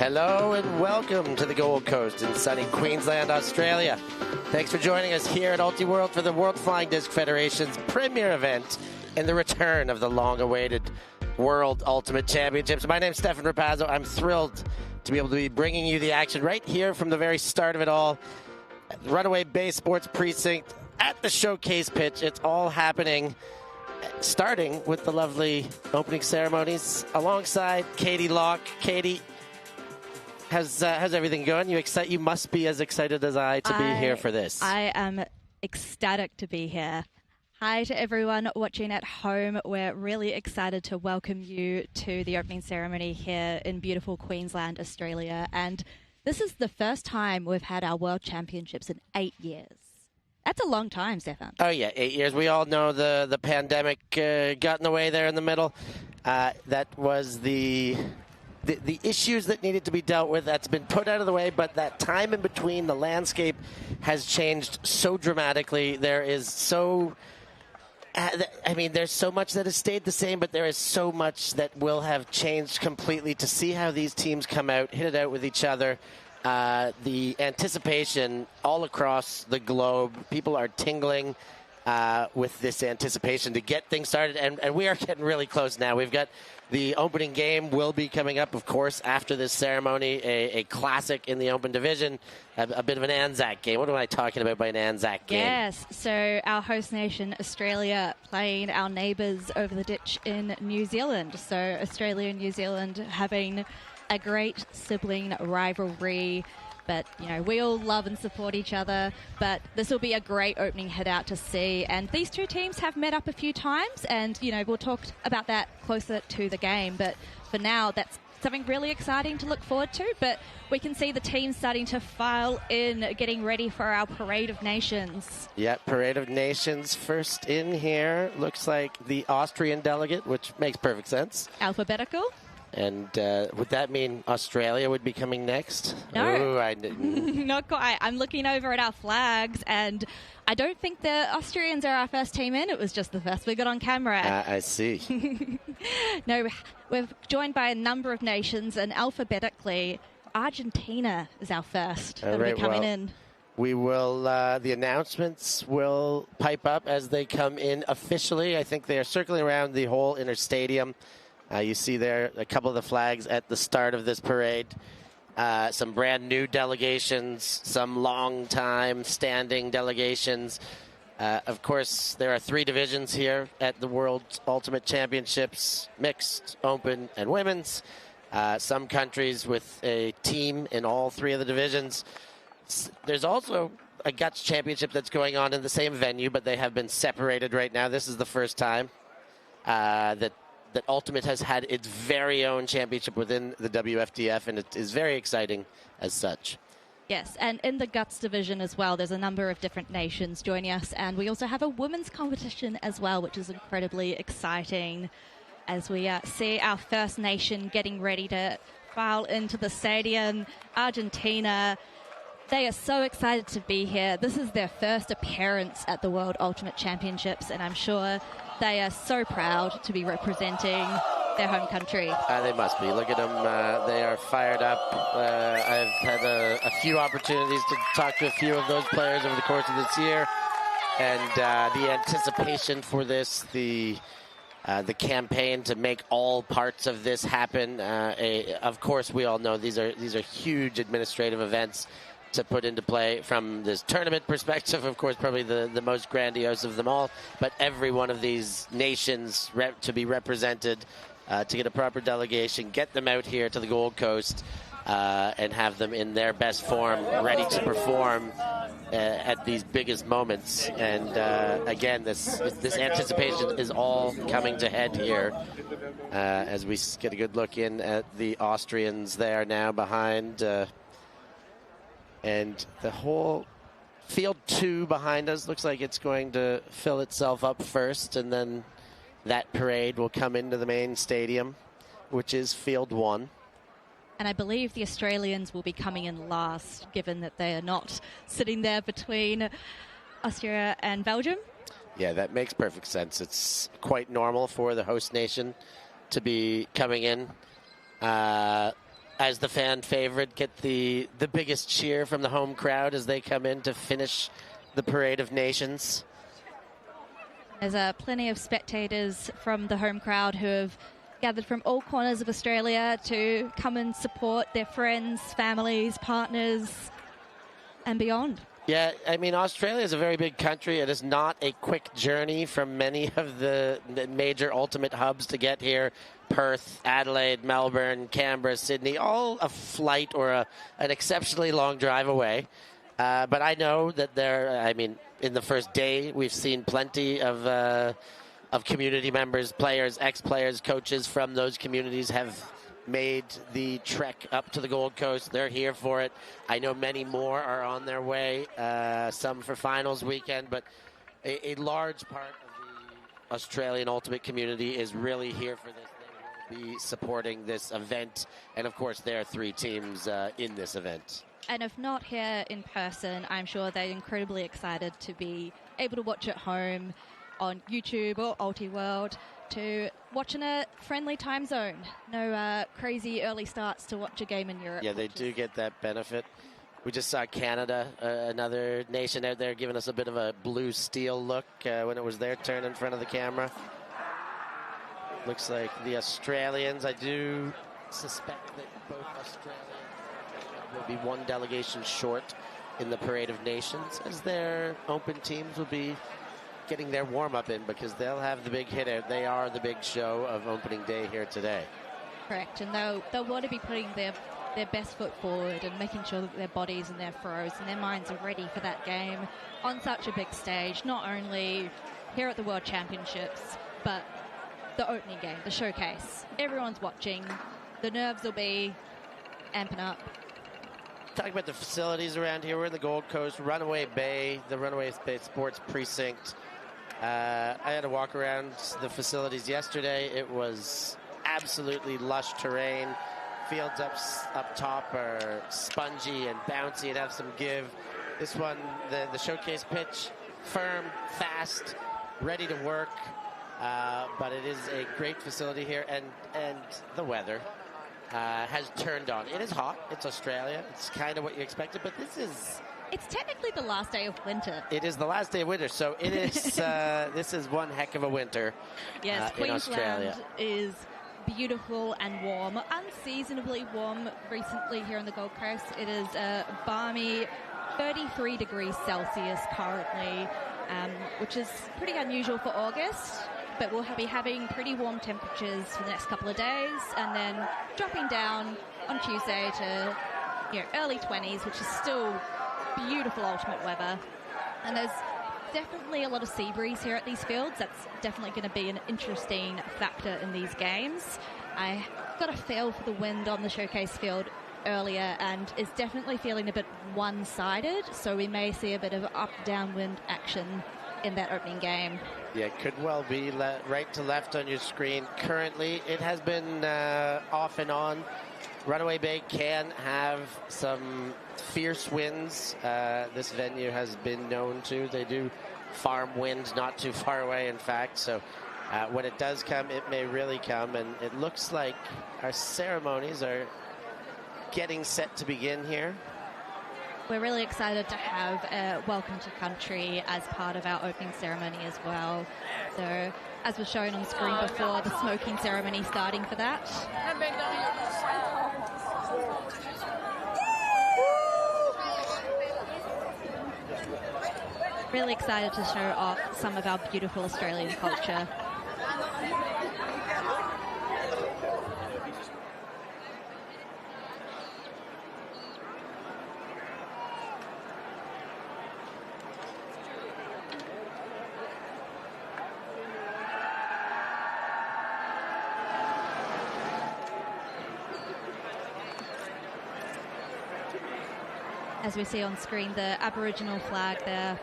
Hello and welcome to the Gold Coast in sunny Queensland, Australia. Thanks for joining us here at Ultiworld for the World Flying Disc Federation's premier event and the return of the long-awaited World Ultimate Championships. My name's Stefan Rapazzo. I'm thrilled to be able to be bringing you the action right here from the very start of it all. At the Runaway Bay Sports Precinct at the showcase pitch. It's all happening, starting with the lovely opening ceremonies alongside Katie Locke. Katie, how's everything going? You must be as excited as I to be here for this. I am ecstatic to be here. Hi to everyone watching at home. We're really excited to welcome you to the opening ceremony here in beautiful Queensland, Australia. And this is the first time we've had our World Championships in 8 years. That's a long time, Stefan. Oh, yeah, 8 years. We all know the pandemic got in the way there in the middle. That was the issues that needed to be dealt with. That's been put out of the way, but that time in between, the landscape has changed so dramatically. There's so much that has stayed the same, but there is so much that will have changed completely. To see how these teams come out, hit it out with each other, the anticipation all across the globe, people are tingling with this anticipation to get things started, and we are getting really close now. We've got the opening game will be coming up, of course, after this ceremony, a classic in the open division, a bit of an Anzac game. What am I talking about by an Anzac game? Yes, so our host nation, Australia, playing our neighbours over the ditch in New Zealand. So Australia and New Zealand having a great sibling rivalry. But, you know, we all love and support each other. But this will be a great opening head out to see. And these two teams have met up a few times. And, you know, we'll talk about that closer to the game. But for now, that's something really exciting to look forward to. But we can see the teams starting to file in, getting ready for our Parade of Nations. Yeah, Parade of Nations first in here. Looks like the Austrian delegate, which makes perfect sense. Alphabetical. And would that mean Australia would be coming next? No. Ooh, I didn't. Not quite. I'm looking over at our flags, and I don't think the Austrians are our first team in. It was just the first we got on camera. I see. No, we're joined by a number of nations, and alphabetically, Argentina is our first that will be coming in. We will, the announcements will pipe up as they come in officially. I think they are circling around the whole inner stadium. You see there a couple of the flags at the start of this parade. Some brand new delegations, some long-time standing delegations. Of course, there are 3 divisions here at the World Ultimate Championships, mixed, open, and women's. Some countries with a team in all 3 of the divisions. There's also a Guts Championship that's going on in the same venue, but they have been separated right now. This is the first time that Ultimate has had its very own championship within the WFDF, and it is very exciting as such. Yes, and in the Guts division as well, there's a number of different nations joining us, and we also have a women's competition as well, which is incredibly exciting as we see our first nation getting ready to file into the stadium. Argentina, they are so excited to be here. This is their first appearance at the World Ultimate Championships, and I'm sure they are so proud to be representing their home country. They must be. Look at them. They are fired up. I've had a few opportunities to talk to a few of those players over the course of this year. And the anticipation for this, the campaign to make all parts of this happen. Of course, we all know these are huge administrative events to put into play from this tournament perspective. Of course, probably the most grandiose of them all, but every one of these nations to be represented, to get a proper delegation, get them out here to the Gold Coast, and have them in their best form, ready to perform at these biggest moments. And again, this anticipation is all coming to head here as we get a good look in at the Austrians there now behind. And the whole field 2 behind us looks like it's going to fill itself up first, and then that parade will come into the main stadium, which is field 1. And I believe the Australians will be coming in last, given that they are not sitting there between Austria and Belgium. Yeah, that makes perfect sense. It's quite normal for the host nation to be coming in as the fan favorite, get the biggest cheer from the home crowd as they come in to finish the Parade of Nations. There's plenty of spectators from the home crowd who have gathered from all corners of Australia to come and support their friends, families, partners, and beyond. Yeah, I mean, Australia is a very big country. It is not a quick journey from many of the major ultimate hubs to get here. Perth, Adelaide, Melbourne, Canberra, Sydney, all a flight or an exceptionally long drive away. But I know that in the first day, we've seen plenty of community members, players, ex-players, coaches from those communities have made the trek up to the Gold Coast. They're here for it. I know many more are on their way, some for finals weekend, but a large part of the Australian Ultimate community is really here for this. They will be supporting this event, and of course there are 3 teams in this event. And if not here in person, I'm sure they're incredibly excited to be able to watch at home on YouTube or Ultiworld, to watch in a friendly time zone. No crazy early starts to watch a game in Europe. Yeah, they do get that benefit. We just saw Canada, another nation out there, giving us a bit of a blue steel look when it was their turn in front of the camera. Looks like the Australians, I do suspect that both Australians will be one delegation short in the Parade of Nations, as their open teams will be getting their warm-up in, because they'll have the big hit out. They are the big show of opening day here today. Correct, and they'll want to be putting their best foot forward and making sure that their bodies and their throws and their minds are ready for that game on such a big stage, not only here at the World Championships, but the opening game, the showcase. Everyone's watching. The nerves will be amping up. Talking about the facilities around here, we're in the Gold Coast, Runaway Bay, the Runaway Bay Sports Precinct. I had to walk around the facilities yesterday. It was absolutely lush terrain. Fields up top are spongy and bouncy and have some give. This one, the showcase pitch, firm, fast, ready to work. But it is a great facility here, and the weather has turned on. It is hot. It's Australia. It's kind of what you expected, but it's technically the last day of winter. It is the last day of winter, so it is. This is one heck of a winter. Yes, in Australia. Queensland is beautiful and warm, unseasonably warm recently here on the Gold Coast. It is a balmy 33 degrees Celsius currently, which is pretty unusual for August. But we'll be having pretty warm temperatures for the next couple of days, and then dropping down on Tuesday to early 20s, which is still beautiful ultimate weather. And there's definitely a lot of sea breeze here at these fields. That's definitely going to be an interesting factor in these games. I got a feel for the wind on the showcase field earlier, and it's definitely feeling a bit one-sided, so we may see a bit of up-downwind action in that opening game. Yeah, it could well be right to left on your screen. Currently, it has been off and on. Runaway Bay can have some fierce winds. This venue has been known to. They do farm wind not too far away, in fact. So when it does come, it may really come. And it looks like our ceremonies are getting set to begin here. We're really excited to have a Welcome to Country as part of our opening ceremony as well. So, as was shown on screen before, the smoking ceremony starting for that. Really excited to show off some of our beautiful Australian culture. As we see on screen, the Aboriginal flag there,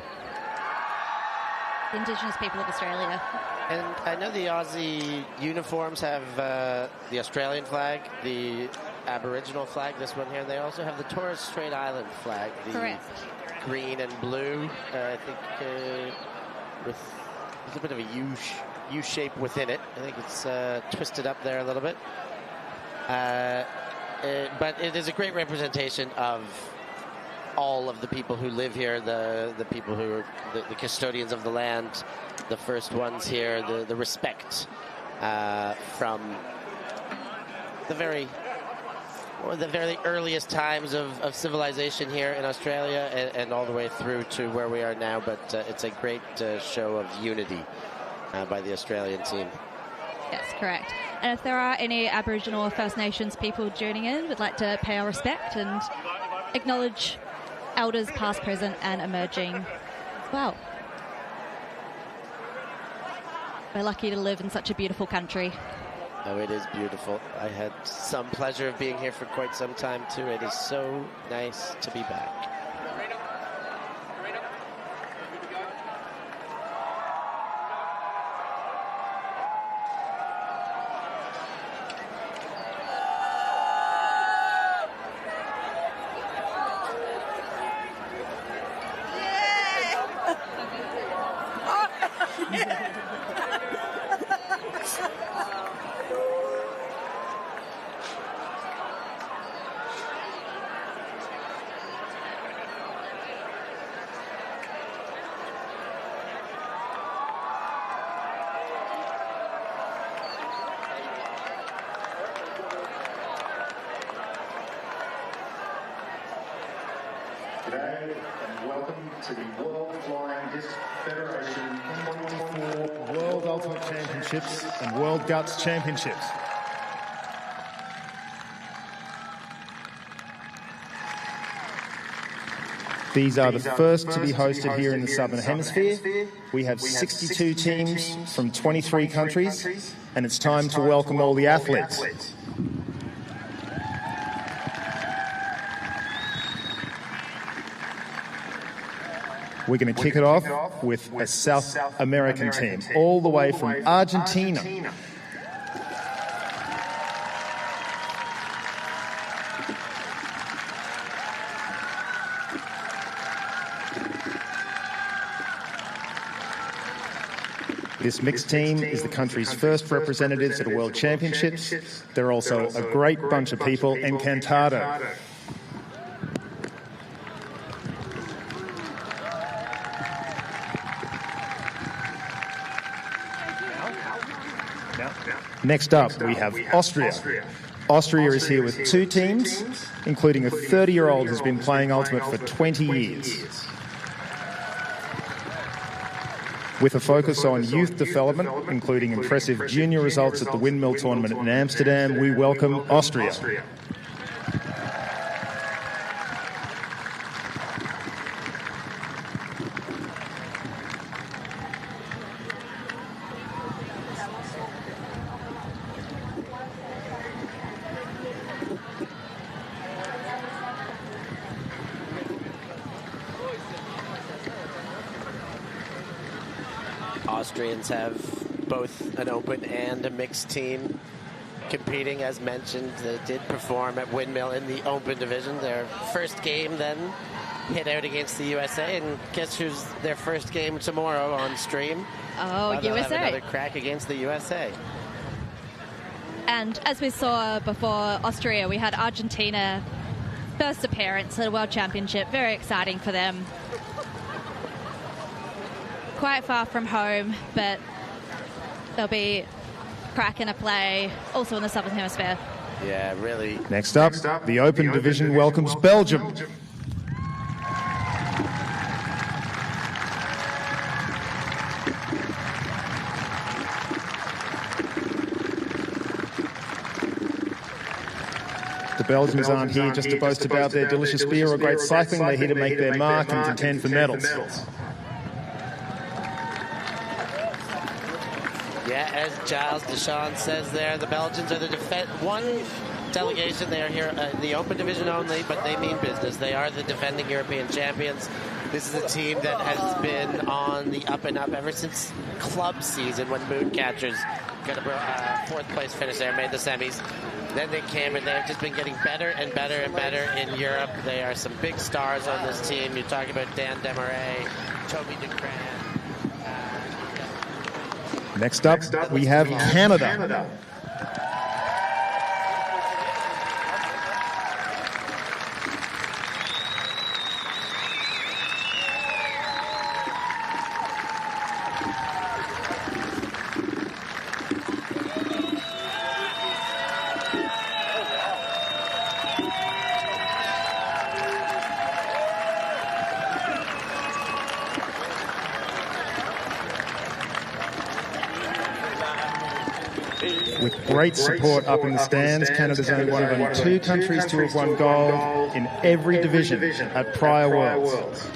the Indigenous people of Australia. And I know the Aussie uniforms have the Australian flag, the Aboriginal flag, this one here, and they also have the Torres Strait Island flag, the Correct. Green and blue, I think with a bit of a U shape within it. I think it's twisted up there a little bit. but it is a great representation of all of the people who live here, the people who are the custodians of the land, the first ones here, the respect from the very earliest times of civilization here in Australia and all the way through to where we are now. But it's a great show of unity by the Australian team. Yes, correct. And if there are any Aboriginal or First Nations people joining in, we'd like to pay our respect and acknowledge elders past, present and emerging as well. We're lucky to live in such a beautiful country. Oh, it is beautiful. I had some pleasure of being here for quite some time too. It is so nice to be back. G'day and welcome to the World Flying Disc Federation 2024 World Ultimate Championships and World Guts Championships. These are the first to be hosted here in the Southern Hemisphere. We have 62 teams from 23 countries, and it's time to welcome all the athletes. We're going to kick it off with a South American team, all the way from Argentina. This mixed team is the country's first representatives at a World Championships. They're also a great bunch of people, encantado. Next up, we have Austria. Austria is here with two teams, including a 30-year-old who's been playing Ultimate for 20 years. With a focus on youth development, including impressive junior results at the Windmill Tournament in Amsterdam, we welcome Austria. Austrians have both an open and a mixed team competing, as mentioned. They did perform at Windmill in the open division. Their first game then hit out against the USA, and guess who's their first game tomorrow on stream? Oh, They'll USA. have another crack against the USA. And as we saw before Austria, we had Argentina first appearance at a World Championship. Very exciting for them. Quite far from home, but they'll be cracking a play also in the Southern Hemisphere. Yeah, really. Next up, the Open Division welcomes Belgium. The Belgians aren't here just to boast about their delicious beer or great cycling. They're here to make their mark and contend for medals. Yeah, as Giles Deschamps says there, the Belgians are the one delegation. They are here in the open division only, but they mean business. They are the defending European champions. This is a team that has been on the up and up ever since club season when Mooncatchers got a fourth place finish there, made the semis. Then they came and they've just been getting better and better and better in Europe. They are some big stars on this team. You're talking about Dan Desmarais, Toby Ducran. Next up, we have Canada. with great support up in the stands. Canada's only one of only 2 countries to have won gold in every division at prior Worlds.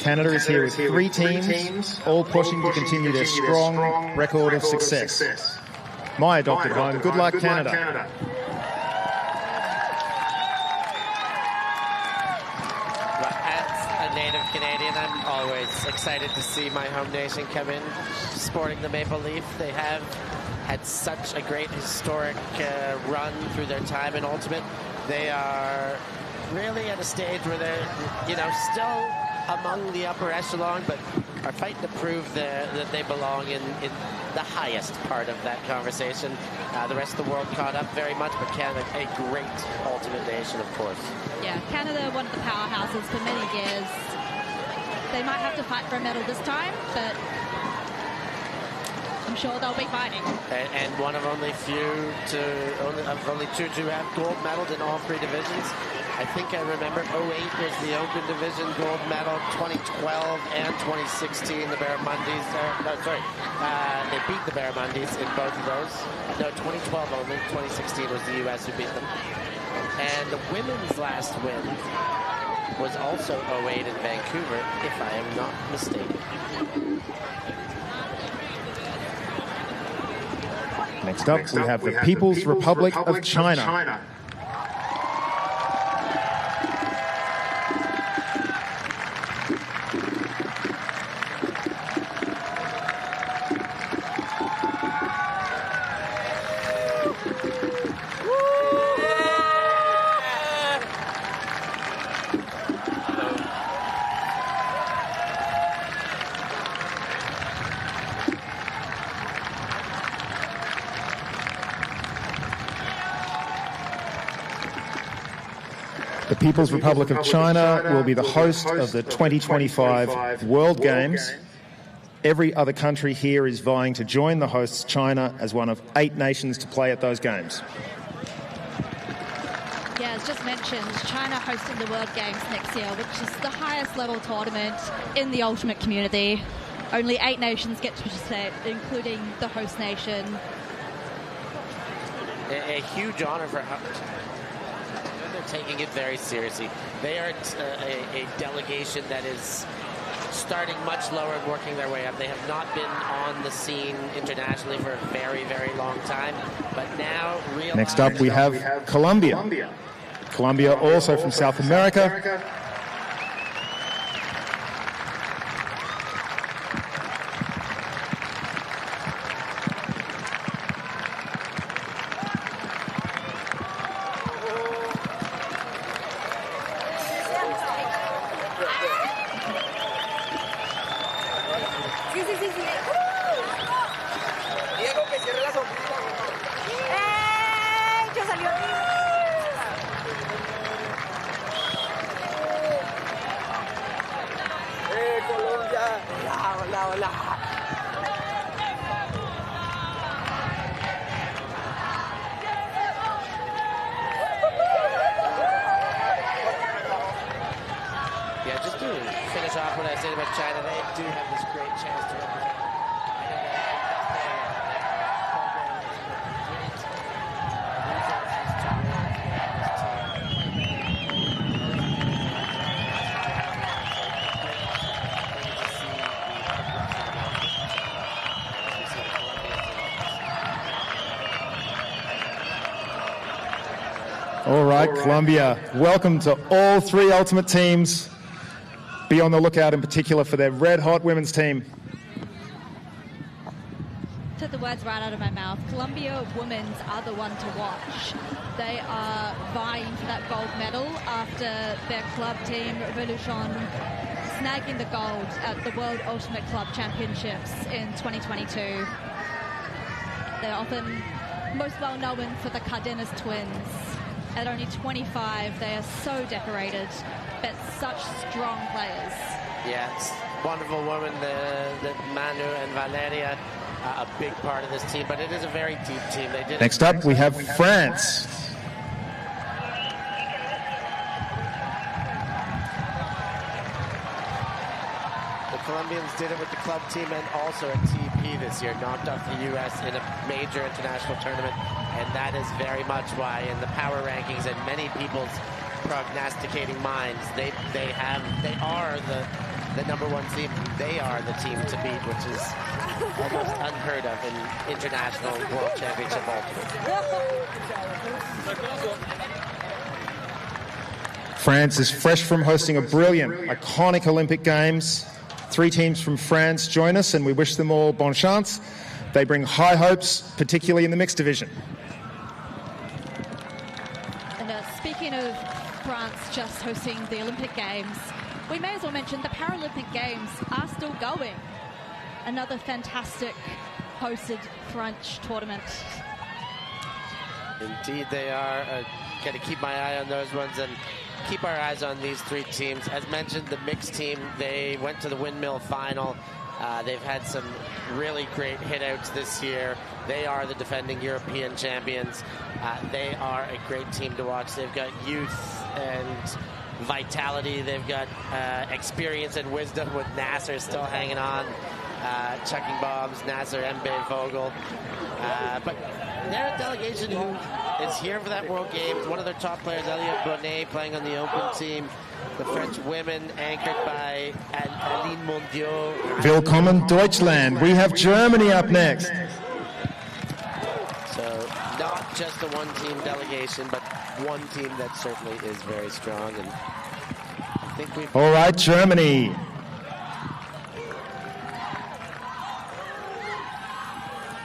Canada is here with 3 teams, all pushing to continue their strong record of success. My adopted home. Good luck, Canada. Native Canadian, I'm always excited to see my home nation come in sporting the maple leaf. They have had such a great historic run through their time in Ultimate. They are really at a stage where they're, still among the upper echelon, but are fighting to prove that they belong in the highest part of that conversation. The rest of the world caught up very much, but Canada, a great Ultimate nation, of course. Yeah, Canada, one of the powerhouses for many years. They might have to fight for a medal this time, but I'm sure they'll be fighting. And one of only two to have gold medals in all 3 divisions. I think I remember 08 was the Open Division gold medal, 2012 and 2016 the Barramundis. They beat the Barramundis in both of those. No, 2012 only. 2016 was the U.S. who beat them. And the women's last win was also 08 in Vancouver, if I am not mistaken. Next up, we have the People's Republic of China. The People's Republic of China will be the host of the 2025 World Games. Every other country here is vying to join the hosts, China, as one of 8 nations to play at those games. Yeah, as just mentioned, China hosting the World Games next year, which is the highest level tournament in the Ultimate community. Only 8 nations get to participate, including the host nation. A huge honor for they're taking it very seriously. They are a delegation that is starting much lower and working their way up. They have not been on the scene internationally for a very, very long time, but now Next up, we have Colombia. Colombia, also from South America. Yeah, just to finish off what I said about China, they do have this great chance to represent. All right, Colombia, welcome to all 3 Ultimate teams. Be on the lookout in particular for their red-hot women's team. Took the words right out of my mouth. Colombia women's are the one to watch. They are vying for that gold medal after their club team, Revolution, snagging the gold at the World Ultimate Club Championships in 2022. They're often most well known for the Cardenas twins. At only 25, they are so decorated, but such strong players. Yeah, it's wonderful women, the Manu and Valeria, a big part of this team, but it is a very deep team. They did. Next up, we have France. The Colombians did it with the club team and also at TP. MVP this year, knocked off the U.S. in a major international tournament, and that is very much why in the power rankings and many people's prognosticating minds, they are the number one team. They are the team to beat, which is almost unheard of in international world championship ultimate. France is fresh from hosting a brilliant, iconic Olympic Games. 3 teams from France join us, and we wish them all bonne chance. They bring high hopes, particularly in the mixed division. And speaking of France just hosting the Olympic Games, we may as well mention the Paralympic Games are still going. Another fantastic hosted French tournament. Indeed they are. Got to keep my eye on those ones and keep our eyes on these 3 teams. As mentioned, the mixed team, they went to the windmill final. They've had some really great hitouts this year. They are the defending European champions. They are a great team to watch. They've got youth and vitality. They've got experience and wisdom with Nasser still hanging on, chucking bombs, Nasser, Mbe, Vogel. But they're a delegation who is here for that World Games. One of their top players, Elliot Brunet, playing on the open team. The French women, anchored by Aline Mondiaux. Willkommen Deutschland. We have Germany up next. So not just a one-team delegation, but one team that certainly is very strong. And I think we've... All right, Germany.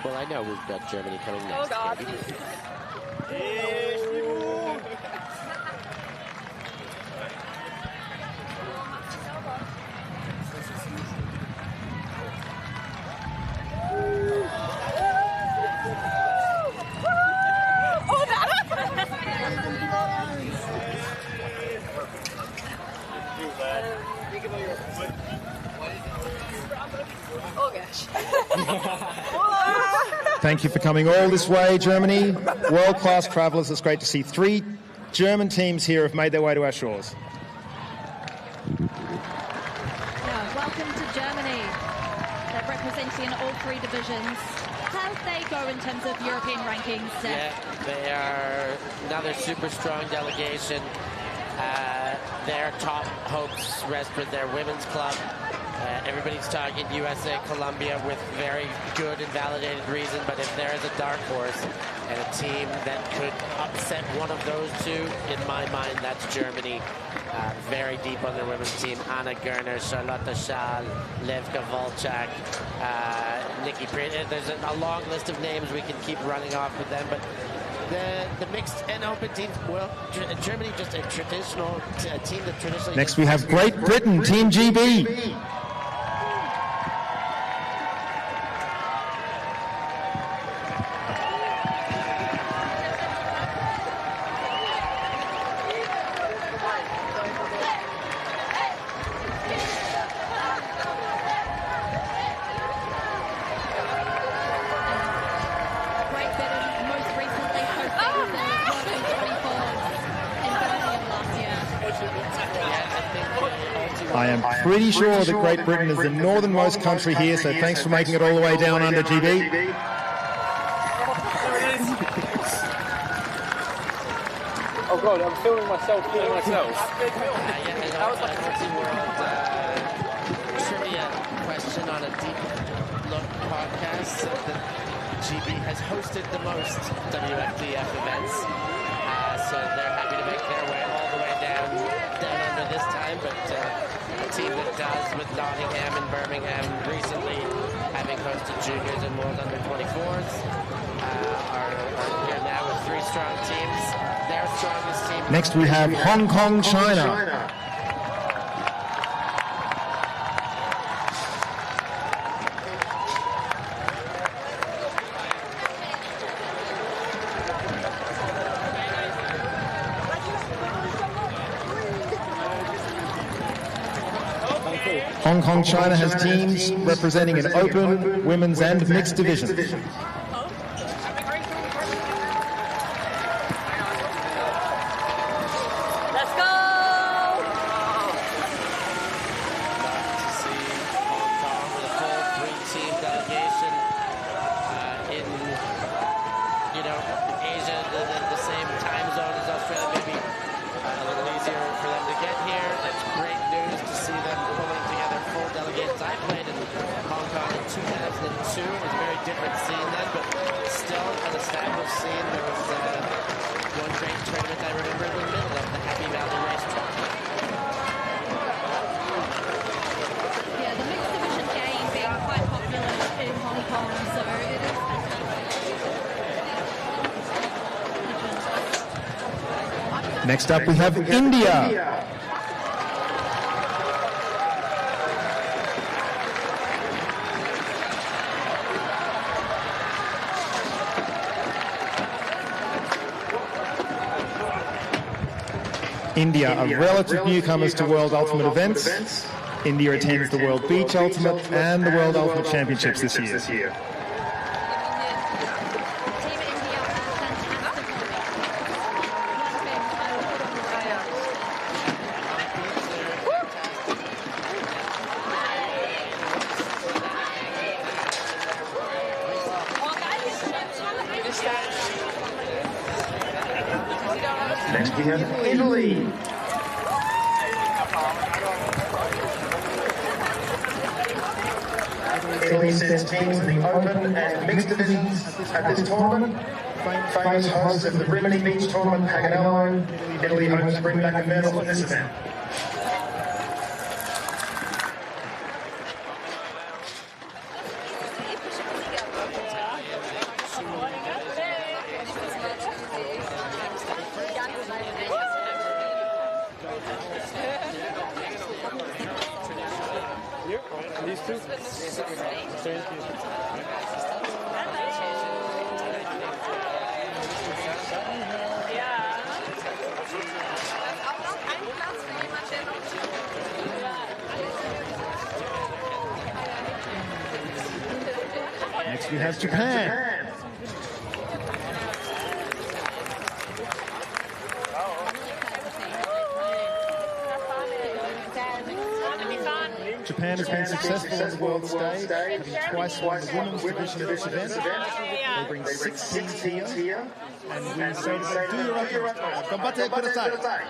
Well, I know we've got Germany coming next. Oh, God. Oh gosh. Thank you for coming all this way, Germany. World-class travellers. It's great to see 3 German teams here have made their way to our shores. Welcome to Germany. They're representing all 3 divisions. How do they go in terms of European rankings? Yeah, they are another super strong delegation. Their top hopes rest with their women's club. Everybody's talking USA, Colombia with very good and validated reason, but if there is a dark horse and a team that could upset one of those 2, in my mind, that's Germany. Very deep on their women's team. Anna Gerner, Charlotte Schall, Levka Volchak, Nikki Priet. There's a long list of names we can keep running off with them, but the mixed and open teams, well, Germany just a traditional team that traditionally... Next we have Great Britain, Team GB. I am pretty sure that Great Britain is the northernmost country here, so thanks for making it all the way down under, GB. Oh God, I'm filming myself. That was like a multi-world trivia question on a Deep Look podcast. That GB has hosted the most WFDF events, so they're happy to make their way all the way down under this time, but a team that does with Nottingham and Birmingham recently, having hosted juniors and World Under-24s, are here now with 3 strong teams. Their strongest team. Next we have Hong Kong, China. Hong Kong, China has teams representing an open, women's and mixed division. Let's go! To see Hong Kong with a full 3-team delegation. to get here. It's great news to see them pulling together full delegates. I played in Hong Kong in 2002. It was a very different scene then, but still an established scene. There was one great tournament I remember in the middle of the Happy Valley racetrack. Yeah, the mixed division game being quite popular in Hong Kong, so it is fantastic. Next up, we have India. India are relative newcomers to World Ultimate events. India attends the World Beach Ultimate and the World Ultimate Championships this year. Team India are fantastic. Next we have Italy. Italy sends teams in the open and mixed divisions at this tournament. Famous hosts of the Rimini Beach Tournament, Paganello. Italy hopes to bring back a medal in this event. These two? Thank you. Next we have Japan. Japan has been successful on the world stage, having twice won the women's division of this event. They bring 6 teams here, and we say to them, do your utmost. Ganbatte kudasai.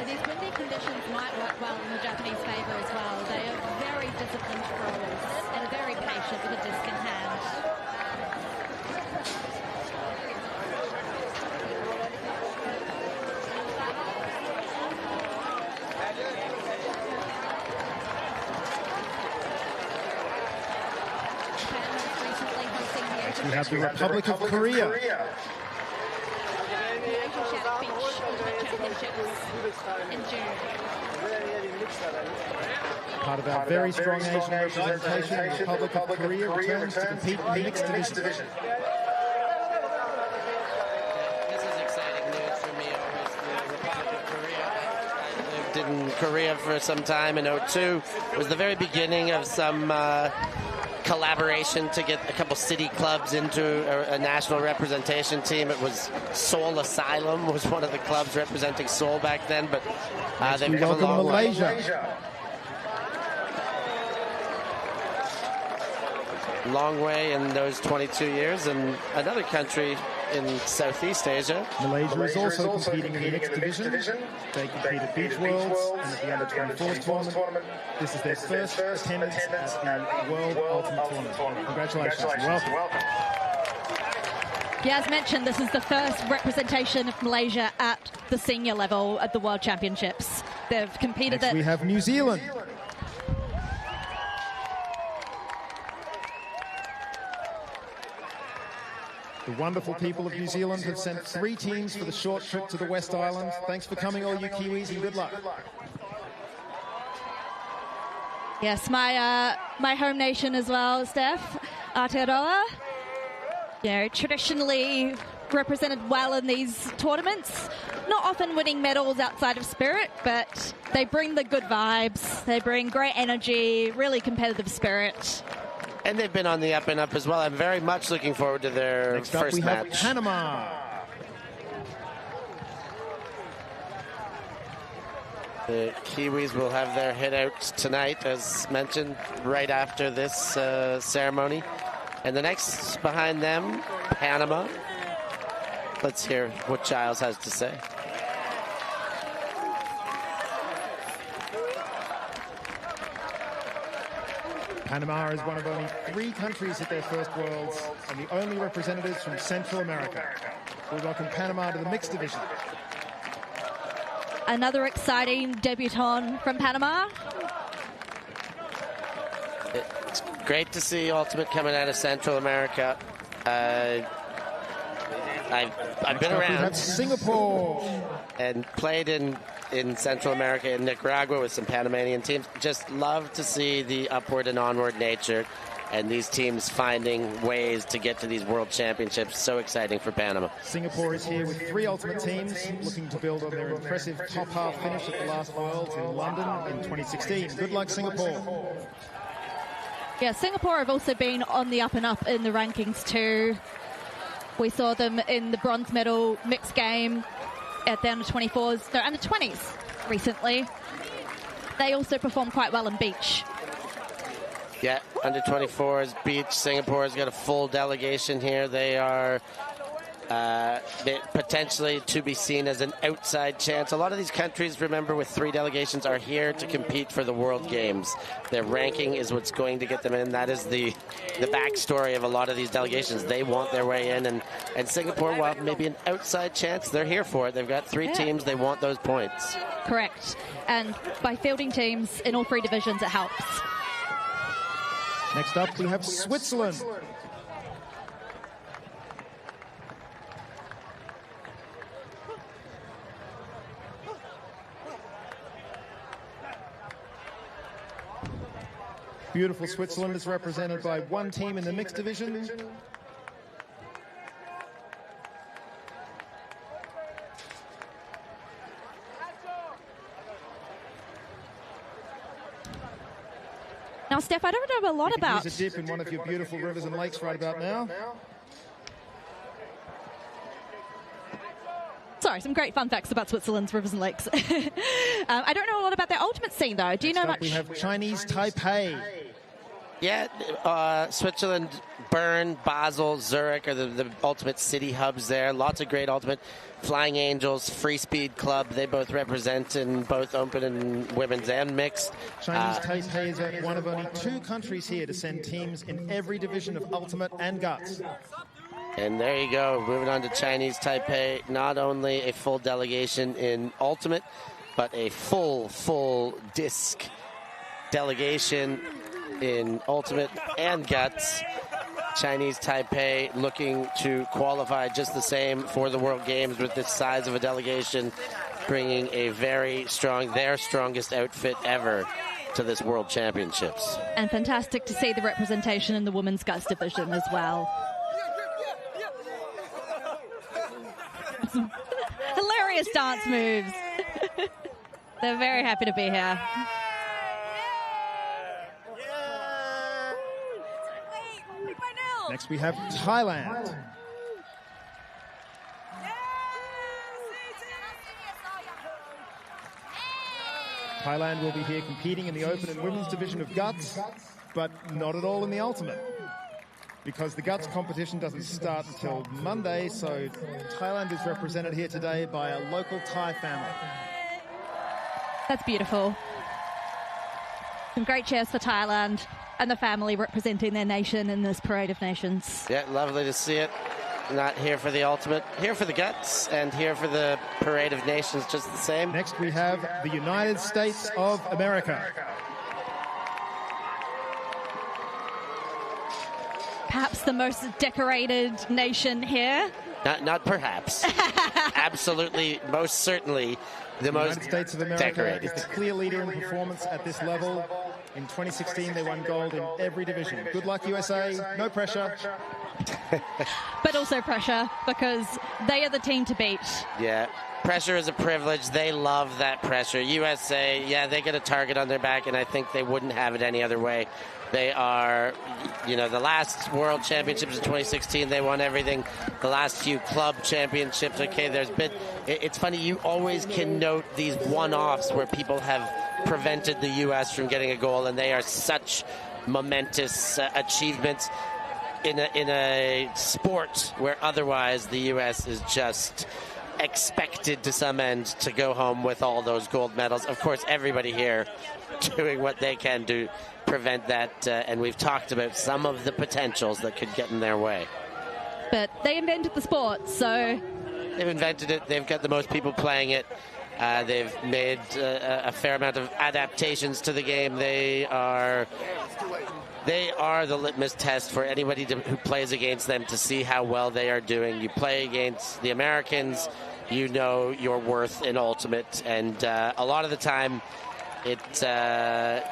These windy conditions might work well in the Japanese favour as well. They are very disciplined throwers and are very patient with a disc in hand. We have the Republic of Korea. Part of our very strong Asian representation, the Republic of Korea returns to compete in the mixed division. This is exciting news for me, always, the Republic of Korea. I lived in Korea for some time in 2002. It was the very beginning of some collaboration to get a couple city clubs into a national representation team. It was Seoul Asylum was one of the clubs representing Seoul back then, but they've come a long way. Long way in those 22 years, and another country in Southeast Asia. Malaysia is also competing in the mixed division. They compete at Beach Worlds and at the Under-24s tournament. This is their first attendance at the World Ultimate Tournament. Congratulations. Welcome. Yeah, as mentioned, this is the first representation of Malaysia at the senior level at the World Championships. They've competed Next we have New Zealand. The wonderful people of New Zealand have sent 3 teams for the short trip to the West Island. Thanks for coming, all you Kiwis, and good luck. Yes, my home nation as well, Steph, Aotearoa. You know, traditionally represented well in these tournaments. Not often winning medals outside of spirit, but they bring the good vibes. They bring great energy, really competitive spirit. And they've been on the up and up as well. I'm very much looking forward to their Next first up we match. have Panama. The Kiwis will have their hit out tonight, as mentioned, right after this ceremony. And the next behind them, Panama. Let's hear what Giles has to say. Panama is one of only 3 countries at their first Worlds and the only representatives from Central America. We welcome Panama to the mixed division. Another exciting debutant from Panama. It's great to see Ultimate coming out of Central America. I've been around. We have Singapore. And played in Central America, in Nicaragua with some Panamanian teams. Just love to see the upward and onward nature and these teams finding ways to get to these world championships. So exciting for Panama. Singapore is here with 3 ultimate teams looking to build on their impressive top half finish at the last Worlds in London in 2016. Good luck, Singapore. Yeah, Singapore have also been on the up and up in the rankings too. We saw them in the bronze medal mixed game at the under-24s, no, under-20s recently. They also performed quite well in beach. Yeah, under-24s, beach. Singapore has got a full delegation here. They are potentially to be seen as an outside chance. A lot of these countries, remember, with 3 delegations, are here to compete for the World Games. Their ranking is what's going to get them in. That is the backstory of a lot of these delegations. They want their way in, and Singapore, while maybe an outside chance, they're here for it. They've got 3 teams. They want those points. Correct. And by fielding teams in all 3 divisions, it helps. Next up, we have Switzerland. Beautiful Switzerland is represented by 1 team in the mixed division. Now, Steph, I don't know a lot about... Use a dip in one of your beautiful rivers and lakes right about now. Sorry, some great fun facts about Switzerland's rivers and lakes. I don't know a lot about their ultimate scene, though. Do you know much? We have Chinese Taipei. Yeah, Switzerland, Bern, Basel, Zurich are the ultimate city hubs there. Lots of great ultimate. Flying Angels, Free Speed Club, they both represent in both open and women's and mixed. Chinese Taipei is one of only 2 countries here to send teams in every division of ultimate and guts. And there you go, moving on to Chinese Taipei. Not only a full delegation in ultimate, but a full disc delegation in ultimate and guts. Chinese Taipei looking to qualify just the same for the World Games with this size of a delegation, bringing a very strong, their strongest outfit ever to this World Championships. And fantastic to see the representation in the women's guts division as well. Hilarious dance moves. They're very happy to be here. Next we have Thailand. Thailand will be here competing in the open and women's division of guts, but not at all in the ultimate, because the guts competition doesn't start until Monday, so Thailand is represented here today by a local Thai family. That's beautiful. Some great cheers for Thailand and the family representing their nation in this parade of nations. Yeah, lovely to see it. Not here for the ultimate, here for the guts, and here for the Parade of Nations just the same. Next we have the United States of America. Perhaps the most decorated nation here. Not perhaps. Absolutely, most certainly the most United States of America decorated. is the clear leader in performance at this level. In 2016, they won gold in every division. Good luck, USA. No pressure. But also pressure, because they are the team to beat. Yeah, pressure is a privilege. They love that pressure. USA, yeah, they get a target on their back, and I think they wouldn't have it any other way. They are, the last World Championships in 2016, they won everything. The last few club championships, okay, it's funny, you always can note these one-offs where people have prevented the U.S. from getting a goal, and they are such momentous achievements in a sport where otherwise the U.S. is just expected to some end to go home with all those gold medals. Of course, everybody here doing what they can to prevent that, and we've talked about some of the potentials that could get in their way. But they invented the sport, so... They've invented it. They've got the most people playing it. They've made a fair amount of adaptations to the game. They are the litmus test for anybody who plays against them to see how well they are doing. You play against the Americans, you know your worth in Ultimate, and a lot of the time it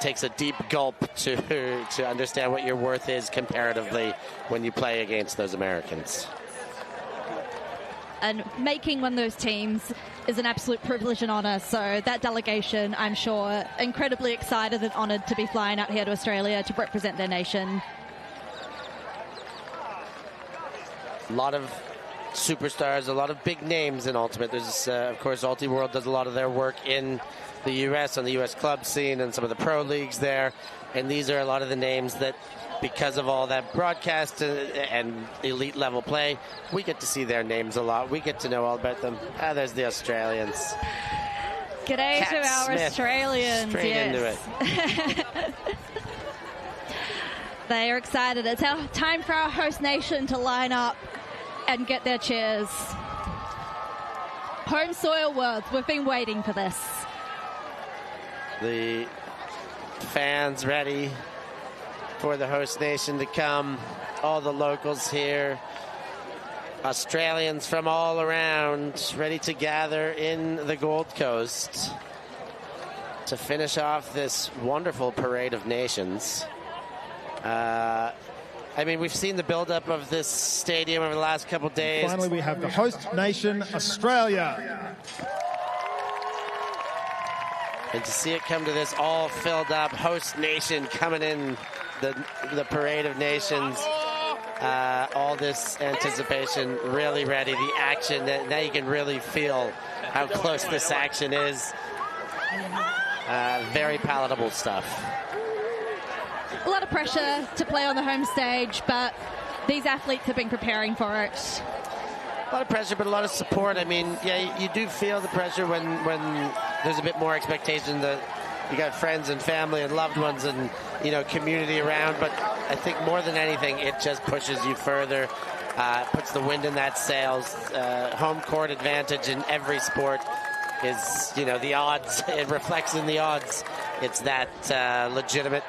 takes a deep gulp to understand what your worth is comparatively when you play against those Americans. And making one of those teams is an absolute privilege and honour. So that delegation, I'm sure, incredibly excited and honoured to be flying out here to Australia to represent their nation. A lot of superstars, a lot of big names in Ultimate. There's, of course, Ultiworld does a lot of their work in the U.S. on the U.S. club scene and some of the pro leagues there. And these are a lot of the names that, because of all that broadcast and elite level play, we get to see their names a lot. We get to know all about them. There's the Australians. G'day Cat to our Smith, Australians. straight into it. They are excited. It's time for our host nation to line up and get their cheers. Home soil words. We've been waiting for this. The fans ready for the host nation to come. All the locals here. Australians from all around ready to gather in the Gold Coast to finish off this wonderful Parade of Nations. We've seen the build-up of this stadium over the last couple days. Finally, we have the host nation, Australia. And to see it come to this all filled up host nation coming in the Parade of Nations, all this anticipation, really ready. The action, now you can really feel how close this action is. Very palatable stuff. A lot of pressure to play on the home stage, but these athletes have been preparing for it. A lot of pressure, but a lot of support. You do feel the pressure when there's a bit more expectation that you got friends and family and loved ones and, community around. But I think more than anything, it just pushes you further, puts the wind in that sails. Home court advantage in every sport is, the odds. It reflects in the odds. It's that legitimate.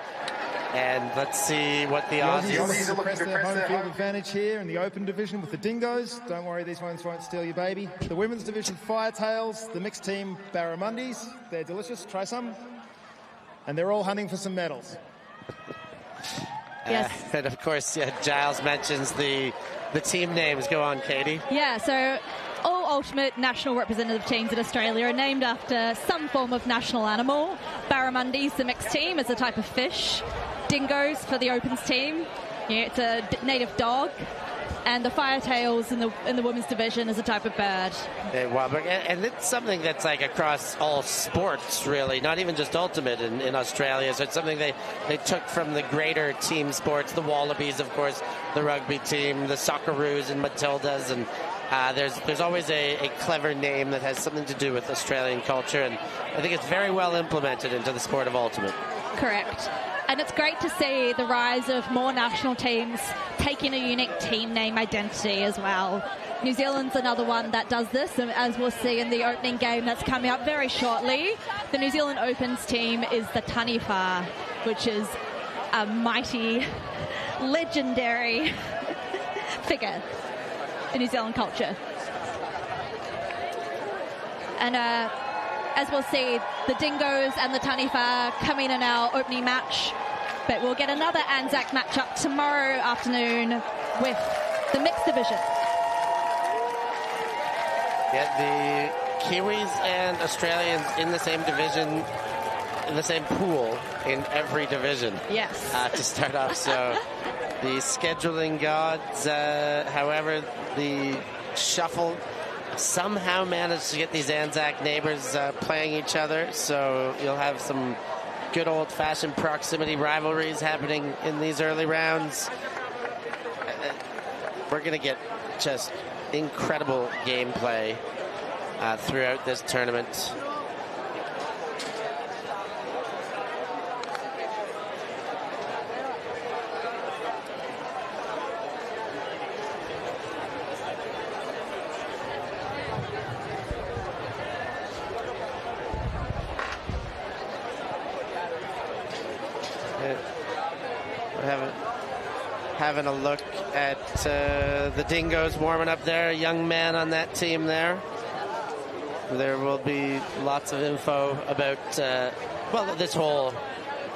And let's see what the odds are. Aussies will press their home field advantage here in the open division with the Dingoes. Don't worry, these ones won't steal your baby. The women's division, Firetails. The mixed team, Barramundis. They're delicious. Try some. And they're all hunting for some medals. Yes. And of course, Giles mentions the team names. Go on, Katie. Yeah, so all Ultimate national representative teams in Australia are named after some form of national animal. Barramundis, the mixed team, is a type of fish. Dingoes for the opens team. It's a native dog. And the Firetails in the women's division is a type of bird. And it's something that's like across all sports, really, not even just Ultimate in Australia. So it's something they took from the greater team sports, the Wallabies, of course, the rugby team, the Socceroos and Matildas. And there's always a clever name that has something to do with Australian culture. And I think it's very well implemented into the sport of Ultimate. Correct. And it's great to see the rise of more national teams taking a unique team name identity as well. New Zealand's another one that does this, and as we'll see in the opening game that's coming up very shortly, the New Zealand Opens team is the Taniwha, which is a mighty, legendary figure in New Zealand culture. And as we'll see, the Dingoes and the Taniwha coming in our opening match. But we'll get another Anzac matchup tomorrow afternoon with the mixed division. Yeah, the Kiwis and Australians in the same division, in the same pool in every division. Yes. To start off, so the scheduling gods, however, the shuffle somehow managed to get these Anzac neighbors playing each other, so you'll have some good old-fashioned proximity rivalries happening in these early rounds. We're going to get just incredible gameplay throughout this tournament. Having a look at the Dingoes warming up there, a young man on that team there. There will be lots of info about, well, this whole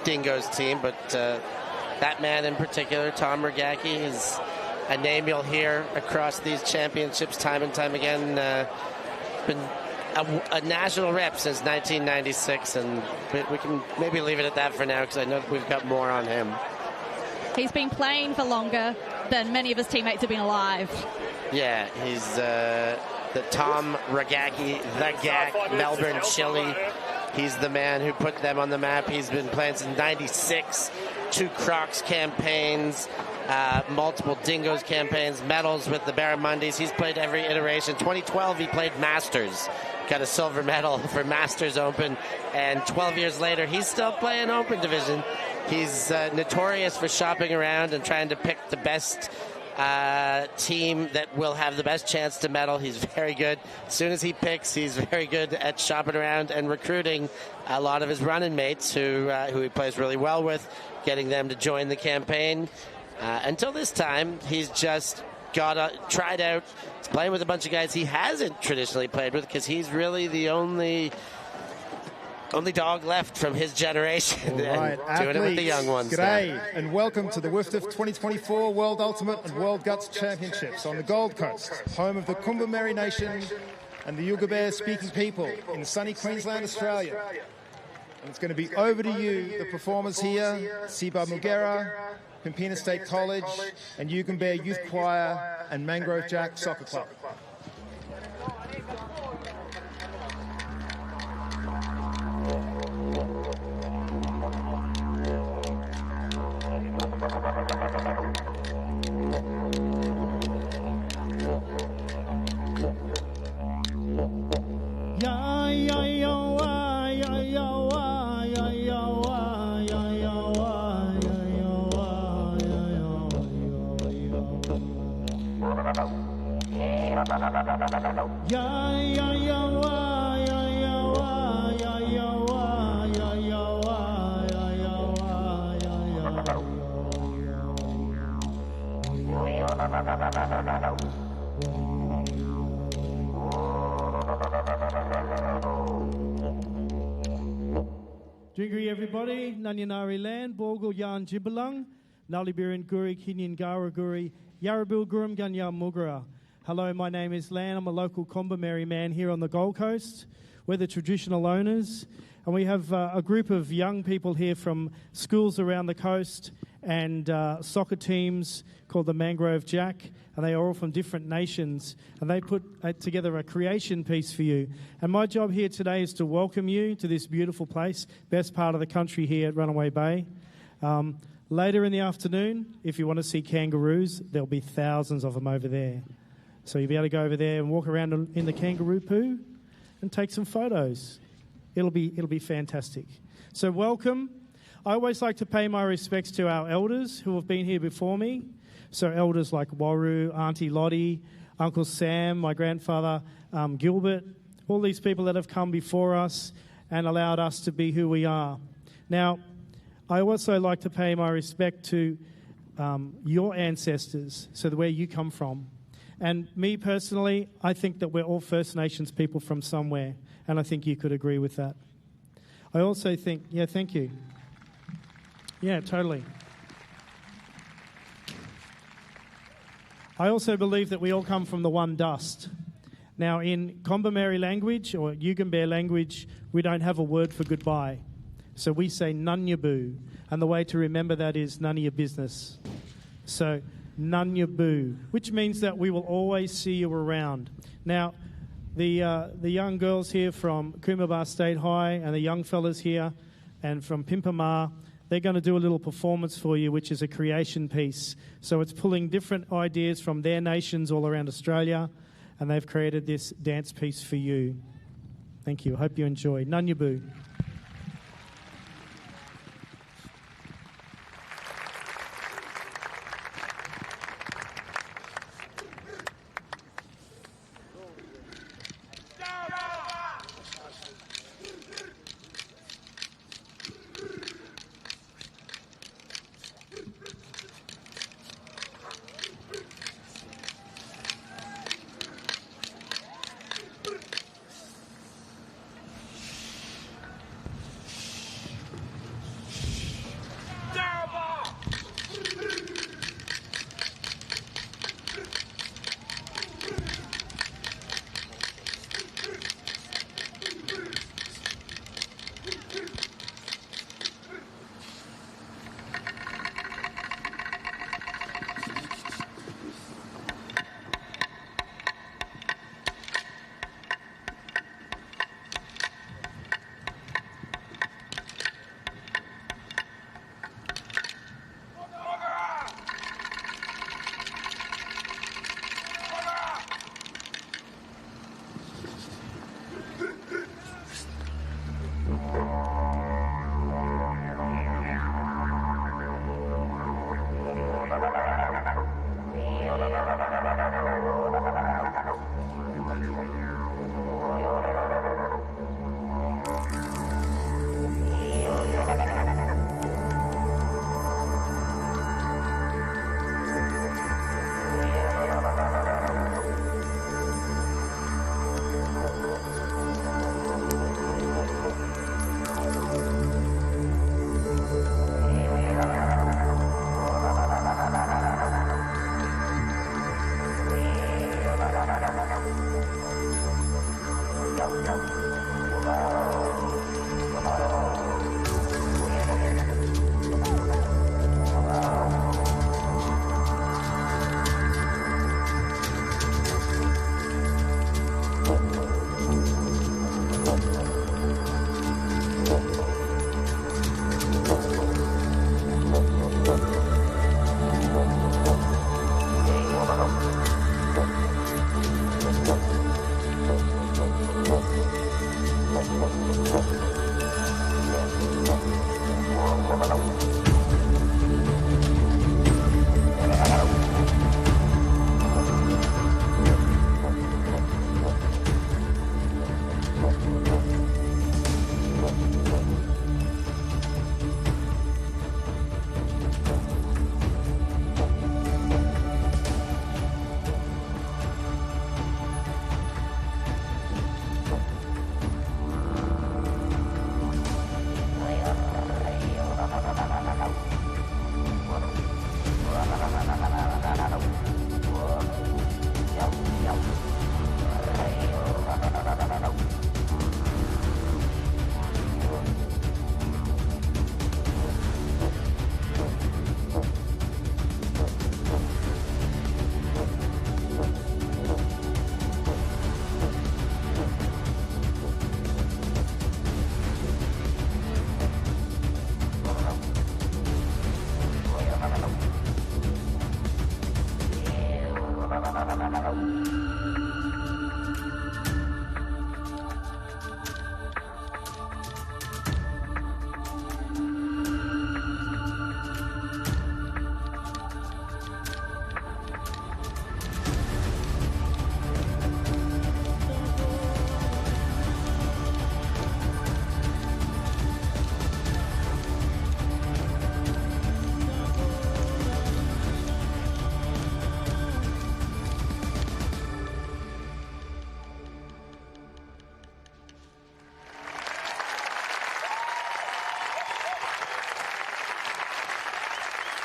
Dingoes team, but that man in particular, Tom Regacki, is a name you'll hear across these championships time and time again. Been a national rep since 1996, and we can maybe leave it at that for now because I know we've got more on him. He's been playing for longer than many of his teammates have been alive. Yeah, he's the Tom Regacki, the GAC, Melbourne Chili. He's the man who put them on the map. He's been playing since 96, 2 Crocs campaigns, multiple Dingoes campaigns, medals with the Barramundis. He's played every iteration. 2012, he played Masters, got a silver medal for Masters Open, and 12 years later, he's still playing Open Division. He's notorious for shopping around and trying to pick the best team that will have the best chance to medal. He's very good. As soon as he picks, he's very good at shopping around and recruiting a lot of his running mates who he plays really well with, getting them to join the campaign. Until this time, he's just tried out. He's playing with a bunch of guys he hasn't traditionally played with because he's really the only dog left from his generation. Right, doing it with the young ones. G'day, and welcome to the WIFTF 2024 World Ultimate and World Guts Championships on the Gold Coast, home of the Kumba Nation and the Yugambeh speaking people in sunny Queensland, Australia. And it's going to be over to you, the performers here, Siba Mugera, Pimpina State College, and Yugambeh Youth Choir and Mangrove Jack Soccer Club. Jingri everybody, Nanyanari land, Borgul Yan Jibalang, Nalibirin Guri, Kinyan Gara Guri, Yarabil Gurum Ganya Mugara. Hello, my name is Lan. I'm a local Kombumerri man here on the Gold Coast. We're the traditional owners, and we have a group of young people here from schools around the coast and soccer teams called the Mangrove Jack, and they are all from different nations, and they put together a creation piece for you. And my job here today is to welcome you to this beautiful place, best part of the country here at Runaway Bay. Later in the afternoon, if you want to see kangaroos, there'll be thousands of them over there. So you'll be able to go over there and walk around in the kangaroo poo and take some photos. It'll be fantastic. So welcome. I always like to pay my respects to our elders who have been here before me. So elders like Waru, Auntie Lottie, Uncle Sam, my grandfather Gilbert, all these people that have come before us and allowed us to be who we are. Now, I also like to pay my respect to your ancestors, so where you come from. And me personally, I think that we're all First Nations people from somewhere, and I think you could agree with that. I also think, yeah, thank you. Yeah, totally. I also believe that we all come from the one dust. Now, in Kombumerri language or Yugambeh language, we don't have a word for goodbye. So we say Nunyabu, and the way to remember that is none of your business. So Nunyabu, which means that we will always see you around. Now, the young girls here from Coomera State High and the young fellas here and from Pimpamar, they're going to do a little performance for you, which is a creation piece. So it's pulling different ideas from their nations all around Australia, and they've created this dance piece for you. Thank you. I hope you enjoy. Nunyabu.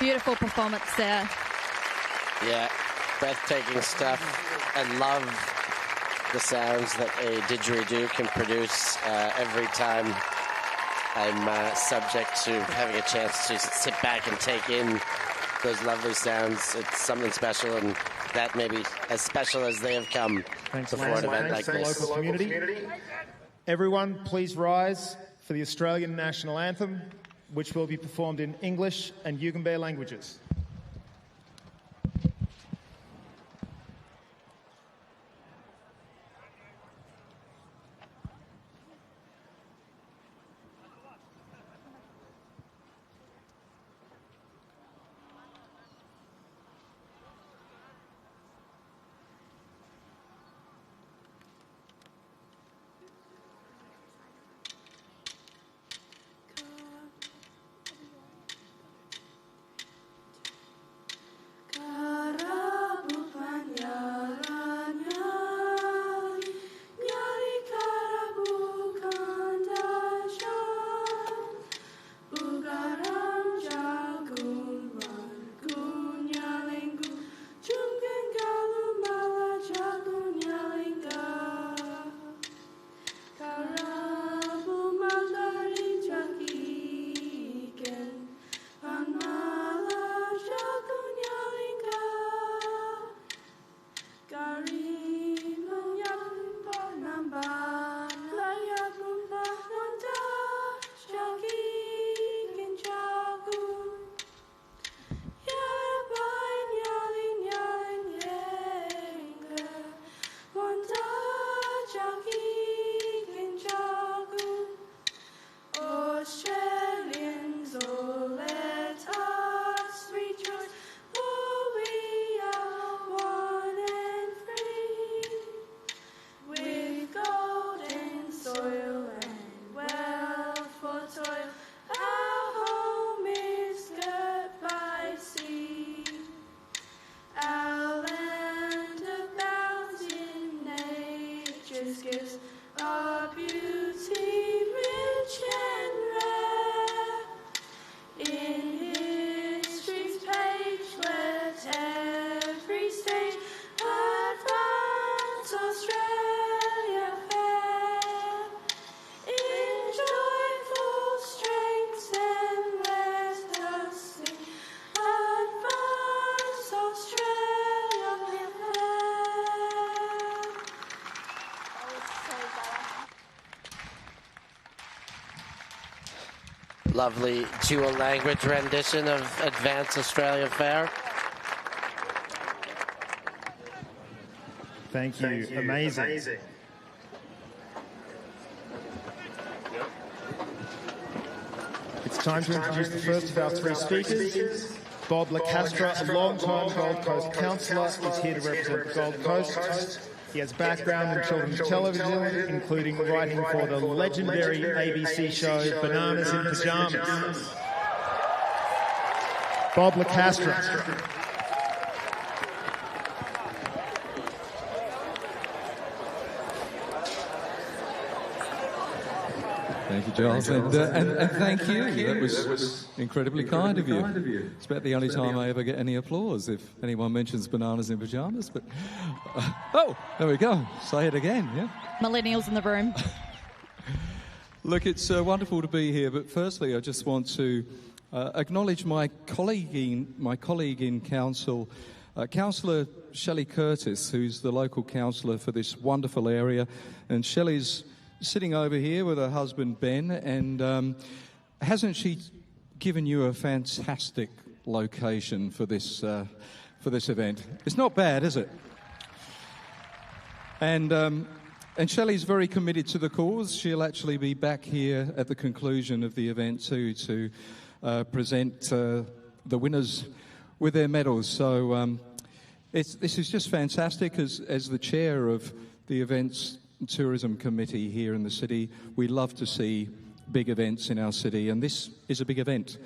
Beautiful performance there. Yeah, breathtaking stuff. I love the sounds that a didgeridoo can produce every time I'm subject to having a chance to sit back and take in those lovely sounds. It's something special, and that may be as special as they have come before an event like this. Local community. Everyone, please rise for the Australian National Anthem, which will be performed in English and Yugambeh languages. Lovely dual language rendition of Advance Australia Fair. Thank you. Amazing. It's time to introduce the first of our three speakers. Bob LaCastra, a long-time Gold Coast councillor, is here to represent the Gold Coast. He has background in children's television, including writing for the legendary ABC show Bananas in Pyjamas. Bob LaCastra. Thank you, Giles, and thank you. That was incredibly kind of you. It's about the only time I ever get any applause if anyone mentions bananas in pyjamas. But oh, there we go. Say it again. Yeah. Millennials in the room. Look, it's wonderful to be here. But firstly, I just want to acknowledge my colleague in council, Councillor Shelley Curtis, who's the local councillor for this wonderful area, and Shelley's sitting over here with her husband Ben, and hasn't she given you a fantastic location for this event? It's not bad, is it? And Shelley's very committed to the cause. She'll actually be back here at the conclusion of the event too to present the winners with their medals. So this is just fantastic. As the chair of the events tourism committee here in the city, we love to see big events in our city, and this is a big event.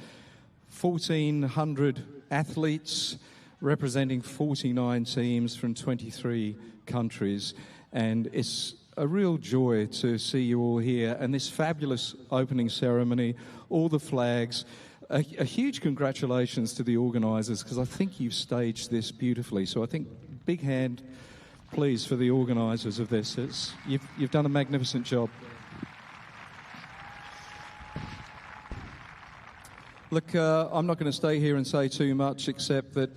1,400 athletes representing 49 teams from 23 countries, and it's a real joy to see you all here, and this fabulous opening ceremony, all the flags, a huge congratulations to the organisers, because I think you've staged this beautifully. So I think big hand, please, for the organisers of this. You've done a magnificent job. Look, I'm not going to stay here and say too much, except that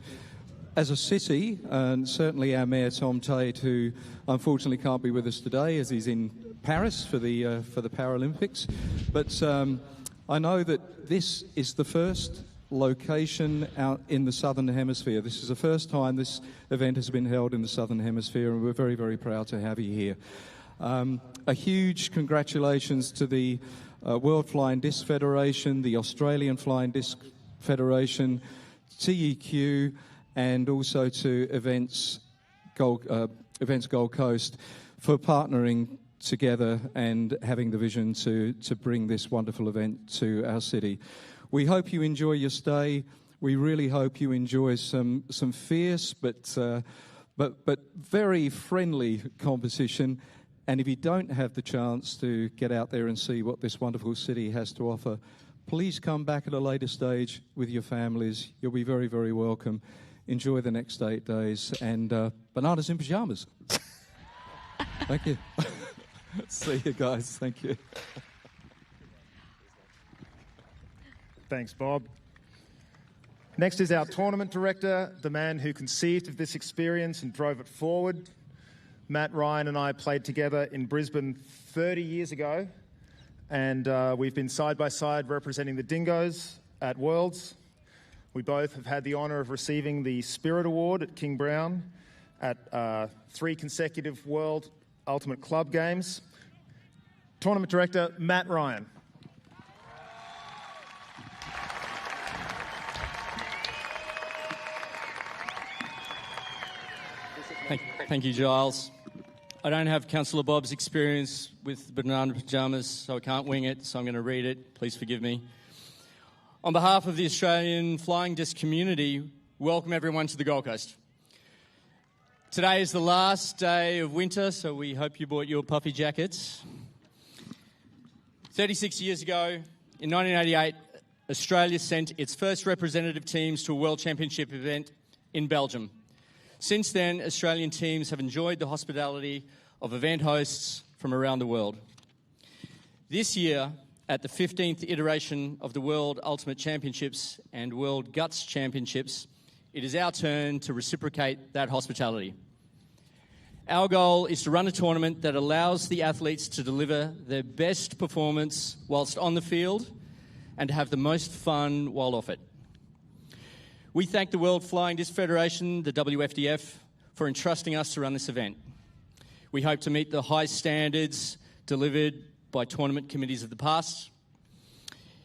as a city, and certainly our Mayor Tom Tate, who unfortunately can't be with us today as he's in Paris for the Paralympics, but I know that this is the first location out in the Southern Hemisphere. This is the first time this event has been held in the Southern Hemisphere, and we're very, very proud to have you here. A huge congratulations to the World Flying Disc Federation, the Australian Flying Disc Federation, TEQ, and also to Events Gold Coast for partnering together and having the vision to bring this wonderful event to our city. We hope you enjoy your stay. We really hope you enjoy some fierce but very friendly competition. And if you don't have the chance to get out there and see what this wonderful city has to offer, please come back at a later stage with your families. You'll be very, very welcome. Enjoy the next 8 days, and bananas in pyjamas. Thank you. See you guys. Thank you. Thanks, Bob. Next is our tournament director, the man who conceived of this experience and drove it forward. Matt Ryan and I played together in Brisbane 30 years ago, and we've been side by side representing the Dingoes at Worlds. We both have had the honour of receiving the Spirit Award at King Brown at 3 consecutive World Ultimate Club Games. Tournament Director, Matt Ryan. Thank you, Giles. I don't have Councillor Bob's experience with banana pyjamas, so I can't wing it, so I'm going to read it. Please forgive me. On behalf of the Australian Flying Disc community, welcome everyone to the Gold Coast. Today is the last day of winter, so we hope you bought your puffy jackets. 36 years ago, in 1988, Australia sent its first representative teams to a World Championship event in Belgium. Since then, Australian teams have enjoyed the hospitality of event hosts from around the world. This year, at the 15th iteration of the World Ultimate Championships and World Guts Championships, it is our turn to reciprocate that hospitality. Our goal is to run a tournament that allows the athletes to deliver their best performance whilst on the field and have the most fun while off it. We thank the World Flying Disc Federation, the WFDF, for entrusting us to run this event. We hope to meet the high standards delivered by tournament committees of the past.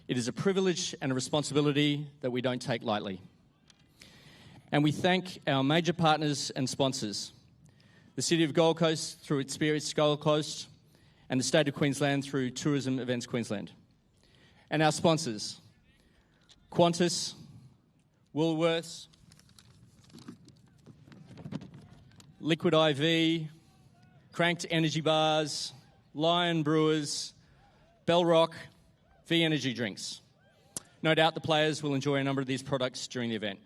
It is a privilege and a responsibility that we don't take lightly. And we thank our major partners and sponsors, the City of Gold Coast through its Spirits Gold Coast, and the State of Queensland through Tourism Events Queensland. And our sponsors, Qantas, Woolworths, Liquid IV, Cranked Energy Bars, Lion Brewers, Bellrock, V Energy Drinks. No doubt the players will enjoy a number of these products during the event.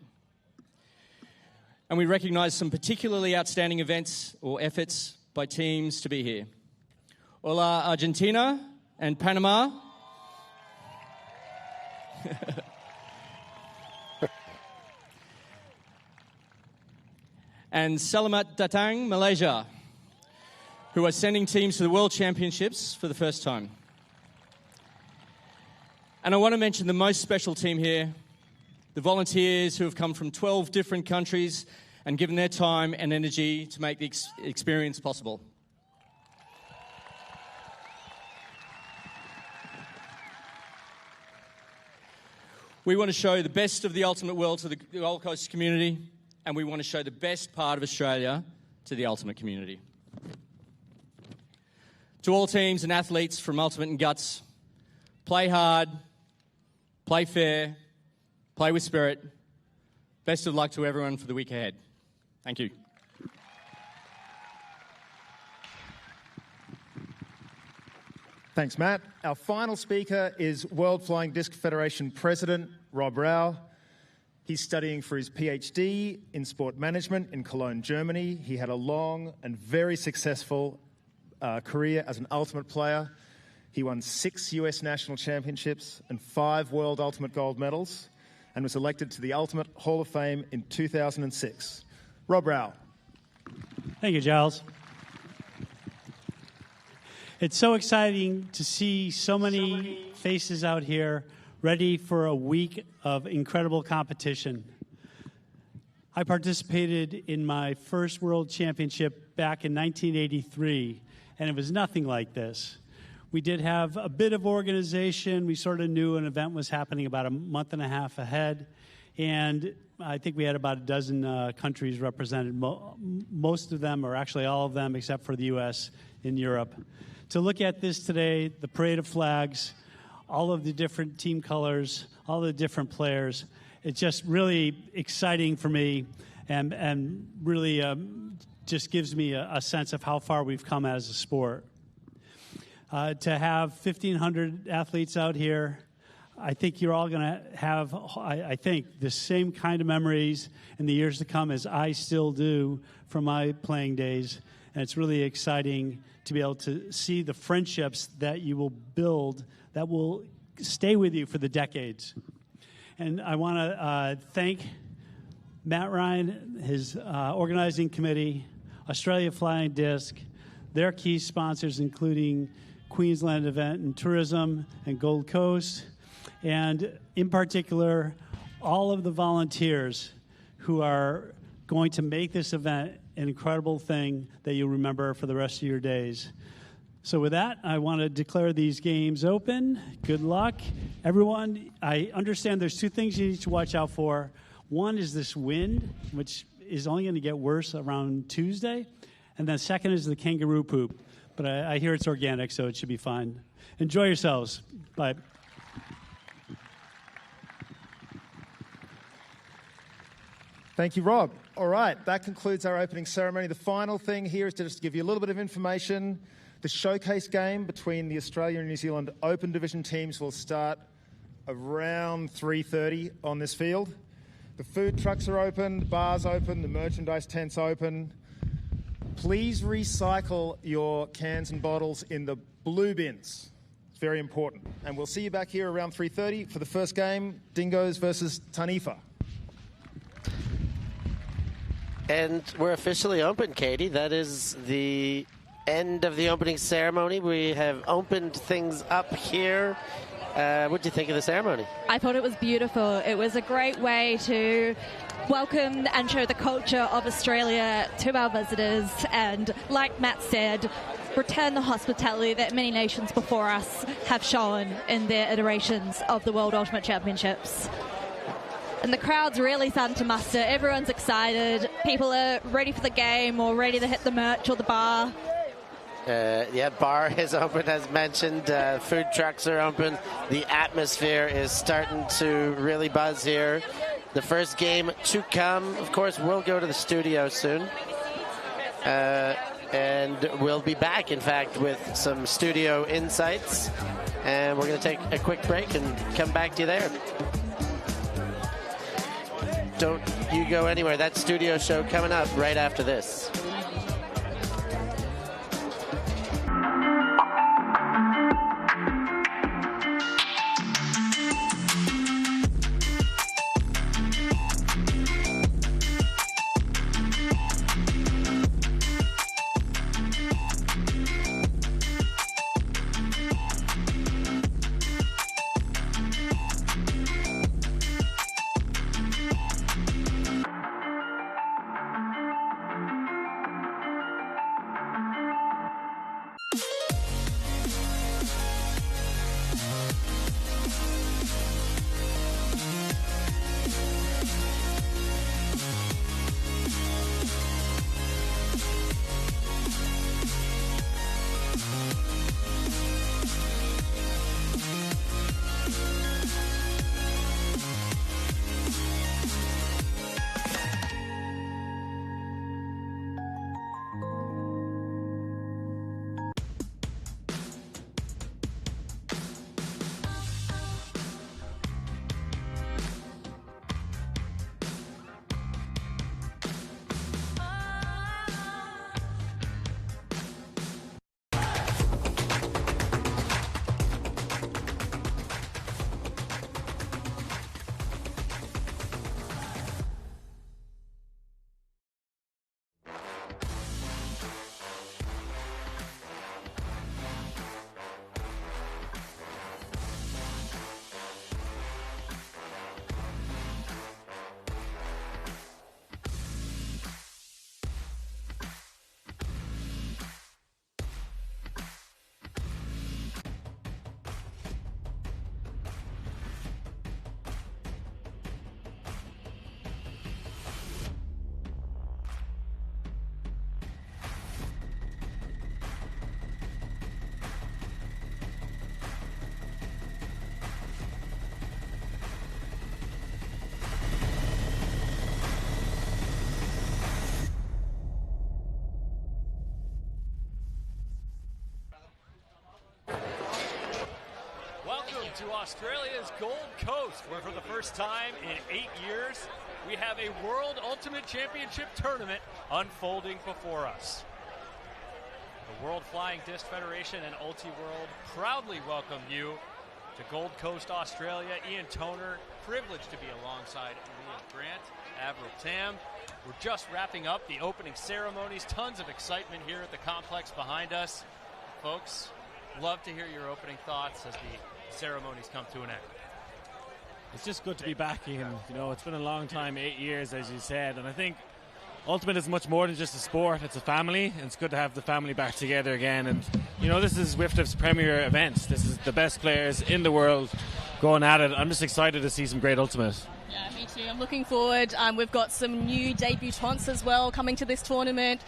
And we recognise some particularly outstanding events or efforts by teams to be here. Hola Argentina and Panama. And Selamat Datang, Malaysia, who are sending teams to the World Championships for the first time. And I want to mention the most special team here, the volunteers who have come from 12 different countries and given their time and energy to make the experience possible. We want to show the best of the ultimate world to the Gold Coast community, and we want to show the best part of Australia to the ultimate community. To all teams and athletes from Ultimate and Guts, play hard, play fair, play with spirit. Best of luck to everyone for the week ahead. Thank you. Thanks, Matt. Our final speaker is World Flying Disc Federation President Rob Rao. He's studying for his PhD in sport management in Cologne, Germany. He had a long and very successful career as an ultimate player. He won 6 US national championships and 5 world ultimate gold medals and was elected to the Ultimate Hall of Fame in 2006. Rob Rao. Thank you, Giles. It's so exciting to see so many faces out here ready for a week of incredible competition. I participated in my first World Championship back in 1983, and it was nothing like this. We did have a bit of organization. We sort of knew an event was happening about a month and a half ahead, and I think we had about a dozen countries represented, most of them, or actually all of them, except for the U.S. in Europe. To look at this today, the parade of flags, all of the different team colors, all the different players, it's just really exciting for me and really just gives me a sense of how far we've come as a sport. To have 1,500 athletes out here, I think you're all going to have, I think, the same kind of memories in the years to come as I still do from my playing days. And it's really exciting to be able to see the friendships that you will build that will stay with you for the decades. And I want to thank Matt Ryan, his organizing committee, Australia Flying Disc, their key sponsors, including Queensland Event and Tourism and Gold Coast, and in particular, all of the volunteers who are going to make this event an incredible thing that you'll remember for the rest of your days. So with that, I want to declare these games open. Good luck. Everyone, I understand there's 2 things you need to watch out for. One is this wind, which is only going to get worse around Tuesday. And then second is the kangaroo poop. But I hear it's organic, so it should be fine. Enjoy yourselves. Bye. Thank you, Rob. All right, that concludes our opening ceremony. The final thing here is to just give you a little bit of information. The showcase game between the Australia and New Zealand Open Division teams will start around 3:30 on this field. The food trucks are open, the bar's open, the merchandise tent's open. Please recycle your cans and bottles in the blue bins. It's very important. And we'll see you back here around 3:30 for the first game, Dingoes versus Tanifa. And we're officially open, Katie. That is the end of the opening ceremony. We have opened things up here. What do you think of the ceremony? I thought it was beautiful. It was a great way to welcome and show the culture of Australia to our visitors, and like Matt said, return the hospitality that many nations before us have shown in their iterations of the World Ultimate Championships. And the crowd's really starting to muster. Everyone's excited. People are ready for the game or ready to hit the merch or the bar. Bar is open, as mentioned. Food trucks are open. The atmosphere is starting to really buzz here. The first game to come, of course, we'll go to the studio soon. And we'll be back, in fact, with some studio insights. And we're going to take a quick break and come back to you there. Don't you go anywhere. That studio show coming up right after this. to Australia's Gold Coast, where for the first time in 8 years, we have a World Ultimate Championship tournament unfolding before us. The World Flying Disc Federation and Ulti-World proudly welcome you to Gold Coast, Australia. Ian Toner, privileged to be alongside Liam Grant, Avril Tam. We're just wrapping up the opening ceremonies. Tons of excitement here at the complex behind us. Folks, love to hear your opening thoughts as the ceremonies come to an end. It's just good to be back, Ian. You know, it's been a long time, 8 years, as you said, and I think Ultimate is much more than just a sport. It's a family, and it's good to have the family back together again. And, you know, this is WIFTF's premier event. This is the best players in the world going at it. I'm just excited to see some great Ultimate. Yeah, me too. I'm looking forward. We've got some new debutants as well coming to this tournament,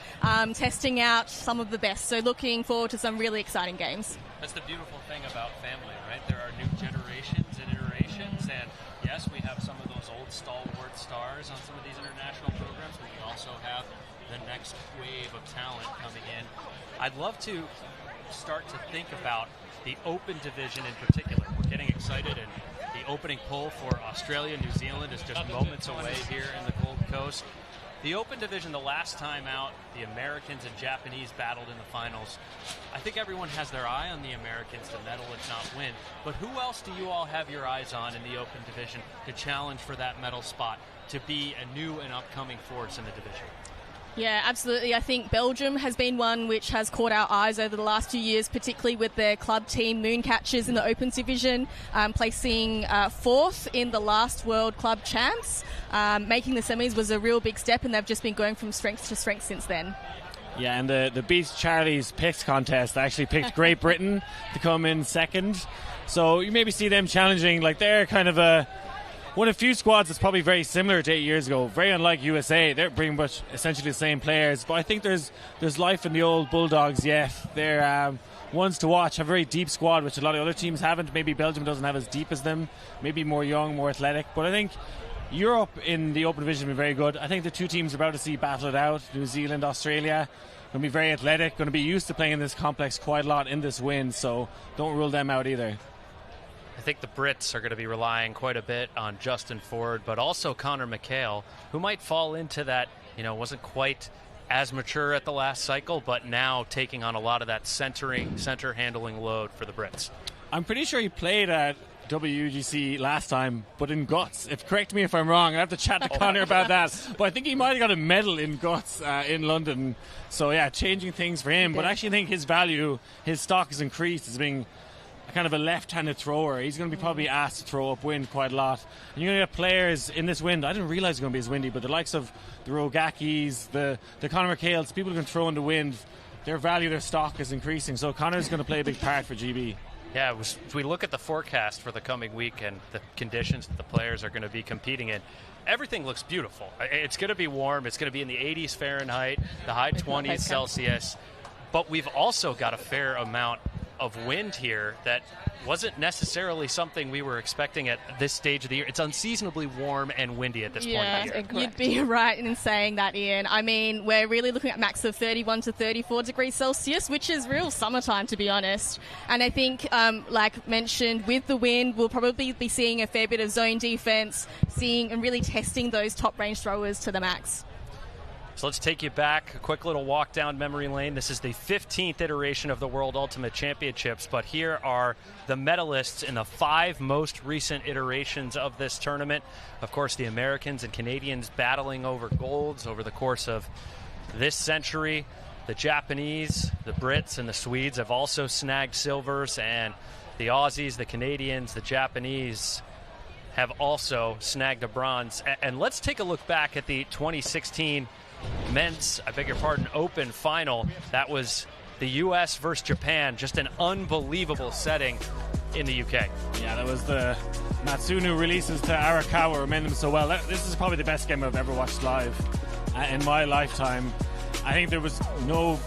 testing out some of the best. So looking forward to some really exciting games. That's the beautiful thing about family, right? There are new generations and iterations, and yes, we have some of those old stalwart stars on some of these international programs, but we also have the next wave of talent coming in. I'd love to start to think about the Open division in particular. We're getting excited, and the opening poll for Australia, New Zealand is just moments away here in the Gold Coast. The Open division, the last time out, the Americans and Japanese battled in the finals. I think everyone has their eye on the Americans to medal, if not win. But who else do you all have your eyes on in the Open division to challenge for that medal spot, to be a new and upcoming force in the division? Yeah, absolutely. I think Belgium has been one which has caught our eyes over the last few years, particularly with their club team Mooncatchers in the Opens division, placing fourth in the last World Club Champs. Making the semis was a real big step, and they've just been going from strength to strength since then. Yeah, and the Beat Charlie's picks contest actually picked Great Britain to come in second. So you maybe see them challenging, like they're kind of one of a few squads that's probably very similar to 8 years ago. Very unlike USA. They're pretty much essentially the same players. But I think there's life in the old Bulldogs yet. They're ones to watch. Have a very deep squad, which a lot of other teams haven't. Maybe Belgium doesn't have as deep as them. Maybe more young, more athletic. But I think Europe in the Open division has been very good. I think the two teams are about to see battle it out. New Zealand, Australia. Going to be very athletic. Going to be used to playing in this complex quite a lot in this wind. So don't rule them out either. I think the Brits are going to be relying quite a bit on Justin Ford, but also Connor McHale, who might fall into that, wasn't quite as mature at the last cycle, but now taking on a lot of that center handling load for the Brits. I'm pretty sure he played at WGC last time, but in Guts. Correct me if I'm wrong. I have to chat to Connor about that. But I think he might have got a medal in Guts in London. So, yeah, changing things for him. But I actually think his value, his stock has increased as being kind of a left-handed thrower. He's going to be probably asked to throw upwind quite a lot. And you're going to get players in this wind. I didn't realize it's going to be as windy, but the likes of the Rogakis, the Conor McHales, people who can throw in the wind, their value, their stock is increasing. So Conor's going to play a big part for GB. Yeah, as we look at the forecast for the coming week and the conditions that the players are going to be competing in, everything looks beautiful. It's going to be warm. It's going to be in the 80s Fahrenheit, the high 20s Celsius. But we've also got a fair amount of wind here that wasn't necessarily something we were expecting at this stage of the year. It's unseasonably warm and windy at this point of the year. You'd be right in saying that, Ian. I mean, we're really looking at max of 31 to 34 degrees Celsius, which is real summertime, to be honest. And I think, like mentioned, with the wind, we'll probably be seeing a fair bit of zone defense, seeing and really testing those top range throwers to the max. So let's take you back, a quick little walk down memory lane. This is the 15th iteration of the World Ultimate Championships, but here are the medalists in the 5 most recent iterations of this tournament. Of course, the Americans and Canadians battling over golds over the course of this century. The Japanese, the Brits, and the Swedes have also snagged silvers, and the Aussies, the Canadians, the Japanese have also snagged a bronze. And let's take a look back at the 2016 men's, Open final. That was the U.S. versus Japan. Just an unbelievable setting in the UK. Yeah, that was the Matsuno releases to Arakawa remained them so well. This is probably the best game I've ever watched live in my lifetime. I think there was no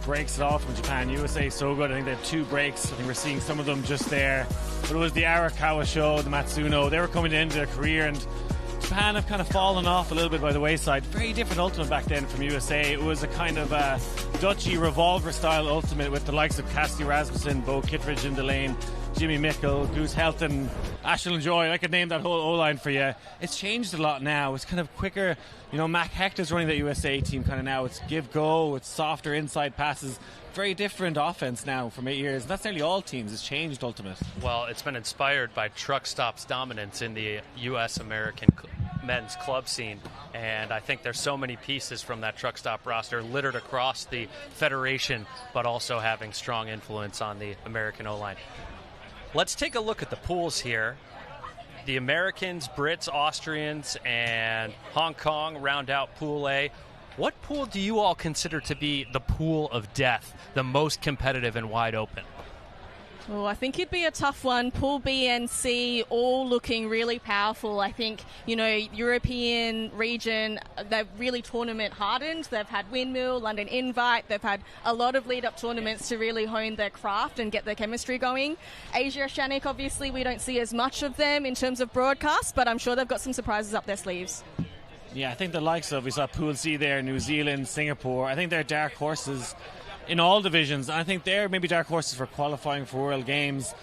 breaks at all from Japan. USA so good. I think they had 2 breaks. I think we're seeing some of them just there. But it was the Arakawa show, the Matsuno. They were coming into their career, and Japan have kind of fallen off a little bit by the wayside. Very different ultimate back then from USA. It was a kind of Dutchy revolver style ultimate with the likes of Cassidy Rasmussen, Bo Kittredge in the lane. Jimmy Mickle, Goose Helton, Ashton Joy. I could name that whole O-line for you. It's changed a lot now. It's kind of quicker. You know, Mac Hector's running the USA team kind of now. It's give-go. It's softer inside passes. Very different offense now from 8 years. That's nearly all teams. It's changed, Ultimate. Well, it's been inspired by truck stops dominance in the U.S. American men's club scene, and I think there's so many pieces from that truck stop roster littered across the federation, but also having strong influence on the American O-line. Let's take a look at the pools here. The Americans, Brits, Austrians, and Hong Kong round out Pool A. What pool do you all consider to be the pool of death, the most competitive and wide open? Oh, I think it'd be a tough one. Pool B and C all looking really powerful. I think, European region, they're really tournament hardened. They've had Windmill, London Invite. They've had a lot of lead-up tournaments to really hone their craft and get their chemistry going. Asia Oceanic, obviously, we don't see as much of them in terms of broadcast, but I'm sure they've got some surprises up their sleeves. Yeah, I think the likes of, we saw Pool C there, New Zealand, Singapore. I think they're dark horses in all divisions. I think they're maybe dark horses for qualifying for World Games.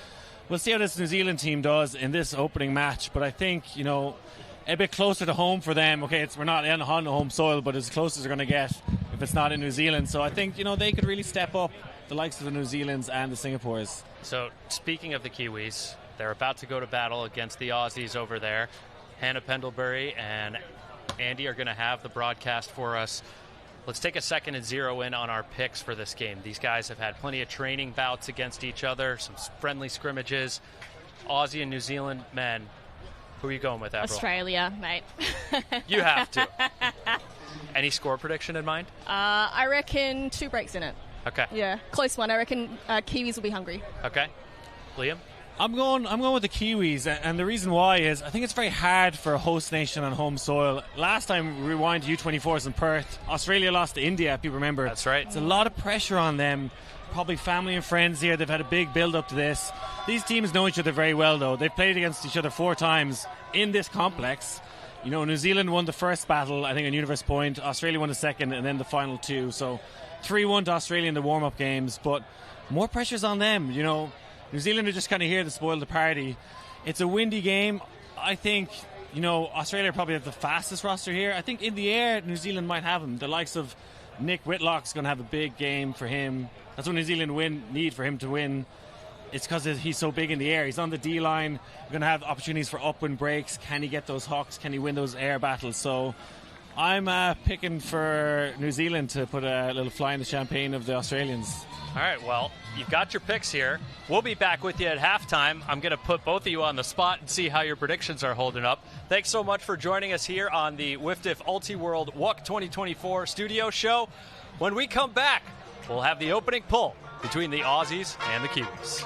We'll see how this New Zealand team does in this opening match, but I think, a bit closer to home for them. Okay, we're not on home soil, but as close as they're going to get if it's not in New Zealand. So I think, they could really step up, the likes of the New Zealands and the Singapores. So speaking of the Kiwis, they're about to go to battle against the Aussies over there. Hannah Pendlebury and Andy are going to have the broadcast for us. Let's take a second and zero in on our picks for this game. These guys have had plenty of training bouts against each other, some friendly scrimmages. Aussie and New Zealand men. Who are you going with, Avril? Australia, mate. You have to. Any score prediction in mind? I reckon 2 breaks in it. Okay. Yeah, close one. I reckon Kiwis will be hungry. Okay. Liam? I'm going with the Kiwis, and the reason why is I think it's very hard for a host nation on home soil. Last time, rewind to U24s in Perth, Australia lost to India, if you remember. That's right. It's a lot of pressure on them. Probably family and friends here. They've had a big build-up to this. These teams know each other very well, though. They've played against each other 4 times in this complex. New Zealand won the first battle, I think, on Universe Point. Australia won the second, and then the final 2. So 3-1 to Australia in the warm-up games, but more pressure's on them, New Zealand are just kind of here to spoil the party. It's a windy game. I think, Australia probably have the fastest roster here. I think in the air, New Zealand might have him. The likes of Nick Whitlock's going to have a big game for him. That's what New Zealand need for him to win. It's because he's so big in the air. He's on the D-line. You're going to have opportunities for upwind breaks. Can he get those hawks? Can he win those air battles? So I'm picking for New Zealand to put a little fly in the champagne of the Australians. All right, well, you've got your picks here. We'll be back with you at halftime. I'm going to put both of you on the spot and see how your predictions are holding up. Thanks so much for joining us here on the WIFDF Ulti-World WUC 2024 studio show. When we come back, we'll have the opening pull between the Aussies and the Kiwis.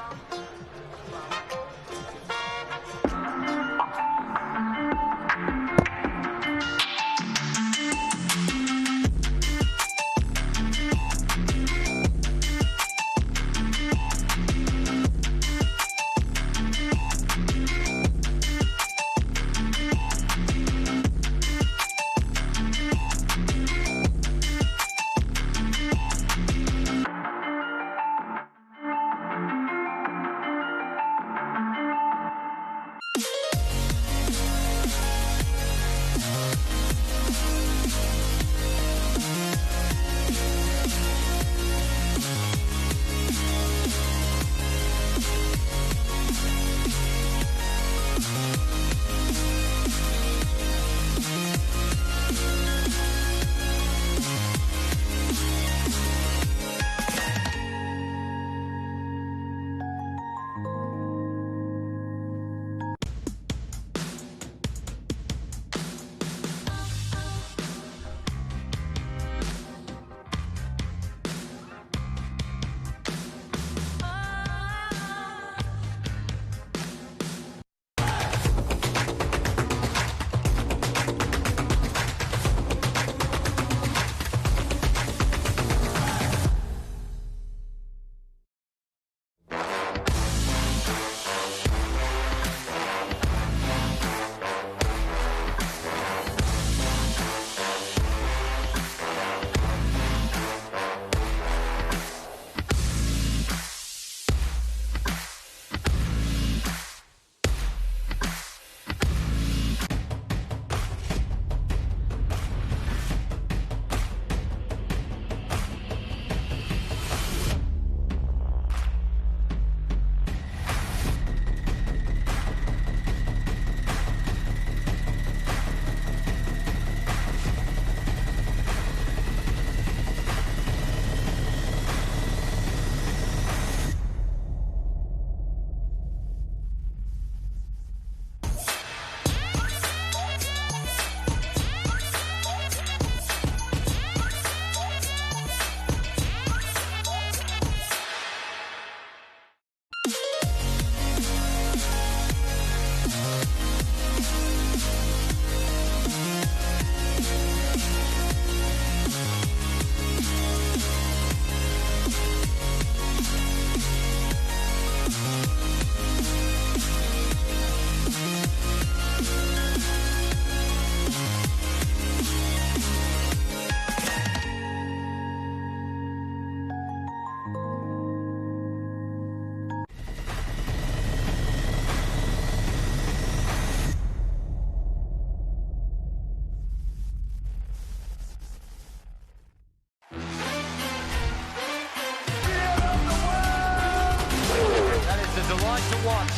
watch.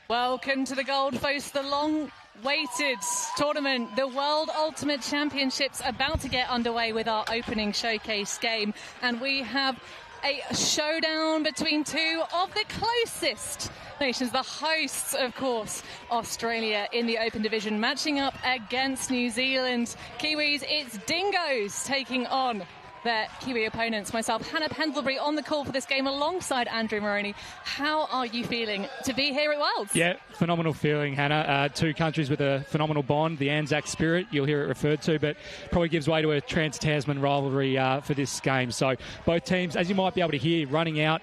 Welcome to the Gold Coast, the long-waited tournament. The World Ultimate Championships about to get underway with our opening showcase game. And we have a showdown between two of the closest nations, the hosts, of course, Australia in the open division, matching up against New Zealand. Kiwis, it's Dingoes taking on their Kiwi opponents. Myself, Hannah Pendlebury, on the call for this game alongside Andrew Moroney. How are you feeling to be here at Worlds? Yeah, phenomenal feeling, Hannah. Two countries with a phenomenal bond, the Anzac spirit, you'll hear it referred to, but probably gives way to a trans-Tasman rivalry for this game. So both teams, as you might be able to hear, running out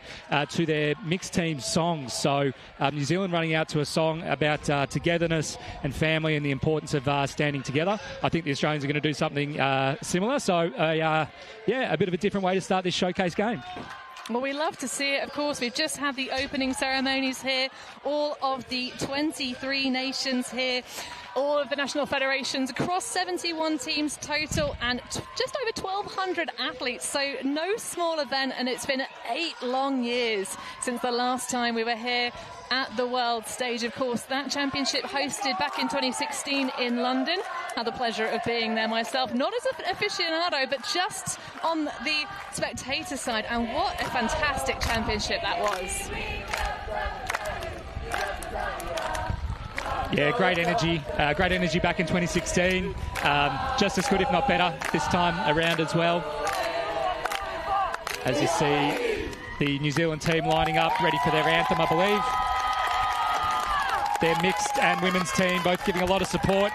to their mixed team songs. So New Zealand running out to a song about togetherness and family and the importance of standing together. I think the Australians are going to do something similar. So a bit of a different way to start this showcase game. Well, we love to see it, of course. We've just had the opening ceremonies here. All of the 23 nations here, all of the national federations across 71 teams total, and just over 1,200 athletes. So no small event, and it's been 8 long years since the last time we were here at the world stage. Of course, that championship hosted back in 2016 in London. Had the pleasure of being there myself, not as an aficionado, but just on the spectator side. And what a fantastic championship that was. Yeah, great energy back in 2016. Just as good, if not better, this time around as well. As you see the New Zealand team lining up, ready for their anthem, I believe. Their mixed and women's team both giving a lot of support.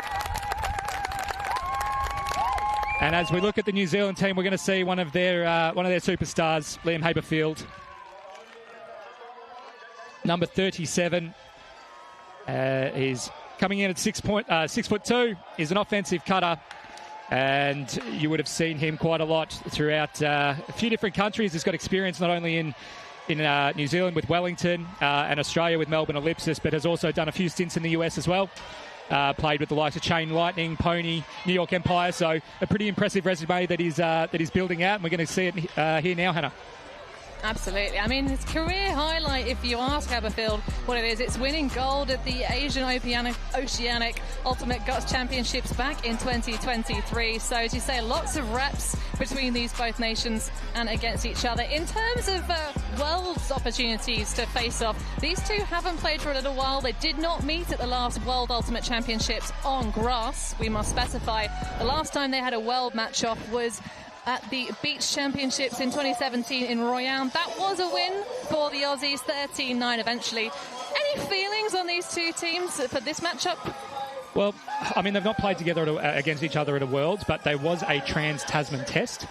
And as we look at the New Zealand team, we're going to see one of their superstars, Liam Haberfield, number 37. He's coming in at 6'2". He's an offensive cutter, and you would have seen him quite a lot throughout a few different countries. He's got experience not only in New Zealand with Wellington and Australia with Melbourne Ellipsis, but has also done a few stints in the US as well. Played with the likes of Chain Lightning, Pony, New York Empire. So a pretty impressive resume that he's building out, and we're going to see it here now, Hannah. Absolutely. I mean, his career highlight, if you ask Haberfield what it is, it's winning gold at the Asian Oceanic Ultimate Guts Championships back in 2023. So, as you say, lots of reps between these both nations and against each other. In terms of Worlds opportunities to face off, these two haven't played for a little while. They did not meet at the last World Ultimate Championships on grass. We must specify the last time they had a world match-off was at the Beach Championships in 2017 in Royan. That was a win for the Aussies, 13-9 eventually. Any feelings on these two teams for this matchup? Well, I mean, they've not played together against each other at a Worlds, but there was a Trans-Tasman test.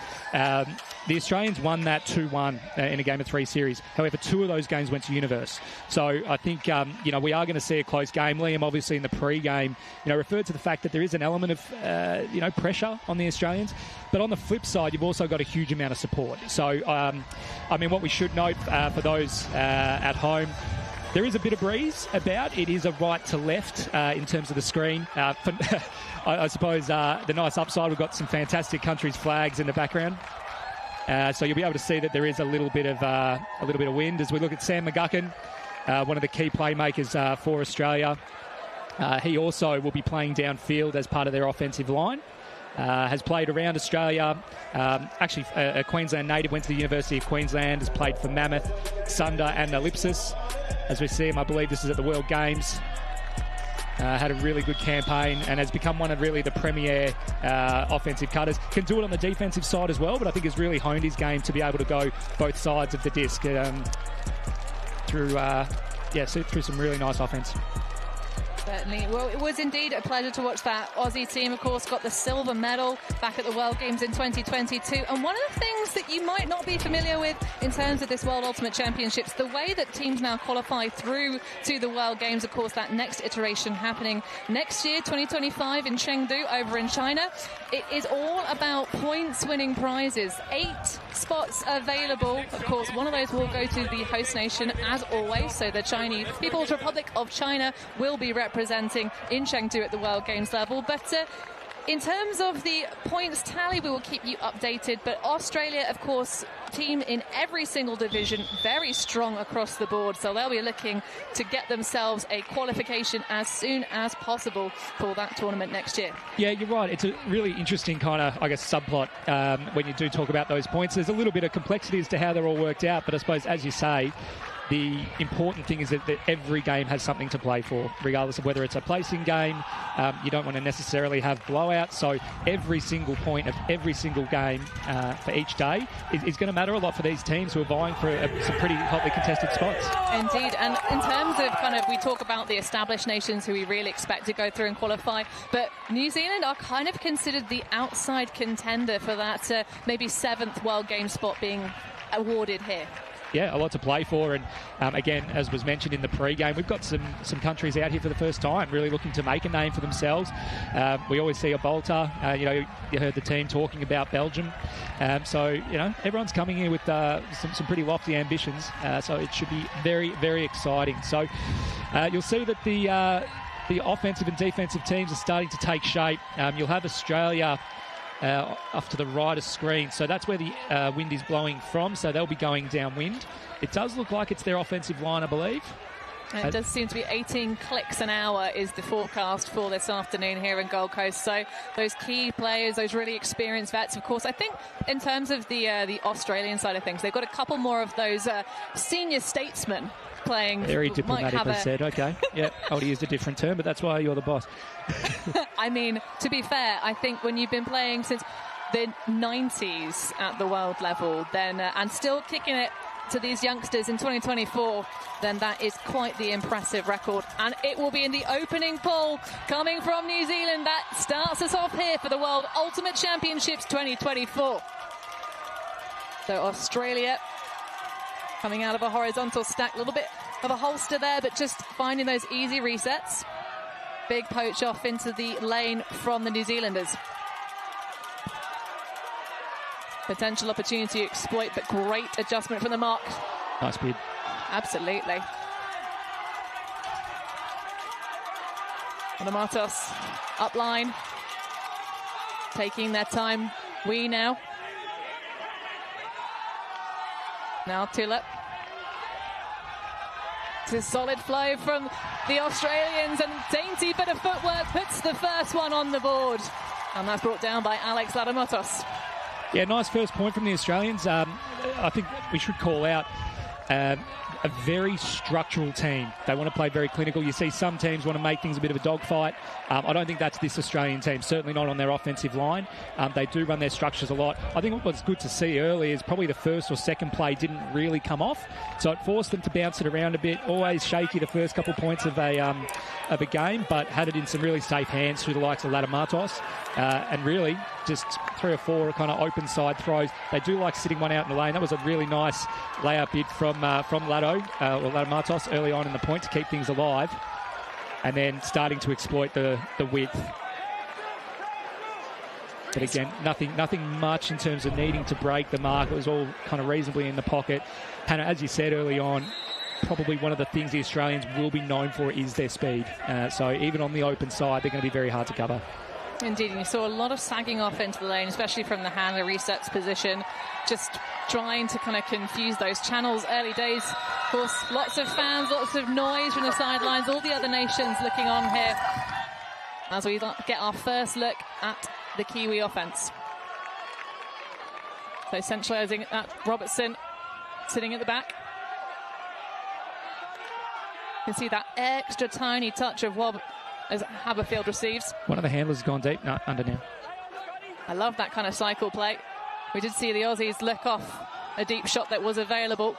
The Australians won that 2-1 in a game of 3 series. However, 2 of those games went to Universe. So I think, we are going to see a close game. Liam, obviously, in the pre-game, referred to the fact that there is an element of, pressure on the Australians. But on the flip side, you've also got a huge amount of support. So, what we should note for those at home, there is a bit of breeze about. It is a right to left in terms of the screen. I suppose the nice upside, we've got some fantastic countries' flags in the background. So you'll be able to see that there is a little bit of wind as we look at Sam McGuckin, one of the key playmakers for Australia. He also will be playing downfield as part of their offensive line. Has played around Australia. Actually, a Queensland native, went to the University of Queensland, has played for Mammoth, Sunder and Ellipsis. As we see him, I believe this is at the World Games. Had a really good campaign and has become one of really the premier offensive cutters. Can do it on the defensive side as well, but I think has really honed his game to be able to go both sides of the disc through some really nice offense. Certainly. Well, it was indeed a pleasure to watch that. Aussie team, of course, got the silver medal back at the World Games in 2022. And one of the things that you might not be familiar with in terms of this World Ultimate Championships, the way that teams now qualify through to the World Games, of course, that next iteration happening next year, 2025 in Chengdu over in China. It is all about points-winning prizes. 8 spots available. Of course, one of those will go to the host nation, as always. So the People's Republic of China will be representing in Chengdu at the World Games level. But in terms of the points tally, we will keep you updated. But Australia, of course, team in every single division, very strong across the board. So they'll be looking to get themselves a qualification as soon as possible for that tournament next year. Yeah, you're right. It's a really interesting kind of, I guess, subplot when you do talk about those points. There's a little bit of complexity as to how they're all worked out. But I suppose, as you say, the important thing is that every game has something to play for, regardless of whether it's a placing game. You don't want to necessarily have blowouts, so every single point of every single game for each day is going to matter a lot for these teams who are vying for some pretty hotly contested spots. Indeed, and in terms of we talk about the established nations who we really expect to go through and qualify, but New Zealand are kind of considered the outside contender for that maybe 7th World Games spot being awarded here. Yeah, a lot to play for, and again, as was mentioned in the pre-game, we've got some countries out here for the first time really looking to make a name for themselves. We always see a bolter. You heard the team talking about Belgium, so everyone's coming here with some pretty lofty ambitions, so it should be very, very exciting. So you'll see that the offensive and defensive teams are starting to take shape. You'll have Australia off to the right of screen. So that's where the wind is blowing from. So they'll be going downwind. It does look like it's their offensive line, I believe. And it does seem to be 18 clicks an hour is the forecast for this afternoon here in Gold Coast. So those key players, those really experienced vets, of course, I think in terms of the Australian side of things, they've got a couple more of those senior statesmen playing. Very diplomatically said, okay. Yeah, I would have used a different term, but that's why you're the boss. I mean, to be fair, I think when you've been playing since the 90s at the world level, then and still kicking it to these youngsters in 2024, then that is quite the impressive record. And it will be in the opening poll coming from New Zealand that starts us off here for the World Ultimate Championships 2024. So Australia coming out of a horizontal stack, a little bit of a holster there, but just finding those easy resets. Big poach off into the lane from the New Zealanders. Potential opportunity to exploit, but great adjustment from the mark. Nice speed. Absolutely. Matos up line. Taking their time. We now. Now Tulip. It's a solid flow from the Australians, and dainty bit of footwork puts the first one on the board. And that's brought down by Alex Ladamatos. Yeah, nice first point from the Australians. I think we should call out a very structural team. They want to play very clinical. You see some teams want to make things a bit of a dogfight. I don't think that's this Australian team, certainly not on their offensive line. They do run their structures a lot. I think what was good to see early is probably the first or second play didn't really come off, so it forced them to bounce it around a bit. Always shaky the first couple points of a game, but had it in some really safe hands through the likes of Ladamatos, and really just 3 or 4 kind of open side throws. They do like sitting one out in the lane. That was a really nice layup bid from Ladamatos early on in the point to keep things alive, and then starting to exploit the width. But again, nothing much in terms of needing to break the mark. It was all kind of reasonably in the pocket. Hannah, as you said early on, probably one of the things the Australians will be known for is their speed. So even on the open side, they're going to be very hard to cover. Indeed, and you saw a lot of sagging off into the lane, especially from the handler resets position, just trying to kind of confuse those channels. Early days, of course, lots of fans, lots of noise from the sidelines, all the other nations looking on here as we get our first look at the Kiwi offense. So centralising at Robertson, sitting at the back. You can see that extra tiny touch of wob as Haberfield receives. One of the handlers has gone deep. No, under now. I love that kind of cycle play. We did see the Aussies lick off a deep shot that was available.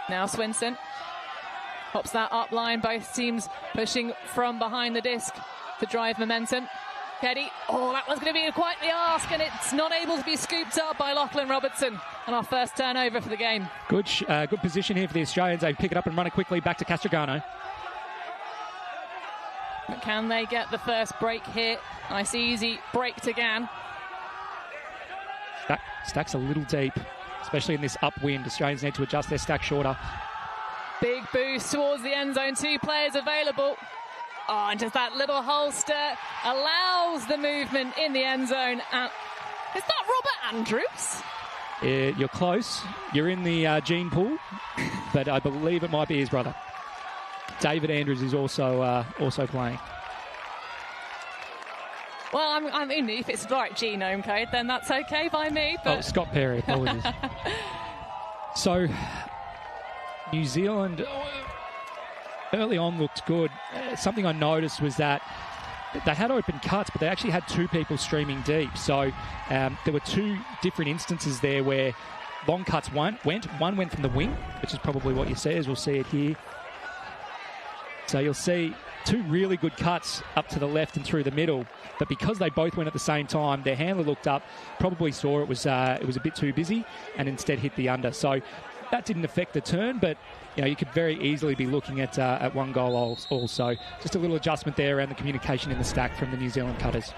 Now Swinson hops that up line. Both teams pushing from behind the disc to drive momentum. Keddy, that was going to be quite the ask, and it's not able to be scooped up by Lachlan Robertson. And our first turnover for the game. Good position here for the Australians. They pick it up and run it quickly back to Castrogano. But can they get the first break here? Nice easy break to Gann. Stack's a little deep, especially in this upwind. Australians need to adjust their stack shorter. Big boost towards the end zone. 2 players available. Oh, and just that little holster allows the movement in the end zone. Is that Robert Andrews? You're close. You're in the gene pool, but I believe it might be his brother. David Andrews is also playing. Well, I mean, if it's the right genome code, then that's okay by me. But... Oh, Scott Perry, apologies. So, New Zealand early on looked good. Something I noticed was that they had open cuts, but they actually had 2 people streaming deep. So there were 2 different instances there where long cuts went. One went from the wing, which is probably what you see, as we'll see it here. So you'll see 2 really good cuts up to the left and through the middle. But because they both went at the same time, their handler looked up, probably saw it was a bit too busy, and instead hit the under. So that didn't affect the turn, but you could very easily be looking at 1 goal also. Just a little adjustment there around the communication in the stack from the New Zealand cutters.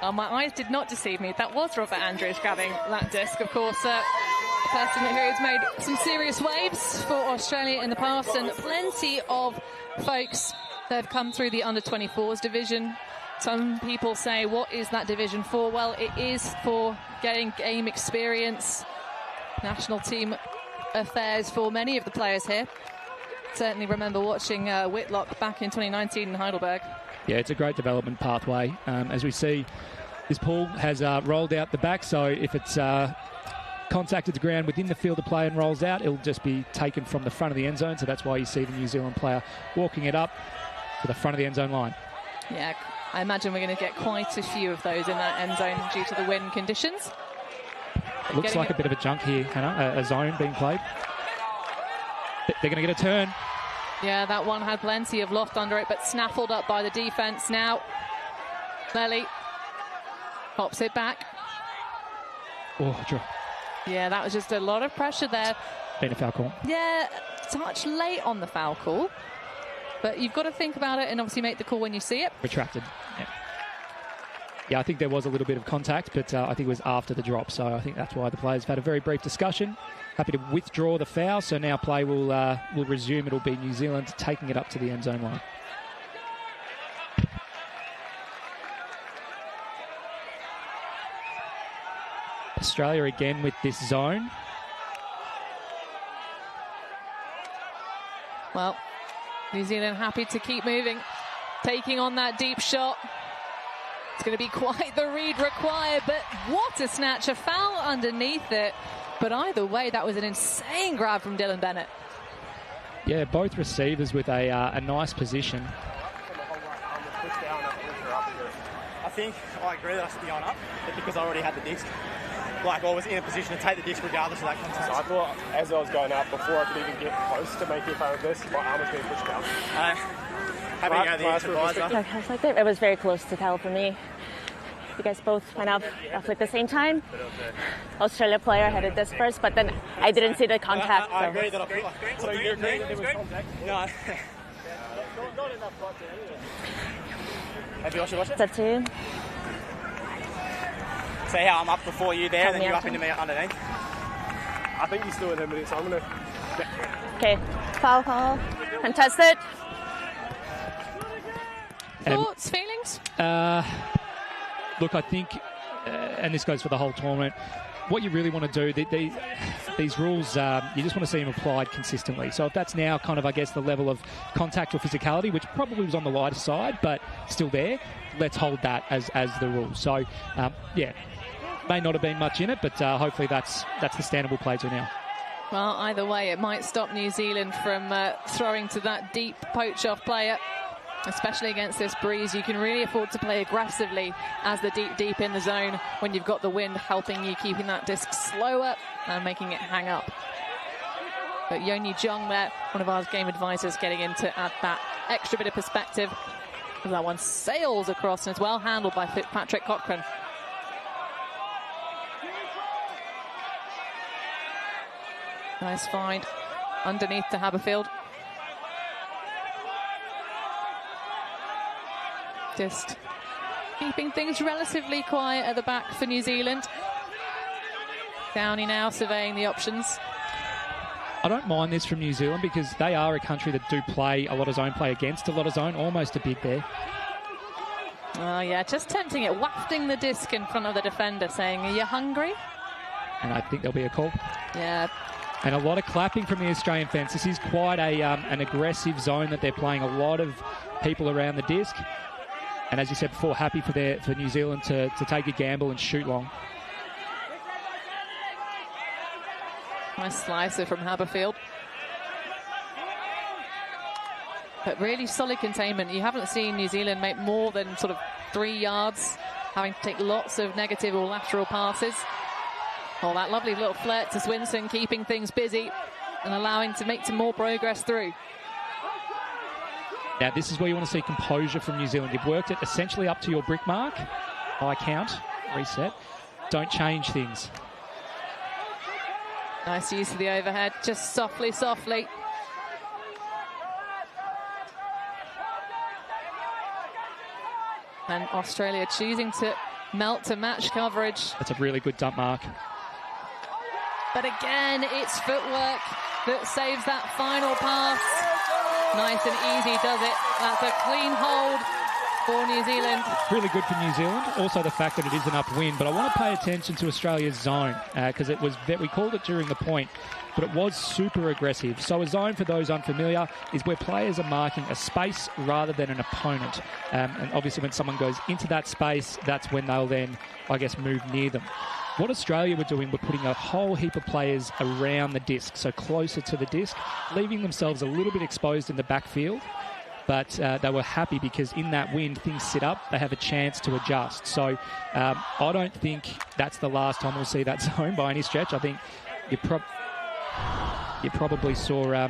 My eyes did not deceive me. That was Robert Andrews grabbing that disc, of course. A person who's made some serious waves for Australia in the past, and plenty of folks that have come through the under-24s division. Some people say, what is that division for? Well, it is for getting game experience, national team affairs for many of the players here. Certainly remember watching Whitlock back in 2019 in Heidelberg. Yeah, it's a great development pathway. As we see, this pool has rolled out the back, so if it's contacted the ground within the field of play and rolls out, it'll just be taken from the front of the end zone. So that's why you see the New Zealand player walking it up to the front of the end zone line. Yeah, I imagine we're going to get quite a few of those in that end zone due to the wind conditions. It looks like a bit of a junk here, Hannah, a zone being played. They're going to get a turn. Yeah, that one had plenty of loft under it, but snaffled up by the defence. Now, Lely pops it back. Oh, draw. Yeah, that was just a lot of pressure there. Been a foul call. Yeah, touch late on the foul call. But you've got to think about it and obviously make the call when you see it. Retracted. Yeah, I think there was a little bit of contact, but I think it was after the drop. So I think that's why the players have had a very brief discussion. Happy to withdraw the foul. So now play will resume. It'll be New Zealand taking it up to the end zone line. Australia again with this zone. Well, New Zealand happy to keep moving, taking on that deep shot. It's going to be quite the read required, but what a snatch, a foul underneath it. But either way, that was an insane grab from Dylan Bennett. Yeah, both receivers with a nice position. I think I agree that I should be on up, but because I already had the disc, like I was in a position to take the disc regardless of that contact. So I thought as I was going up, before I could even get close to making it of this, my arm was being pushed down. It was very close to tell for me. You guys both went up roughly at the same time. Australia player had a disc first, but then I didn't see the contact. I agree that I feel like. So you agree that there was contact? No. Not enough right there anyway. Have you watched it? It's up to you. See how I'm up before you there, and then you up into me underneath? I think you're still in him, so I'm going to... Okay, foul, contested. Thoughts, feelings? Look, I think, and this goes for the whole tournament, what you really want to do, these rules, you just want to see them applied consistently. So if that's now kind of, I guess, the level of contact or physicality, which probably was on the lighter side, but still there, let's hold that as the rule. So, yeah, may not have been much in it, but hopefully that's the standard we'll play to now. Well, either way, it might stop New Zealand from throwing to that deep poach-off player. Especially against this breeze, you can really afford to play aggressively as the deep in the zone when you've got the wind helping you, keeping that disc slower and making it hang up. But Yoni Jung there, one of our game advisors, getting in to add that extra bit of perspective. That one sails across and it's well handled by Fitzpatrick Cochrane. Nice find underneath to Haberfield. Just keeping things relatively quiet at the back for New Zealand. Downey now surveying the options. I don't mind this from New Zealand because they are a country that do play a lot of zone play against a lot of zone, almost a bid there. Oh, yeah, just tempting it, wafting the disc in front of the defender, saying, are you hungry? And I think there'll be a call. Yeah. And a lot of clapping from the Australian fence. This is quite an aggressive zone that they're playing. A lot of people around the disc. And as you said before, happy for New Zealand to take a gamble and shoot long. Nice slicer from Haberfield. But really solid containment. You haven't seen New Zealand make more than sort of 3 yards, having to take lots of negative or lateral passes. Oh, that lovely little flirt to Swinson, keeping things busy and allowing to make some more progress through. Now, this is where you want to see composure from New Zealand. You've worked it essentially up to your brick mark. High count, reset. Don't change things. Nice use of the overhead, just softly, softly. And Australia choosing to melt to match coverage. That's a really good dump mark. But again, it's footwork that saves that final pass. Nice and easy does it. That's a clean hold for New Zealand. Really good for New Zealand. Also the fact that it is an upwind. But I want to pay attention to Australia's zone because it was, we called it during the point, but it was super aggressive. So a zone, for those unfamiliar, is where players are marking a space rather than an opponent. And obviously when someone goes into that space, that's when they'll then, I guess, move near them. What Australia were doing were putting a whole heap of players around the disc, so closer to the disc, leaving themselves a little bit exposed in the backfield. But they were happy because in that wind, things sit up. They have a chance to adjust. So I don't think that's the last time we'll see that zone by any stretch. I think you probably saw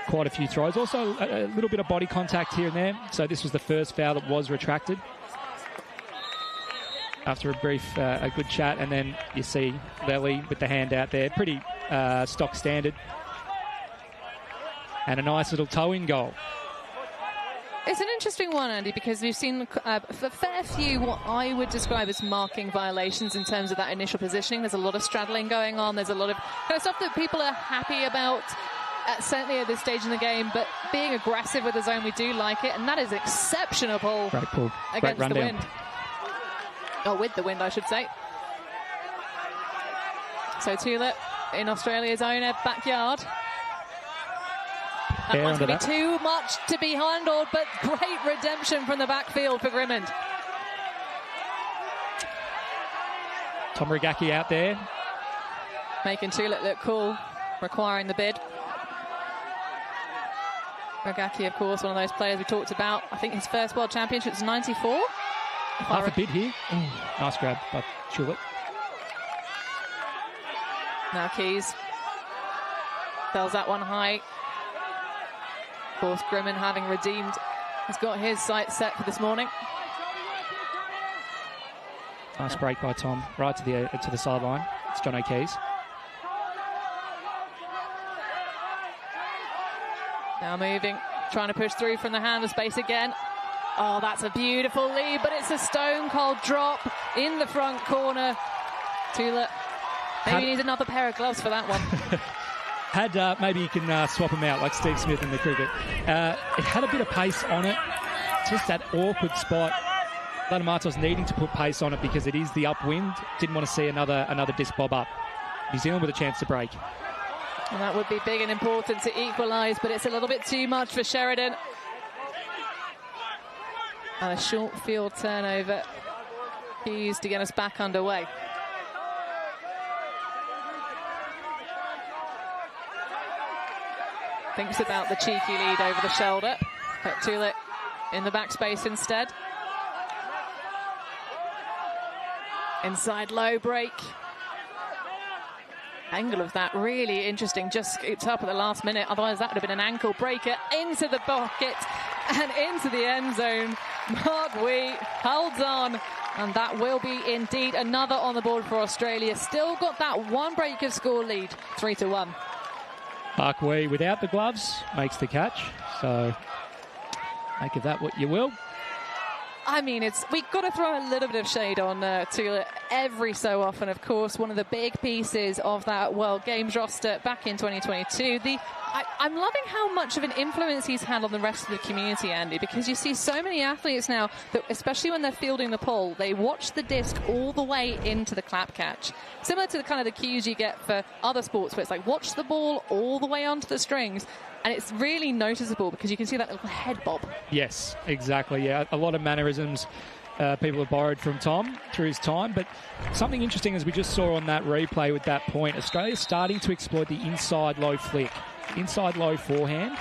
quite a few throws. Also, a little bit of body contact here and there. So this was the first foul that was retracted. After a brief, a good chat, and then you see Lely with the hand out there. Pretty stock standard. And a nice little toe-in goal. It's an interesting one, Andy, because we've seen a fair few what I would describe as marking violations in terms of that initial positioning. There's a lot of straddling going on. There's a lot of kind of stuff that people are happy about, certainly at this stage in the game. But being aggressive with the zone, we do like it, and that is exceptional Great pull. Against Great the rundown. wind. Oh, with the wind, I should say. So Tulip in Australia's own backyard. That one's going to be too much to be handled, but great redemption from the backfield for Grimond. Tom Rigaki out there. Making Tulip look cool, requiring the bid. Rigaki, of course, one of those players we talked about. I think his first World Championship was 94. Half a bid here. Nice grab by Tulip. Now Keys sells that one high. Of course, Grimond, having redeemed, has got his sights set for this morning. Nice break by Tom, right to the sideline. It's John O'Keys. Now moving, trying to push through from the hand of space again. Oh, that's a beautiful lead, but it's a stone-cold drop in the front corner. Tulip maybe needs another pair of gloves for that one. Maybe you can swap them out like Steve Smith in the cricket. It had a bit of pace on it. Just that awkward spot. Lanamatos needing to put pace on it because it is the upwind. Didn't want to see another disc bob up. New Zealand with a chance to break. And that would be big and important to equalise, but it's a little bit too much for Sheridan. And a short field turnover used to get us back underway. Thinks about the cheeky lead over the shoulder, but Tulip in the backspace instead. Inside low break. Angle of that really interesting, just scooped up at the last minute, otherwise that would have been an ankle breaker into the pocket and into the end zone. Mark Wee holds on, and that will be indeed another on the board for Australia. Still got that one break of score lead, 3-1. Mark Wee, without the gloves, makes the catch. So make of that what you will. I mean, we've got to throw a little bit of shade on Tulip. every so often, of course, one of the big pieces of that World Games roster back in 2022. I'm loving how much of an influence he's had on the rest of the community, Andy, because you see so many athletes now that, especially when they're fielding the pole, they watch the disc all the way into the clap catch. Similar to the kind of the cues you get for other sports, where it's like, watch the ball all the way onto the strings. And it's really noticeable because you can see that little head bob. Yes, exactly. Yeah, a lot of mannerisms people have borrowed from Tom through his time. But something interesting, as we just saw on that replay with that point, Australia's starting to exploit the inside low flick, inside low forehand.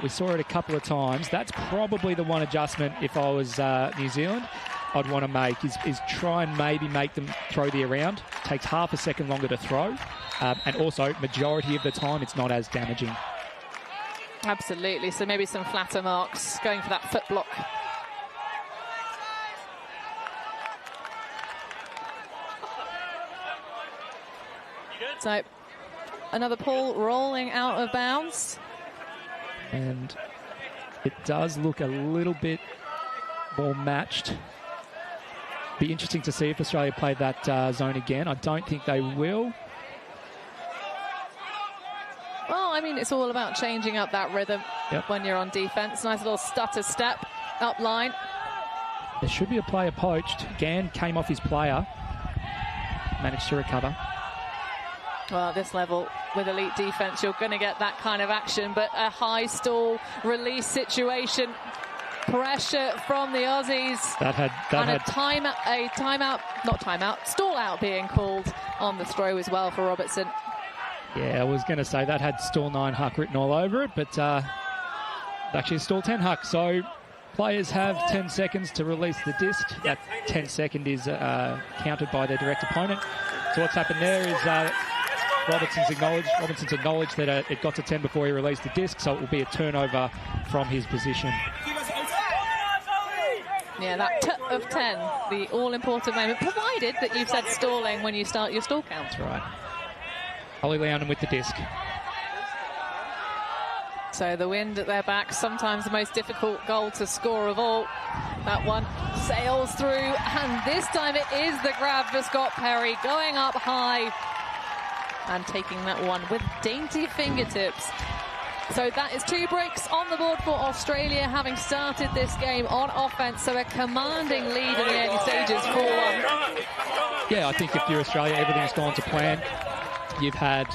We saw it a couple of times. That's probably the one adjustment, if I was New Zealand, I'd want to make, is try and maybe make them throw the around. Takes half a second longer to throw. And also, majority of the time, it's not as damaging. Absolutely. So maybe some flatter marks, going for that foot block. So another pull rolling out of bounds. And it does look a little bit more matched. Be interesting to see if Australia play that zone again. I don't think they will. Well, I mean, it's all about changing up that rhythm when you're on defence. Nice little stutter step up line. There should be a player poached. Gann came off his player. Managed to recover. Well, at this level, with elite defence, you're going to get that kind of action. But a high stall release situation. Pressure from the Aussies. Stall out being called on the throw as well for Robertson. Yeah, I was going to say that had stall 9 huck written all over it, but actually stall 10 huck. So players have 10 seconds to release the disc. That 10 second is counted by their direct opponent. So what's happened there is Robertson's acknowledged that it got to 10 before he released the disc, so it will be a turnover from his position. Yeah, that t of 10, the all-important moment, provided that you've said stalling when you start your stall count. That's right. Ollie Loudon with the disc. So the wind at their back, sometimes the most difficult goal to score of all. That one sails through, and this time it is the grab for Scott Perry, going up high and taking that one with dainty fingertips. So that is 2 breaks on the board for Australia, having started this game on offence. So a commanding lead in the early stages, 4-1. Yeah, I think if you're Australia, everything's gone to plan. You've had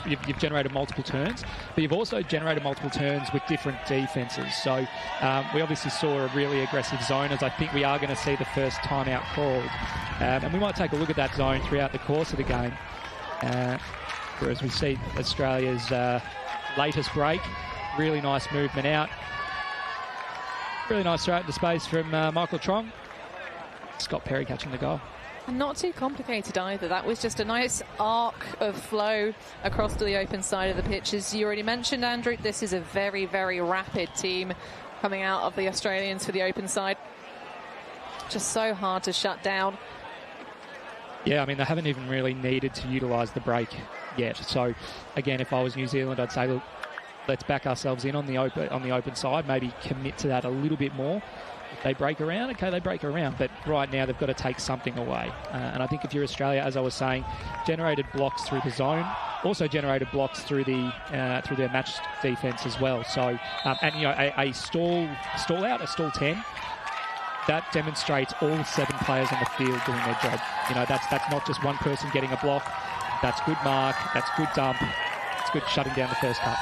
you've generated multiple turns, but you've also generated multiple turns with different defences. So we obviously saw a really aggressive zone, as I think we are going to see the first timeout called. And we might take a look at that zone throughout the course of the game. Whereas we see Australia's latest break, really nice movement out. Really nice throw out into space from Michael Trong. Scott Perry catching the goal. And not too complicated either. That was just a nice arc of flow across to the open side of the pitch. As you already mentioned, Andrew, this is a very, very rapid team coming out of the Australians for the open side. Just so hard to shut down. Yeah, I mean, they haven't even really needed to utilise the break yet. So, again, if I was New Zealand, I'd say, look, let's back ourselves in on the open side, maybe commit to that a little bit more. If they break around, okay, they break around, but right now they've got to take something away. And I think if you're Australia, as I was saying, generated blocks through the zone, also generated blocks through through their match defence as well. So, and you know, a stall out, a stall 10. That demonstrates all 7 players on the field doing their job. You know, that's not just one person getting a block. That's good mark. That's good dump. It's good shutting down the first cut.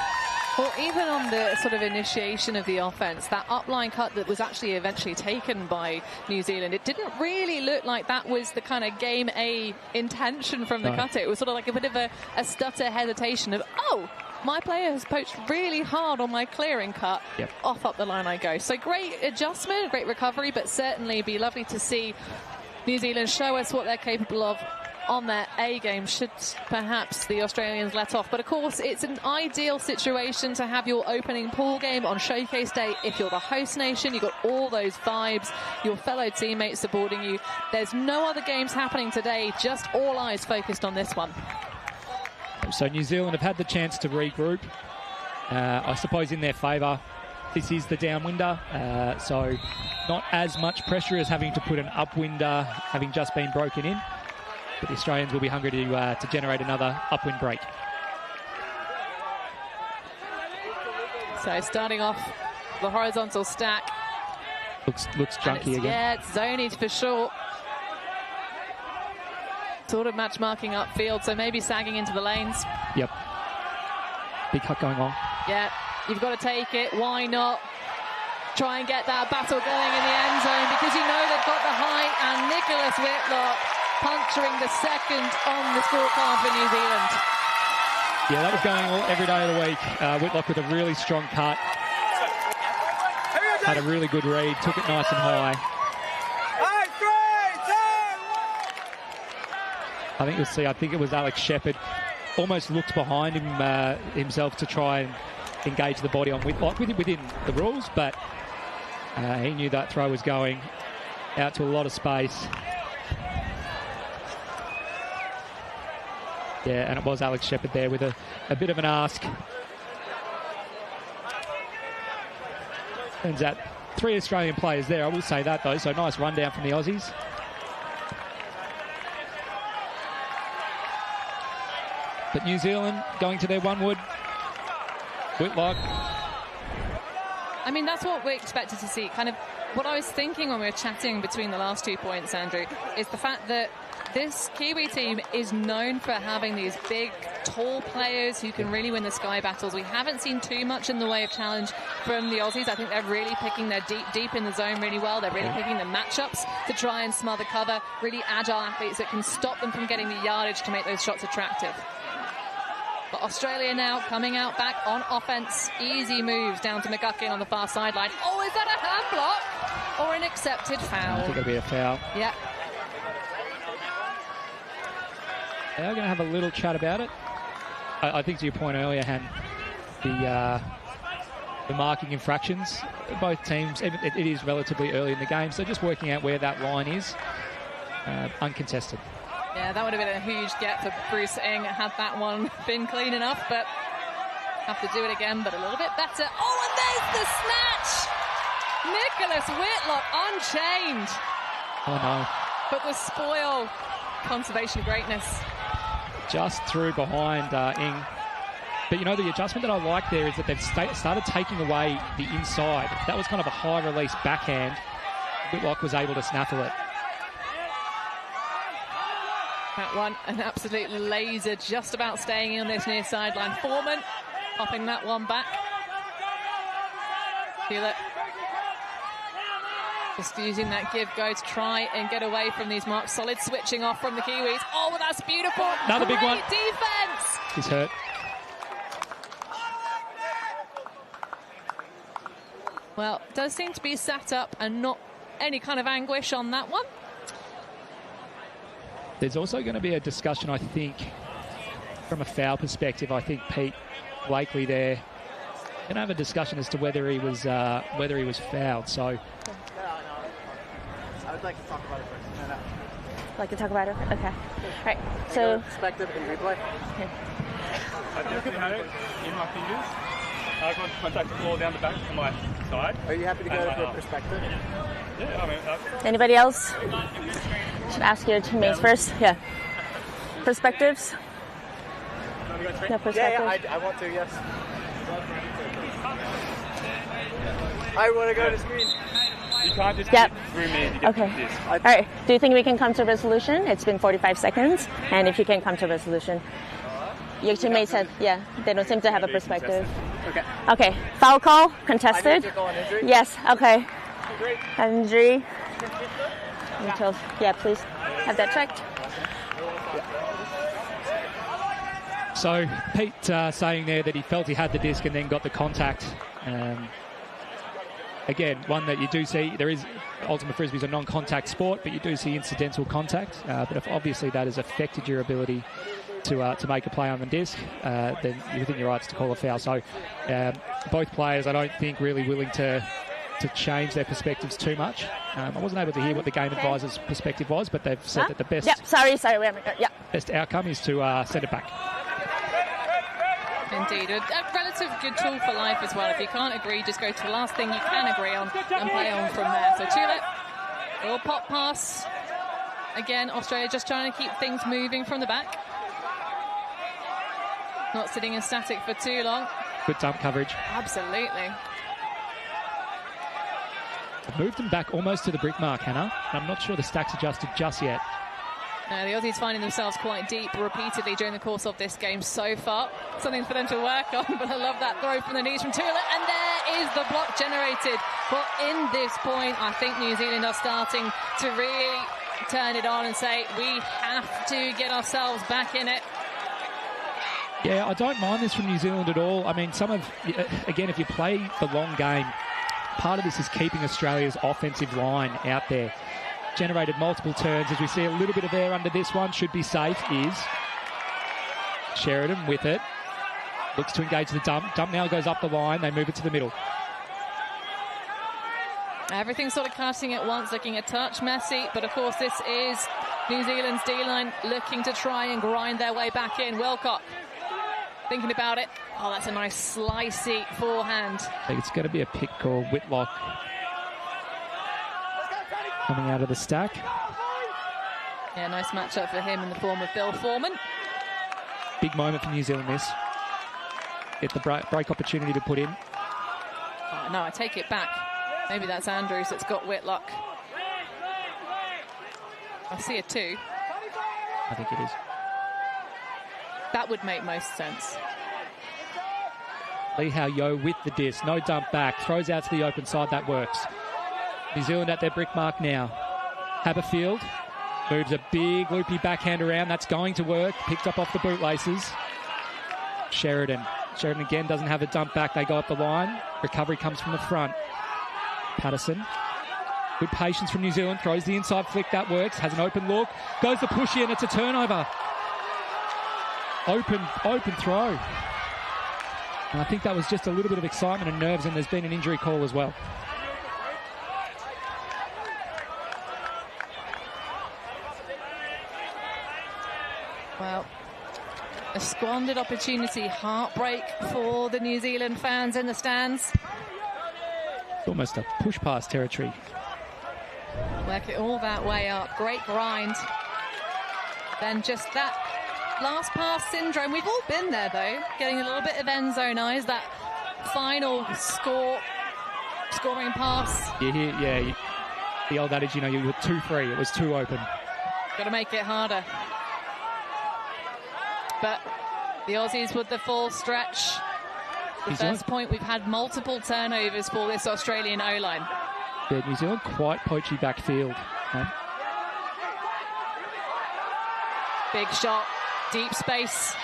Well, even on the sort of initiation of the offence, that upline cut that was actually eventually taken by New Zealand, it didn't really look like that was the kind of game A intention from the cutter. It was sort of like a bit of a stutter hesitation of, oh, my player has poached really hard on my clearing cut. Yep. Off up the line I go. So great adjustment, great recovery, but certainly be lovely to see New Zealand show us what they're capable of on their A game, should perhaps the Australians let off. But of course, it's an ideal situation to have your opening pool game on Showcase Day. If you're the host nation, you've got all those vibes, your fellow teammates supporting you. There's no other games happening today, just all eyes focused on this one. So New Zealand have had the chance to regroup. I suppose in their favour, this is the downwinder, so not as much pressure as having to put an upwinder having just been broken in. But the Australians will be hungry to generate another upwind break. So starting off the horizontal stack. Looks junky again. Yeah, it's zonied for sure. Sort of match marking upfield, so maybe sagging into the lanes. Yep. Big cut going on. Yeah, you've got to take it. Why not? Try and get that battle going in the end zone because you know they've got the height, and Nicholas Whitlock puncturing the second on the scorecard for New Zealand. Yeah, that was going all every day of the week. Whitlock with a really strong cut. Had a really good read, took it nice and high. I think it was Alex Shepherd. Almost looked behind him himself to try and engage the body on Whitlock within the rules, but he knew that throw was going out to a lot of space. Yeah, and it was Alex Shepherd there with a bit of an ask. Turns out 3 Australian players there, I will say that though, so nice rundown from the Aussies. But New Zealand going to their one wood. Whitlock. I mean, that's what we expected to see. Kind of what I was thinking when we were chatting between the last 2 points, Andrew, is the fact that this Kiwi team is known for having these big, tall players who can really win the sky battles. We haven't seen too much in the way of challenge from the Aussies. I think they're really picking their deep in the zone really well. They're really picking the matchups to try and smother cover. Really agile athletes that can stop them from getting the yardage to make those shots attractive. But Australia now coming out back on offense. Easy moves down to McGuckin on the far sideline. Oh, is that a hand block or an accepted foul? I think it'll be a foul. Yeah. They're going to have a little chat about it. I think to your point earlier, Han, the marking infractions, both teams, it is relatively early in the game, so just working out where that line is, uncontested. Yeah, that would have been a huge get for Bruce Ng had that one been clean enough, but have to do it again, but a little bit better. Oh, and there's the snatch! Nicholas Whitlock unchained. Oh, no. But the spoil, conservation greatness. Just through behind Ng. But, you know, the adjustment that I like there is that they've started taking away the inside. That was kind of a high-release backhand. Whitlock was able to snaffle it. That one, an absolute laser, just about staying in this near sideline. Foreman popping that one back. Feel it. Just using that give-go to try and get away from these marks. Solid switching off from the Kiwis. Oh, that's beautiful. Another big one. Great defense. He's hurt. Well, does seem to be sat up and not any kind of anguish on that one. There's also going to be a discussion, I think, from a foul perspective. I think Pete Blakely there going to have a discussion as to whether he was fouled. So, I would like to talk about it first. No. Like to talk about it? Okay. All right. So. Perspective and replay. Okay. I definitely had it in my fingers. I got contact the ball down the back to my side. Are you happy to go for perspective? Yeah, I mean. Anybody else? Should ask your teammates first. Yeah. Perspectives? No perspectives? Yeah, I want to, yes. I want to go to screen. You can't just yep. through me and you get okay. this. All right. Do you think we can come to a resolution? It's been 45 seconds. And if you can come to a resolution. Your teammates said, yeah, they don't seem to have a perspective. Okay. Okay. Foul call? Contested? Yes. Okay. Injury. Yeah, please have that checked. So Pete saying there that he felt he had the disc and then got the contact. Again, one that you do see, there is, ultimate frisbee is a non-contact sport, but you do see incidental contact. But if obviously that has affected your ability to make a play on the disc, then you're within your rights to call a foul. So both players, I don't think, really willing to change their perspectives too much. I wasn't able to hear what the game advisor's perspective was, but they've said that the best best outcome is to send it back. Indeed. A relatively that's a good tool for life as well. If you can't agree, just go to the last thing you can agree on and play on from there. So Tulip, little pop pass. Again, Australia just trying to keep things moving from the back. Not sitting in static for too long. Good dump coverage. Absolutely. I've moved them back almost to the brick mark, Hannah. I'm not sure the stack's adjusted just yet. The Aussies finding themselves quite deep repeatedly during the course of this game so far. Something for them to work on, but I love that throw from the knees from Tulip. And there is the block generated. But in this point, I think New Zealand are starting to really turn it on and say, we have to get ourselves back in it. Yeah, I don't mind this from New Zealand at all. I mean, again, if you play the long game, part of this is keeping Australia's offensive line out there. Generated multiple turns. As we see a little bit of air under this one, should be safe, is Sheridan with it. Looks to engage the dump. Dump now goes up the line. They move it to the middle. Everything's sort of casting at once, looking a touch messy, but of course this is New Zealand's D-line looking to try and grind their way back in. Wilcock thinking about it. Oh, that's a nice slicey forehand. I think it's going to be a pick call. Whitlock coming out of the stack. Yeah, nice matchup for him in the form of Bill Foreman. Big moment for New Zealand this. Get the break opportunity to put in. Oh, no, I take it back. Maybe that's Andrews that's got Whitlock. I see a 2. I think it is. That would make most sense. Lee Hao Yo with the disc. No dump back. Throws out to the open side. That works. New Zealand at their brick mark now. Haberfield moves a big loopy backhand around. That's going to work. Picked up off the bootlaces. Sheridan. Sheridan again doesn't have a dump back. They go up the line. Recovery comes from the front. Patterson. Good patience from New Zealand. Throws the inside flick. That works. Has an open look. Goes the push in. It's a turnover. Open throw. And I think that was just a little bit of excitement and nerves, and there's been an injury call as well. Well, a squandered opportunity. Heartbreak for the New Zealand fans in the stands. It's almost a push-pass territory. Work it all that way up. Great grind. Then just that last pass syndrome. We've all been there, though. Getting a little bit of end zone eyes. That final scoring pass. Yeah. The old adage, you were 2-3. It was too open. Got to make it harder. But the Aussies with the full stretch. The first point, we've had multiple turnovers for this Australian O-line. Yeah, New Zealand quite poachy backfield. Big shot. Deep space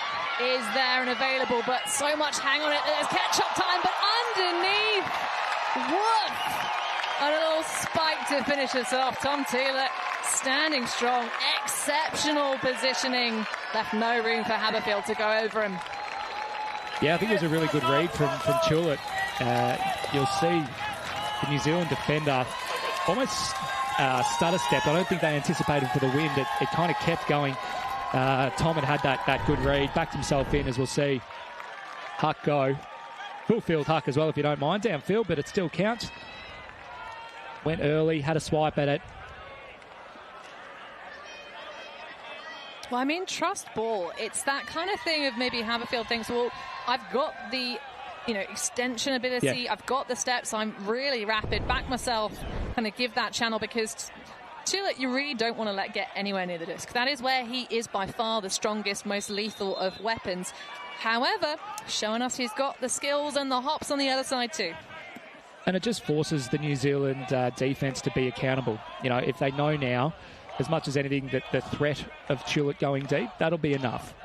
is there and available, but so much hang on it. There's catch-up time, but underneath. Woof! A little spike to finish us off. Tom Tulip standing strong. Exceptional positioning. Left no room for Haberfield to go over him. Yeah, I think it was a really good read from Tulip. You'll see the New Zealand defender almost stutter stepped. I don't think they anticipated for the wind. It kind of kept going. Tom had that good read, backed himself in, as we'll see. Huck go. Full field Huck as well, if you don't mind. Downfield, but it still counts. Went early, had a swipe at it. Well, I mean, trust ball. It's that kind of thing of maybe Haberfield thinks, well, I've got the, extension ability. Yeah. I've got the steps. I'm really rapid. Back myself, kind of give that channel, because Tulip, you really don't want to let get anywhere near the disc. That is where he is by far the strongest, most lethal of weapons. However, showing us he's got the skills and the hops on the other side too. And it just forces the New Zealand defence to be accountable. If they know now, as much as anything, that the threat of Tulip going deep, that'll be enough.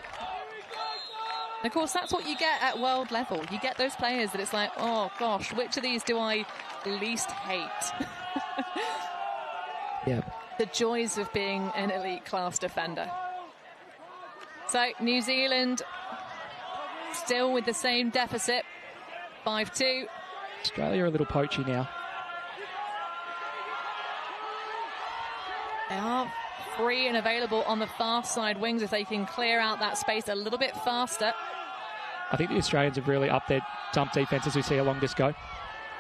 And of course, that's what you get at world level. You get those players that it's like, oh gosh, which of these do I least hate? Yeah. The joys of being an elite class defender. So New Zealand still with the same deficit, 5-2. Australia are a little poachy now. They are free and available on the far side wings if they can clear out that space a little bit faster. I think the Australians have really upped their dump defence as we see along this go.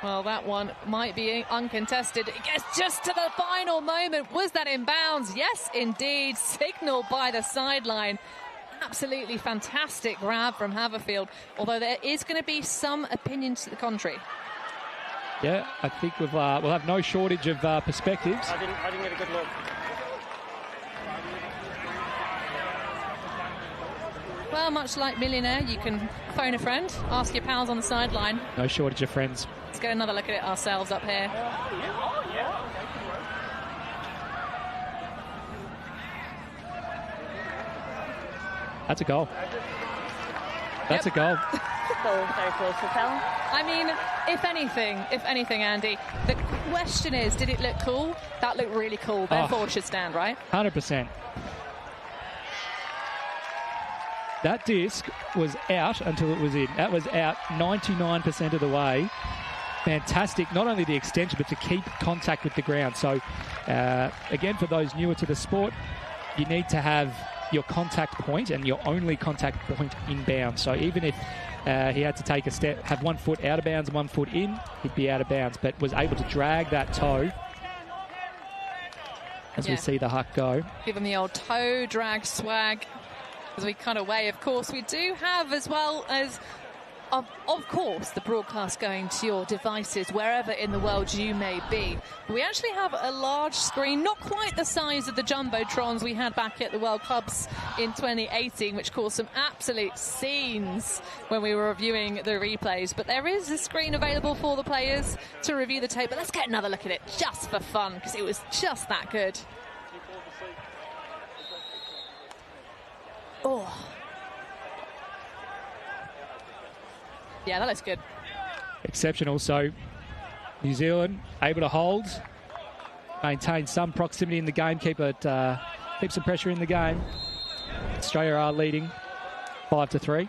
Well, that one might be uncontested. It gets just to the final moment. Was that in bounds? Yes, indeed. Signalled by the sideline. Absolutely fantastic grab from Haverfield, although there is going to be some opinions to the contrary. Yeah, I think we'll have no shortage of perspectives. I didn't get a good look. Well, much like Millionaire, you can phone a friend, ask your pals on the sideline. No shortage of friends. Let's get another look at it ourselves up here. That's a goal. That's a goal. So very close to tell. I mean, if anything, Andy, the question is, did it look cool? That looked really cool. Therefore, it should stand, right? 100%. That disc was out until it was in. That was out 99% of the way. Fantastic, not only the extension, but to keep contact with the ground. So, again, for those newer to the sport, you need to have your contact point and your only contact point in bounds. So even if he had to take a step, have 1 foot out of bounds and 1 foot in, he'd be out of bounds, but was able to drag that toe as we see the huck go. Give him the old toe drag swag as we cut away. Of course, we do have, as well as of course, the broadcast going to your devices wherever in the world you may be. We actually have a large screen, not quite the size of the Jumbotrons we had back at the World Cups in 2018, which caused some absolute scenes when we were reviewing the replays. But there is a screen available for the players to review the tape. But let's get another look at it just for fun, because it was just that good. Oh. Yeah, that looks good. Exceptional. So New Zealand able to hold, maintain some proximity in the game, keep some pressure in the game. Australia are leading 5-3.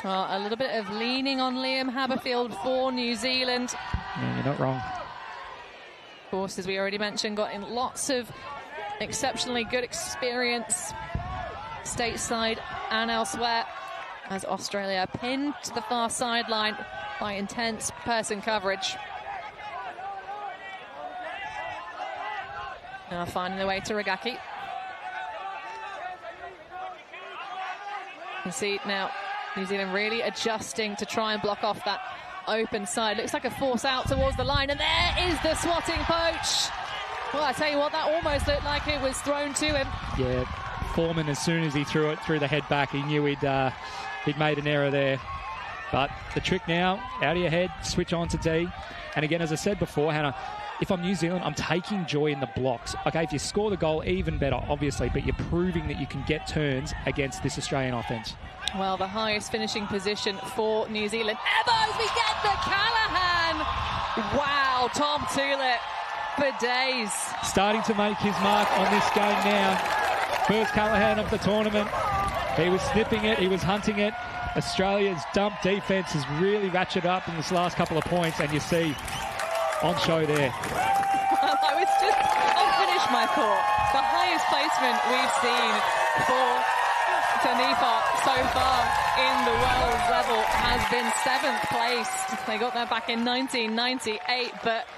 Well, a little bit of leaning on Liam Haberfield for New Zealand. Yeah, you're not wrong. Of course, as we already mentioned, got in lots of exceptionally good experience stateside and elsewhere, as Australia pinned to the far sideline by intense person coverage. Now finding their way to Ragaki. You see now New Zealand really adjusting to try and block off that open side. Looks like a force out towards the line, and there is the swatting poach. Well, I tell you what, that almost looked like it was thrown to him. Yeah, Foreman, as soon as he threw it through the head back, he knew he'd made an error there. But the trick now, out of your head, switch on to D. And again, as I said before, Hannah, if I'm New Zealand, I'm taking joy in the blocks. Okay, if you score the goal, even better, obviously, but you're proving that you can get turns against this Australian offence. Well, the highest finishing position for New Zealand. Ebos, we get the Callaghan! Wow, Tom Tulip for days. Starting to make his mark on this game now. First Callaghan of the tournament. He was snipping it, he was hunting it. Australia's dump defence has really ratcheted up in this last couple of points, and you see on show there. I'll finish my thought. The highest placement we've seen for Tanifa so far in the world level has been 7th place. They got that back in 1998, but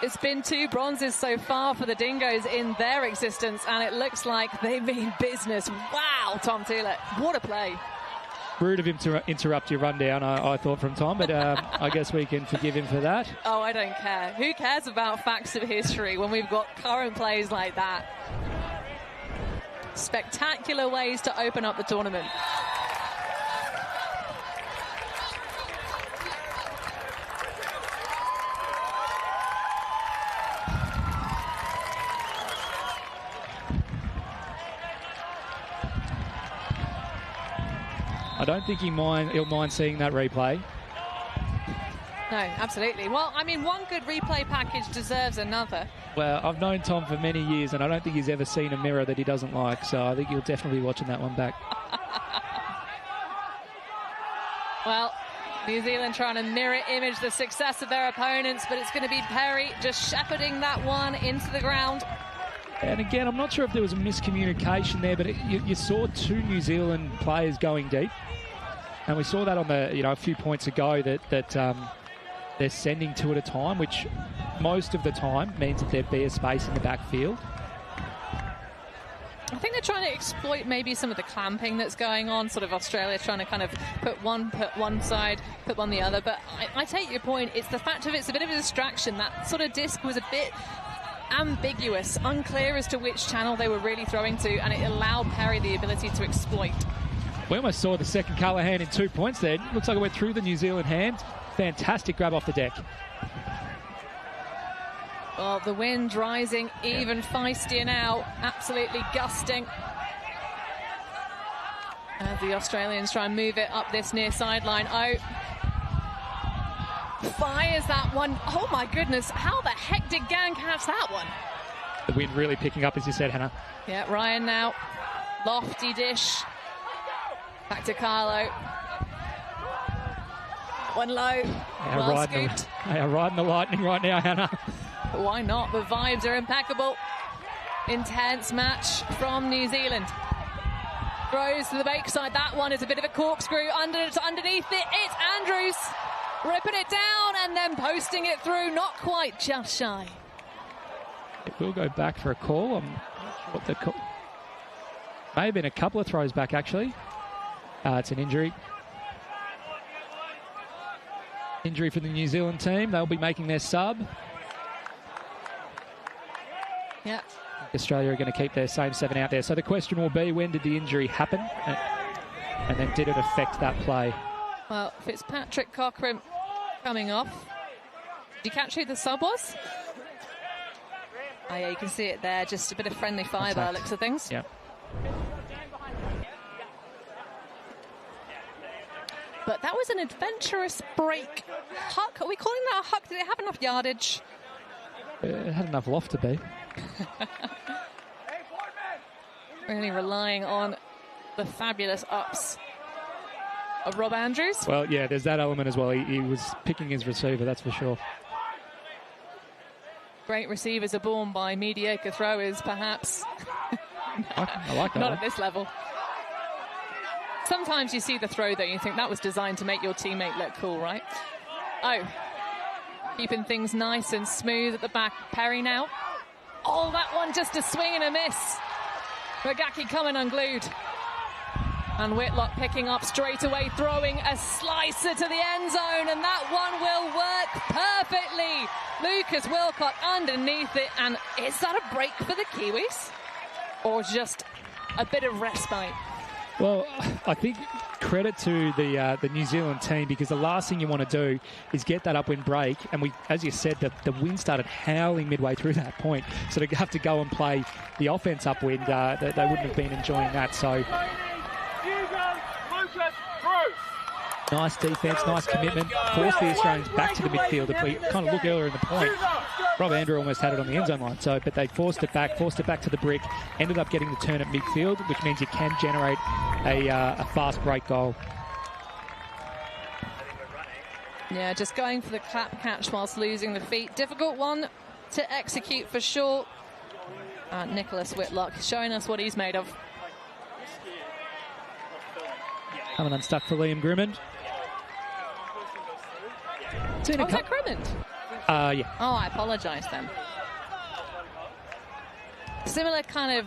it's been 2 bronzes so far for the Dingoes in their existence, and it looks like they mean business. Wow, Tom Tulip, what a play. Rude of him to interrupt your rundown, I thought, from Tom, but I guess we can forgive him for that. Oh, I don't care. Who cares about facts of history when we've got current plays like that? Spectacular ways to open up the tournament. I don't think he'll mind seeing that replay. No, absolutely. Well, I mean, one good replay package deserves another. Well, I've known Tom for many years, and I don't think he's ever seen a mirror that he doesn't like, so I think he'll definitely be watching that one back. Well, New Zealand trying to mirror image the success of their opponents, but it's going to be Perry just shepherding that one into the ground. And again, I'm not sure if there was a miscommunication there, but you saw 2 New Zealand players going deep. And we saw that on the, a few points ago that they're sending two at a time, which most of the time means that there'd be a space in the backfield. I think they're trying to exploit maybe some of the clamping that's going on. Sort of Australia trying to kind of put one side, put one the other. But I take your point. It's the fact of it's a bit of a distraction. That sort of disc was a bit ambiguous, unclear as to which channel they were really throwing to, and it allowed Perry the ability to exploit. We almost saw the second Callaghan in 2 points there. Looks like it went through the New Zealand hand. Fantastic grab off the deck. Well, the wind rising even feistier now, absolutely gusting. As the Australians try and move it up this near sideline. Oh, fires that one. Oh my goodness, how the heck did Gang catch that one? The wind really picking up, as you said, Hannah. Yeah, Ryan now. Lofty dish. Back to Carlo. One low. Well scooped. They are riding the lightning right now, Hannah. Why not? The vibes are impeccable. Intense match from New Zealand. Throws to the backside. That one is a bit of a corkscrew. Underneath it, it's Andrews. Ripping it down and then posting it through. Not quite, just shy. It will go back for a call. I'm not sure what the call. May have been a couple of throws back, actually. It's an injury. Injury for the New Zealand team. They'll be making their sub. Yeah. Australia are going to keep their same 7 out there. So the question will be, when did the injury happen? And then did it affect that play? Well, Fitzpatrick Cochrane coming off. Did you catch who the sub was? Oh, yeah, you can see it there. Just a bit of friendly fire by the looks of things. Yeah. But that was an adventurous break. Huck, are we calling that a huck? Did it have enough yardage? It had enough loft to be. Really relying on the fabulous ups of Rob Andrews. Well, yeah, there's that element as well. He was picking his receiver, that's for sure. Great receivers are born by mediocre throwers, perhaps. I like that. Not at this level. Sometimes you see the throw, though, and you think that was designed to make your teammate look cool, right? Oh, keeping things nice and smooth at the back. Perry now. Oh, that one just a swing and a miss. Ragaki coming unglued. And Whitlock picking up straight away, throwing a slicer to the end zone, and that one will work perfectly. Lucas Wilcott underneath it, and is that a break for the Kiwis? Or just a bit of respite? Well, I think credit to the New Zealand team, because the last thing you want to do is get that upwind break. And we, as you said, the wind started howling midway through that point. So to have to go and play the offense upwind, they wouldn't have been enjoying that. So nice defence, nice commitment. Forced the Australians back to the midfield. If we kind of look earlier in the point, Rob Andrew almost had it on the end zone line. So, but they forced it back to the brick. Ended up getting the turn at midfield, which means you can generate a fast break goal. Yeah, just going for the clap catch whilst losing the feet. Difficult one to execute for sure. Nicholas Whitlock showing us what he's made of. Coming unstuck for Liam Grimmond. Was that Grimmond? Yeah. Oh, I apologise then. Similar kind of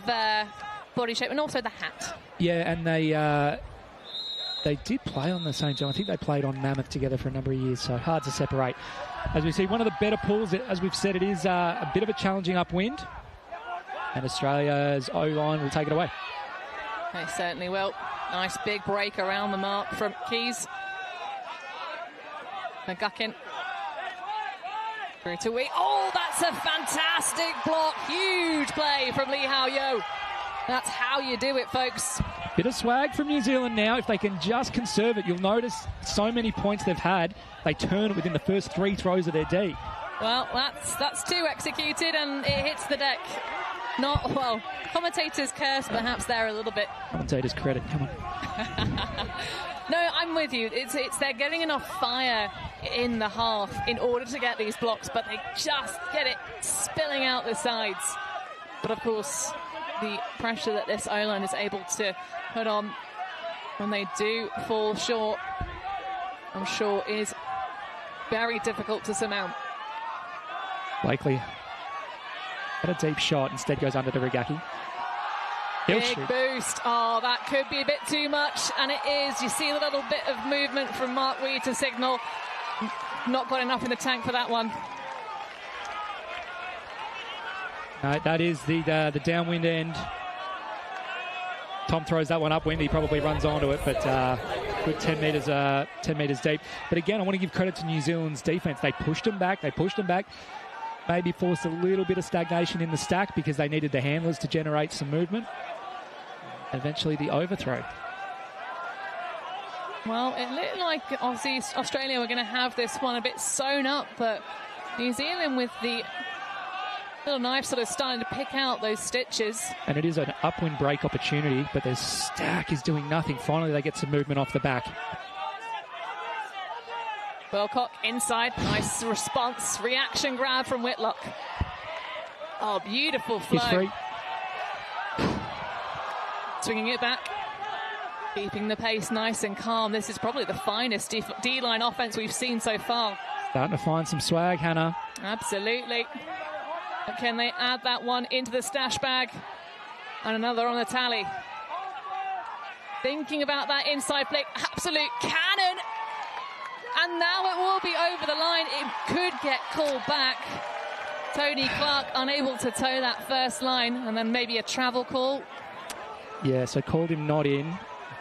body shape, and also the hat. Yeah, and they did play on the same time. I think they played on Mammoth together for a number of years, so hard to separate. As we see, one of the better pulls, as we've said, it is a bit of a challenging upwind, and Australia's O-line will take it away. They certainly will. Nice big break around the mark from Keys. McGuckin. Through to Wee. Oh, that's a fantastic block. Huge play from Lee Hao Yo. That's how you do it, folks. Bit of swag from New Zealand now. If they can just conserve it, you'll notice so many points they've had, they turn it within the first 3 throws of their D. Well, that's 2 executed, and it hits the deck. Not, well, commentators curse perhaps there a little bit. Commentators credit, come on. No, I'm with you. It's they're getting enough fire in the half in order to get these blocks, but they just get it spilling out the sides. But of course, the pressure that this O-line is able to put on when they do fall short, I'm sure is very difficult to surmount. Blakely had a deep shot, instead goes under to Rigaki. He'll Big shoot. boost. Oh, that could be a bit too much, and it is. You see a little bit of movement from Mark Weed to signal. Not got enough in the tank for that one. No, that is the downwind end. Tom throws that one upwind. He probably runs onto it, but good 10 metres deep. But again, I want to give credit to New Zealand's defence. They pushed them back. Maybe forced a little bit of stagnation in the stack because they needed the handlers to generate some movement. Eventually the overthrow. Well, it looked like Australia were going to have this one a bit sewn up, but New Zealand with the little knife sort of starting to pick out those stitches. And it is an upwind break opportunity, but their stack is doing nothing. Finally, they get some movement off the back. Wilcock inside, nice response, reaction grab from Whitlock. Oh, beautiful flow. He's free. Swinging it back, keeping the pace nice and calm. This is probably the finest D-line offense we've seen so far. Starting to find some swag, Hannah. Absolutely. But can they add that one into the stash bag? And another on the tally. Thinking about that inside flick, absolute cannon. And now it will be over the line. It could get called back. Tony Clark unable to toe that first line, and then maybe a travel call. Yeah, so called him not in.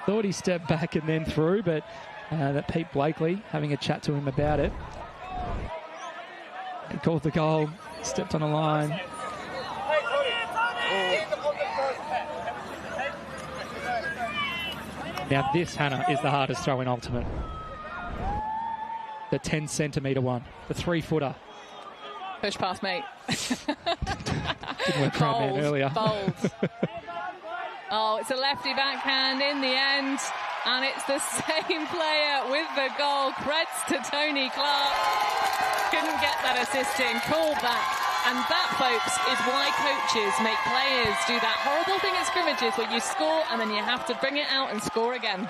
Thought he stepped back and then through, but that Pete Blakely having a chat to him about it. He called the goal, stepped on a line. Now this, Hannah, is the hardest throw in Ultimate. The 10-centimetre one, the 3-footer. Push past, mate. Didn't work for our man earlier. Bold. Oh, it's a lefty backhand in the end, and it's the same player with the goal. Creds to Tony Clark. Couldn't get that assist in, called that. And that, folks, is why coaches make players do that horrible thing at scrimmages where you score and then you have to bring it out and score again.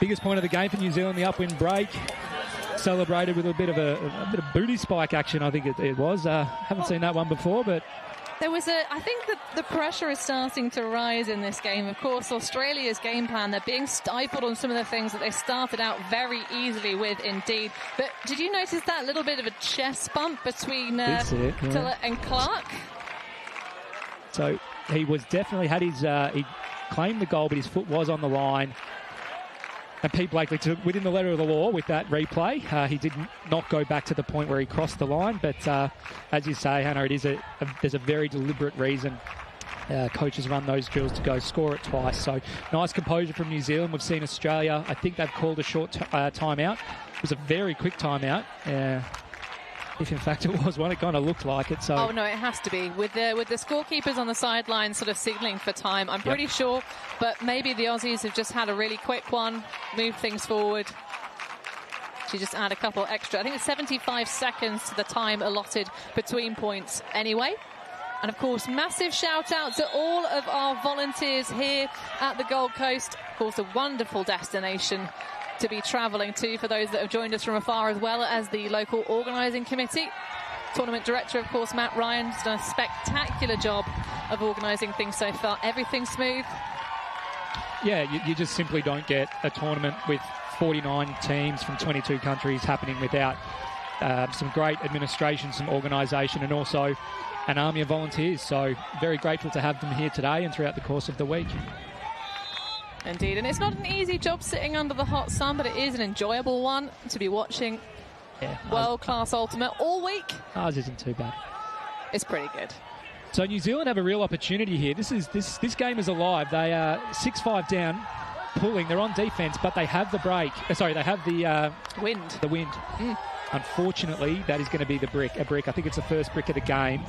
Biggest point of the game for New Zealand, the upwind break. Celebrated with a bit of booty spike action, I think it was. Haven't seen that one before, but there was I think that the pressure is starting to rise in this game. Of course, Australia's game plan, they're being stifled on some of the things that they started out very easily with indeed. But did you notice that little bit of a chest bump between Tillett and Clark? So he was definitely he claimed the goal, but his foot was on the line. And Pete Blakely, within the letter of the law with that replay, he did not go back to the point where he crossed the line. But as you say, Hannah, it is there's a very deliberate reason coaches run those drills to go score it twice. So nice composure from New Zealand. We've seen Australia, I think they've called a short timeout. It was a very quick timeout. If in fact it was one, it kind of looked like it. So. Oh no, it has to be with the scorekeepers on the sidelines sort of signalling for time. I'm pretty sure, but maybe the Aussies have just had a really quick one, move things forward. She just add a couple extra. I think it's 75 seconds to the time allotted between points anyway. And of course, massive shout out to all of our volunteers here at the Gold Coast. Of course, a wonderful destination to be travelling to for those that have joined us from afar, as well as the local organising committee. Tournament director, of course, Matt Ryan, has done a spectacular job of organising things so far. Everything smooth. Yeah, you just simply don't get a tournament with 49 teams from 22 countries happening without some great administration, some organisation, and also an army of volunteers. So very grateful to have them here today and throughout the course of the week. Indeed, and it's not an easy job sitting under the hot sun, but it is an enjoyable one to be watching. Yeah, world-class Ultimate all week. Ours isn't too bad. It's pretty good. So New Zealand have a real opportunity here. This game is alive. They are 6-5 down, pulling. They're on defence, but they have the break. Sorry, they have the wind. The wind. Unfortunately, that is going to be a brick. I think it's the first brick of the game,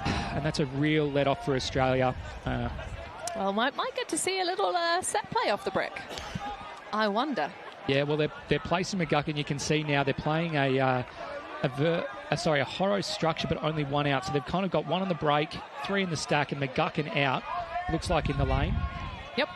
and that's a real let-off for Australia. Well, might get to see a little set play off the brick. I wonder. Yeah, well, they're placing McGuckin. You can see now they're playing a Horo structure, but only one out. So they've kind of got one on the break, three in the stack, and McGuckin out. Looks like in the lane. Yep.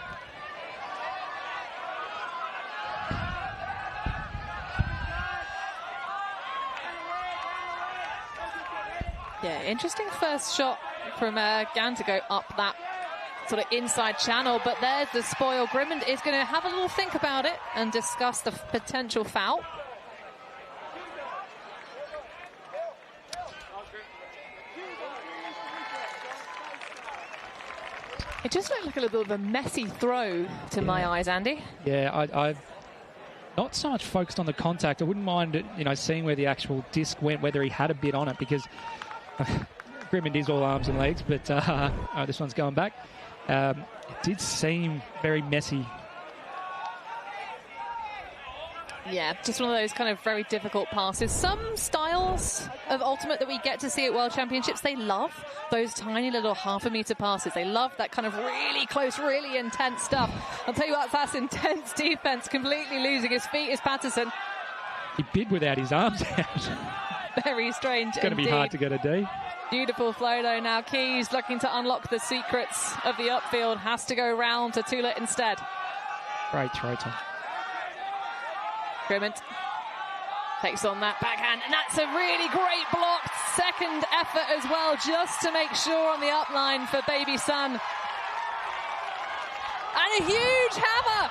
Yeah, interesting first shot from Gan to go up that sort of inside channel, but there's the spoil. Grimond is going to have a little think about it and discuss the potential foul. It just looked like a little bit of a messy throw to my eyes, Andy. Yeah, I've not so much focused on the contact. I wouldn't mind, seeing where the actual disc went, whether he had a bit on it, because Grimond is all arms and legs, but this one's going back. It did seem very messy. Yeah, just one of those kind of very difficult passes. Some styles of ultimate that we get to see at World Championships, they love those tiny little half-a-meter passes. They love that kind of really close, really intense stuff. I'll tell you what, that's intense defense. Completely losing his feet is Patterson. He bid without his arms out. Very strange. It's going to be hard to get a D. Beautiful flow though now. Keys looking to unlock the secrets of the upfield. Has to go round to Tulit instead. Great throw, Tom. Grimond takes on that backhand, and that's a really great block. Second effort as well, just to make sure on the upline for Baby Sun. And a huge hammer.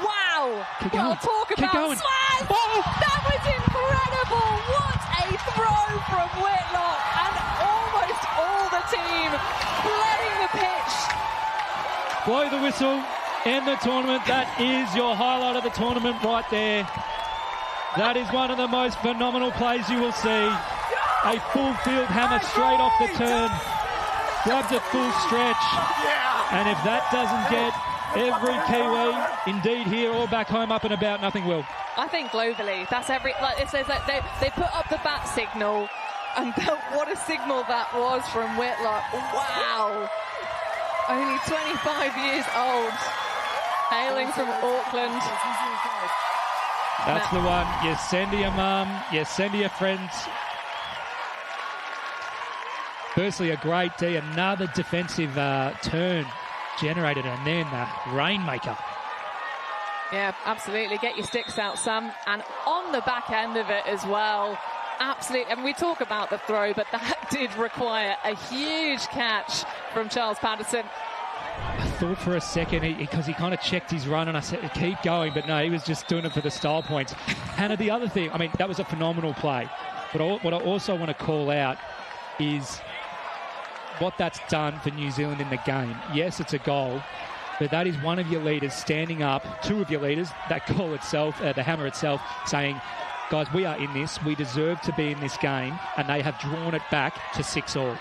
Wow. Well, talk about smash. Oh. That was incredible. What a throw from Whitlock. And almost all the team flooding the pitch. Blow the whistle, end the tournament. That is your highlight of the tournament right there. That is one of the most phenomenal plays you will see. A full field hammer straight off the turn. Grabs it full stretch. And if that doesn't get every Kiwi, indeed here or back home up and about, nothing will. I think globally, that's every... Like it says that they put up the bat signal, and what a signal that was from Whitlock. Wow. Only 25 years old. Hailing from Auckland. That's the one. You send to your mum, you send to your friends. Firstly, a great D, another defensive turn generated, and then the rainmaker. Yeah, absolutely. Get your sticks out, Sam. And on the back end of it as well. Absolutely. And we talk about the throw, but that did require a huge catch from Charles Patterson. I thought for a second, because he kind of checked his run, and I said, keep going, but no, he was just doing it for the style points. Hannah, the other thing, I mean, that was a phenomenal play. But what I also want to call out is what that's done for New Zealand in the game. Yes, it's a goal, but that is one of your leaders standing up, two of your leaders, that goal itself, the hammer itself, saying, guys, we are in this, we deserve to be in this game, and they have drawn it back to 6-all.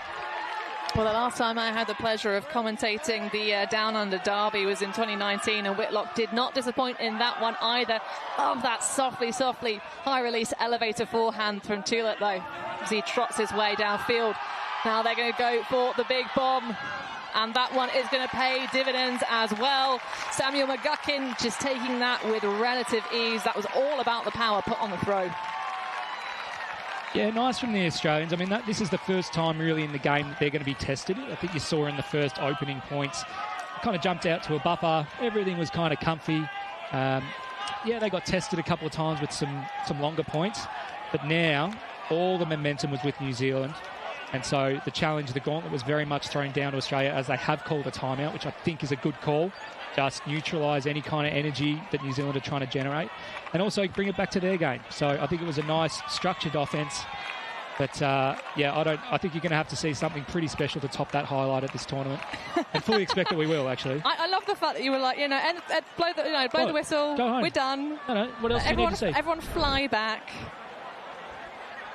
Well, the last time I had the pleasure of commentating the Down Under Derby was in 2019, and Whitlock did not disappoint in that one either. Love that softly high-release elevator forehand from Tulit, though, as he trots his way downfield. Now they're going to go for the big bomb, and that one is going to pay dividends as well. Samuel McGuckin just taking that with relative ease. That was all about the power put on the throw. Yeah, nice from the Australians. I mean, this is the first time really in the game that they're going to be tested. I think you saw in the first opening points, kind of jumped out to a buffer. Everything was kind of comfy. Yeah, they got tested a couple of times with some longer points. But now, all the momentum was with New Zealand. And so the challenge, the gauntlet, was very much thrown down to Australia, as they have called a timeout, which I think is a good call. Just neutralise any kind of energy that New Zealand are trying to generate, and also bring it back to their game. So I think it was a nice structured offence. But yeah, I think you're going to have to see something pretty special to top that highlight at this tournament, and fully expect that we will. Actually, I love the fact that you were like, blow the whistle. We're done. No, what else do you need to see? Everyone fly back.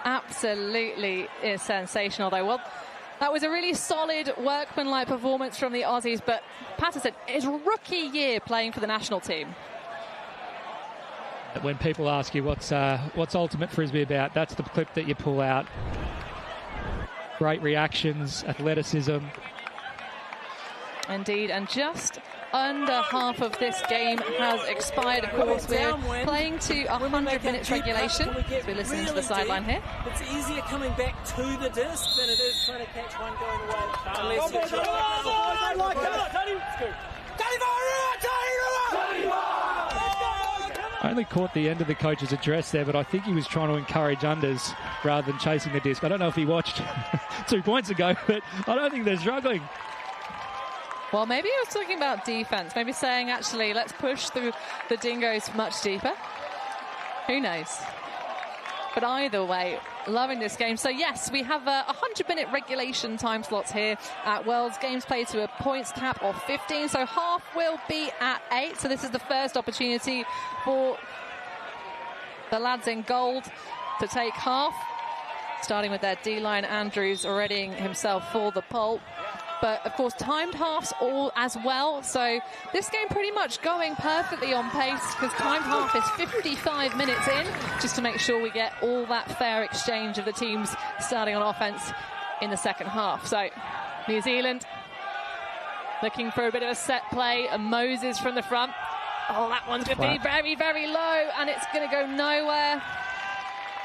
Absolutely is sensational, though. Well, that was a really solid workmanlike performance from the Aussies, but Patterson, his rookie year playing for the national team. When people ask you what's Ultimate Frisbee about, that's the clip that you pull out. Great reactions, athleticism. Indeed, and just under half of this game has expired. Of course, we're playing to 100 minutes regulation, as we listen to the sideline here. It's easier coming back to the disc than it is trying to catch one going away. Unless only caught the end of the coach's address there, but I think he was trying to encourage unders rather than chasing the disc. I don't know if he watched 2 points ago, but I don't think they're struggling. Well, maybe he was talking about defence. Maybe saying, actually, let's push the Dingoes much deeper. Who knows? But either way, loving this game. So, yes, we have 100-minute regulation time slots here at Worlds. Games played to a points cap of 15. So half will be at 8. So this is the first opportunity for the lads in gold to take half. Starting with their D-line, Andrews readying himself for the pole. But, of course, timed halves all as well. So this game pretty much going perfectly on pace because timed half is 55 minutes in, just to make sure we get all that fair exchange of the teams starting on offense in the second half. So New Zealand looking for a bit of a set play. And Moses from the front. Oh, that one's going to be very, very low, and it's going to go nowhere.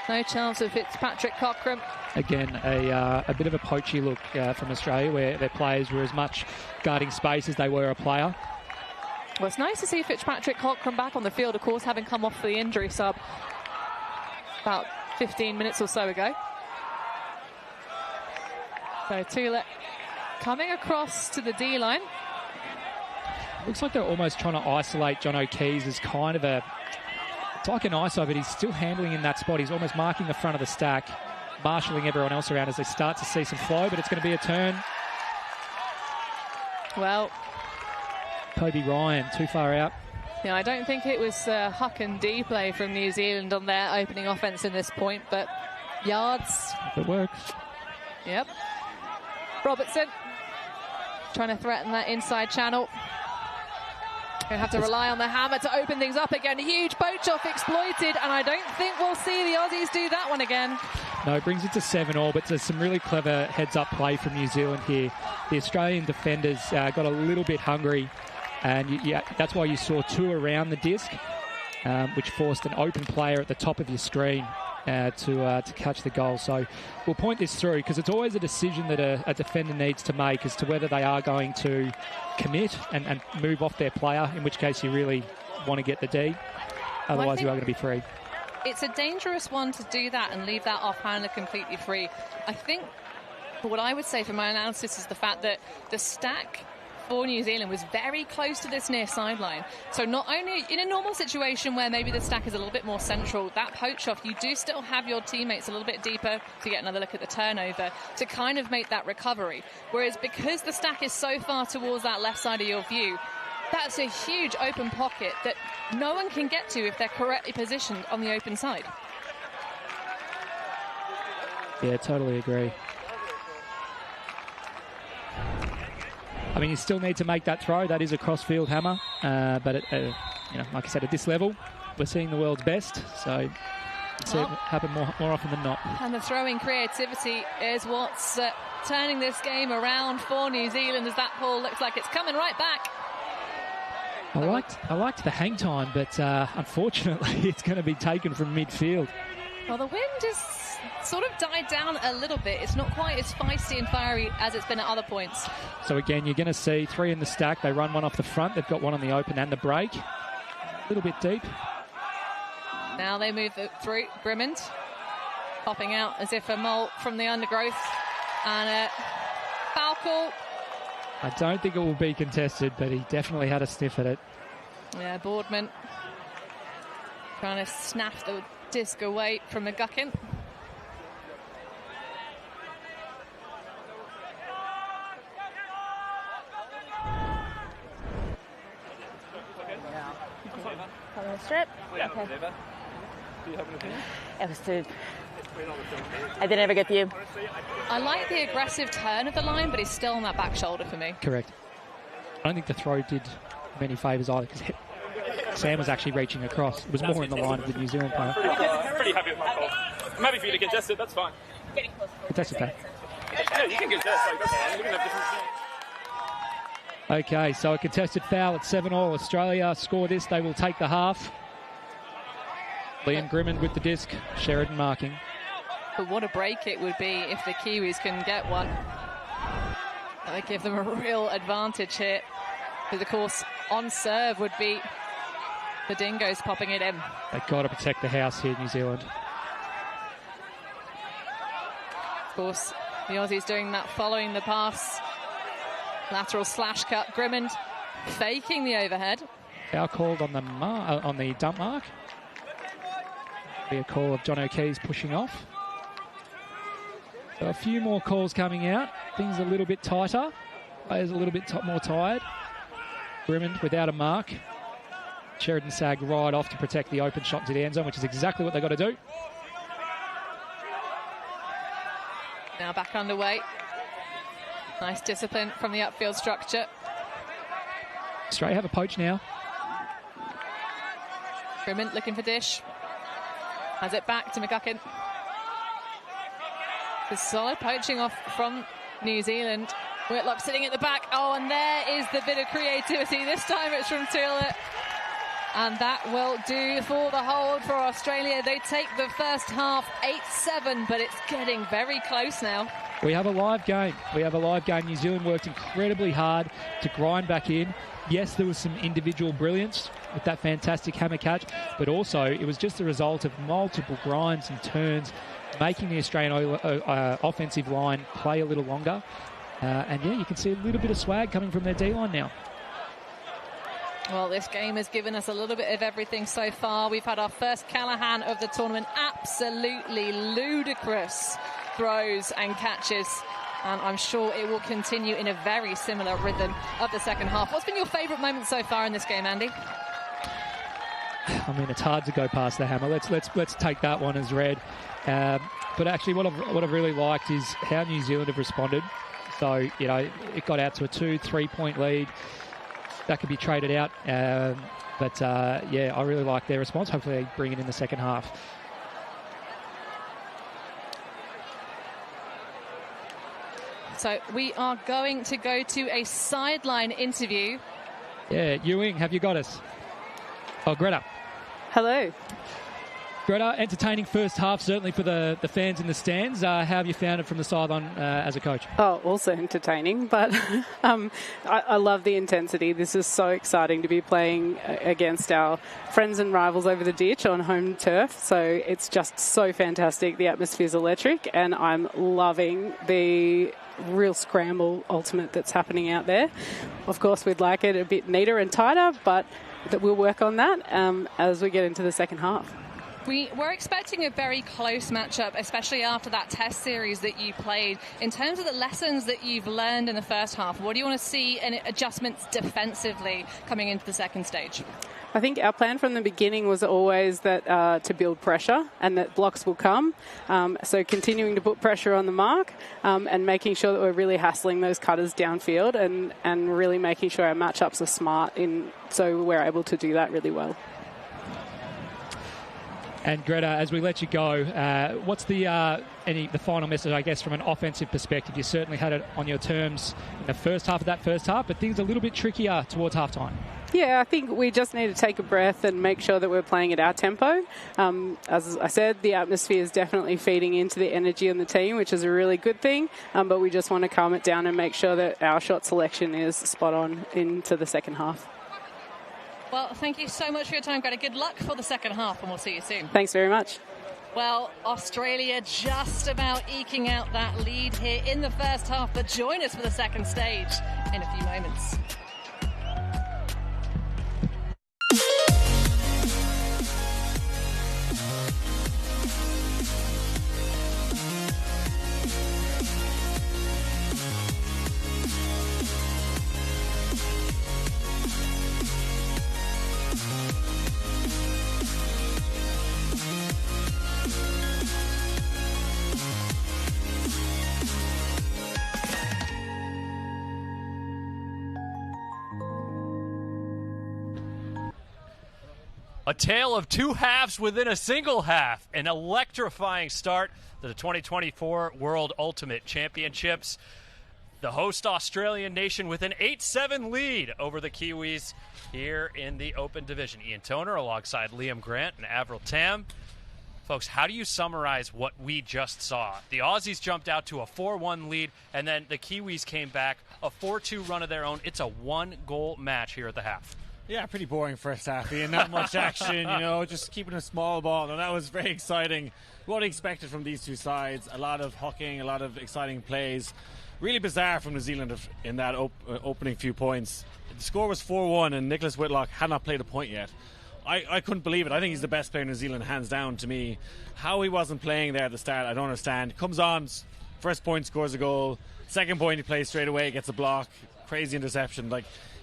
No chance of Fitzpatrick Cochrane. Again, a bit of a poachy look from Australia, where their players were as much guarding space as they were a player. Well, it's nice to see Fitzpatrick Cochrane back on the field, of course, having come off the injury sub about 15 minutes or so ago. So Tula coming across to the D-line. Looks like they're almost trying to isolate John O'Keefe as kind of a... It's like an ISO, but he's still handling in that spot. He's almost marking the front of the stack, marshalling everyone else around as they start to see some flow, but it's going to be a turn. Well, Kobe Ryan, too far out. Yeah, I don't think it was huck and D play from New Zealand on their opening offense in this point, but yards. It works. Yep. Robertson trying to threaten that inside channel. Going to have to rely on the hammer to open things up again. A huge poach off exploited, and I don't think we'll see the Aussies do that one again. No, it brings it to 7-all, but there's some really clever heads-up play from New Zealand here. The Australian defenders got a little bit hungry, and that's why you saw 2 around the disc, which forced an open player at the top of your screen to catch the goal. So we'll point this through because it's always a decision that a defender needs to make as to whether they are going to commit and move off their player, in which case you really want to get the D. Otherwise, you are going to be free. It's a dangerous one to do that and leave that off-hander completely free. I think what I would say from my analysis is the fact that the stack for New Zealand was very close to this near sideline. So not only in a normal situation where maybe the stack is a little bit more central, that poach off, you do still have your teammates a little bit deeper to get another look at the turnover to kind of make that recovery. Whereas because the stack is so far towards that left side of your view, that's a huge open pocket that no one can get to if they're correctly positioned on the open side. Yeah, totally agree. I mean, you still need to make that throw. That is a cross-field hammer. But, like I said, at this level, we're seeing the world's best. So it's happen more often than not. And the throwing creativity is what's turning this game around for New Zealand as that ball looks like it's coming right back. I liked the hang time, but unfortunately, it's going to be taken from midfield. Well, the wind is sort of died down a little bit. It's not quite as feisty and fiery as it's been at other points. So again, you're going to see 3 in the stack. They run one off the front. They've got one on the open and the break. A little bit deep. Now they move it through. Grimmond popping out as if a mole from the undergrowth. And a foul call. I don't think it will be contested, but he definitely had a sniff at it. Yeah, Boardman trying to snap the disc away from McGuckin. On the strip? Yeah, okay. Do you have an opinion? It was too... I didn't ever get the view. I like the aggressive turn of the line, but he's still on that back shoulder for me. Correct. I don't think the throw did many favours either, because Sam was actually reaching across. It was more in the line of the New Zealand player. Pretty happy with my call. I'm happy for you to contest it, that's fine. Contested that. Yeah, you can contest, like, that's fine. You can have different things. Okay, so a contested foul at 7-all. Australia score this, they will take the half. Liam Grimmond with the disc, Sheridan marking. But what a break it would be if the Kiwis can get one. That would give them a real advantage here. Because, of course, on serve would be The Dingoes popping it in. They've got to protect the house here, New Zealand. Of course, the Aussies doing that, following the pass. Lateral slash cut. Grimmond faking the overhead. Foul called on the dump mark. Be a call of John O'Keefe pushing off. So a few more calls coming out. Things a little bit tighter. Players a little bit more tired. Grimmond without a mark. Sheridan sag right off to protect the open shot to the end zone, which is exactly what they've got to do. Now back underway. Nice discipline from the upfield structure. Australia have a poach now. Grimmond looking for Dish. Has it back to McGuckin. The solid poaching off from New Zealand. Whitlock sitting at the back. Oh, and there is the bit of creativity. This time it's from Tillett. And that will do for the hold for Australia. They take the first half 8-7, but it's getting very close now. We have a live game. New Zealand worked incredibly hard to grind back in. Yes, there was some individual brilliance with that fantastic hammer catch, but also it was just the result of multiple grinds and turns, making the Australian offensive line play a little longer. And yeah, you can see a little bit of swag coming from their D-line now. Well, this game has given us a little bit of everything so far. We've had our first Callahan of the tournament. Absolutely ludicrous throws and catches. And I'm sure it will continue in a very similar rhythm of the second half. What's been your favourite moment so far in this game, Andy? I mean, it's hard to go past the hammer. Let's take that one as read. But actually, what I've really liked is how New Zealand have responded. So, you know, it got out to a 2-3 point lead. That could be traded out. But yeah, I really like their response. Hopefully they bring it in the second half. So we are going to go to a sideline interview. Yeah, Ewing, have you got us? Oh, Greta. Hello. Greta, entertaining first half, certainly for the fans in the stands. How have you found it from the sideline as a coach? Oh, also entertaining, but I love the intensity. This is so exciting to be playing against our friends and rivals over the ditch on home turf. So it's just so fantastic. The atmosphere's electric, and I'm loving the real scramble ultimate that's happening out there. Of course, we'd like it a bit neater and tighter, but we'll work on that as we get into the second half. We were expecting a very close matchup, especially after that test series that you played. In terms of the lessons that you've learned in the first half, what do you want to see in adjustments defensively coming into the second stage? I think our plan from the beginning was always that to build pressure and that blocks will come. So continuing to put pressure on the mark and making sure that we're really hassling those cutters downfield and really making sure our matchups are smart so we're able to do that really well. And Greta, as we let you go, what's the final message, I guess, from an offensive perspective? You certainly had it on your terms in the first half of that first half, but things are a little bit trickier towards halftime. Yeah, I think we just need to take a breath and make sure that we're playing at our tempo. As I said, the atmosphere is definitely feeding into the energy on the team, which is a really good thing, but we just want to calm it down and make sure that our shot selection is spot on into the second half. Well, thank you so much for your time, Greta. Good luck for the second half, and we'll see you soon. Thanks very much. Well, Australia just about eking out that lead here in the first half, but join us for the second stage in a few moments. A tale of two halves within a single half. An electrifying start to the 2024 World Ultimate Championships. The host Australian nation with an 8-7 lead over the Kiwis here in the Open Division. Ian Toner alongside Liam Grant and Avril Tam. Folks, how do you summarize what we just saw? The Aussies jumped out to a 4-1 lead, and then the Kiwis came back, a 4-2 run of their own. It's a one-goal match here at the half. Yeah, pretty boring first half, Ian. Not much action, just keeping a small ball. And that was very exciting. What I expected from these two sides. A lot of hooking, a lot of exciting plays. Really bizarre from New Zealand in that opening few points. The score was 4-1 and Nicholas Whitlock had not played a point yet. I couldn't believe it. I think he's the best player in New Zealand, hands down to me. How he wasn't playing there at the start, I don't understand. Comes on, first point, scores a goal. Second point, he plays straight away, gets a block. Crazy interception.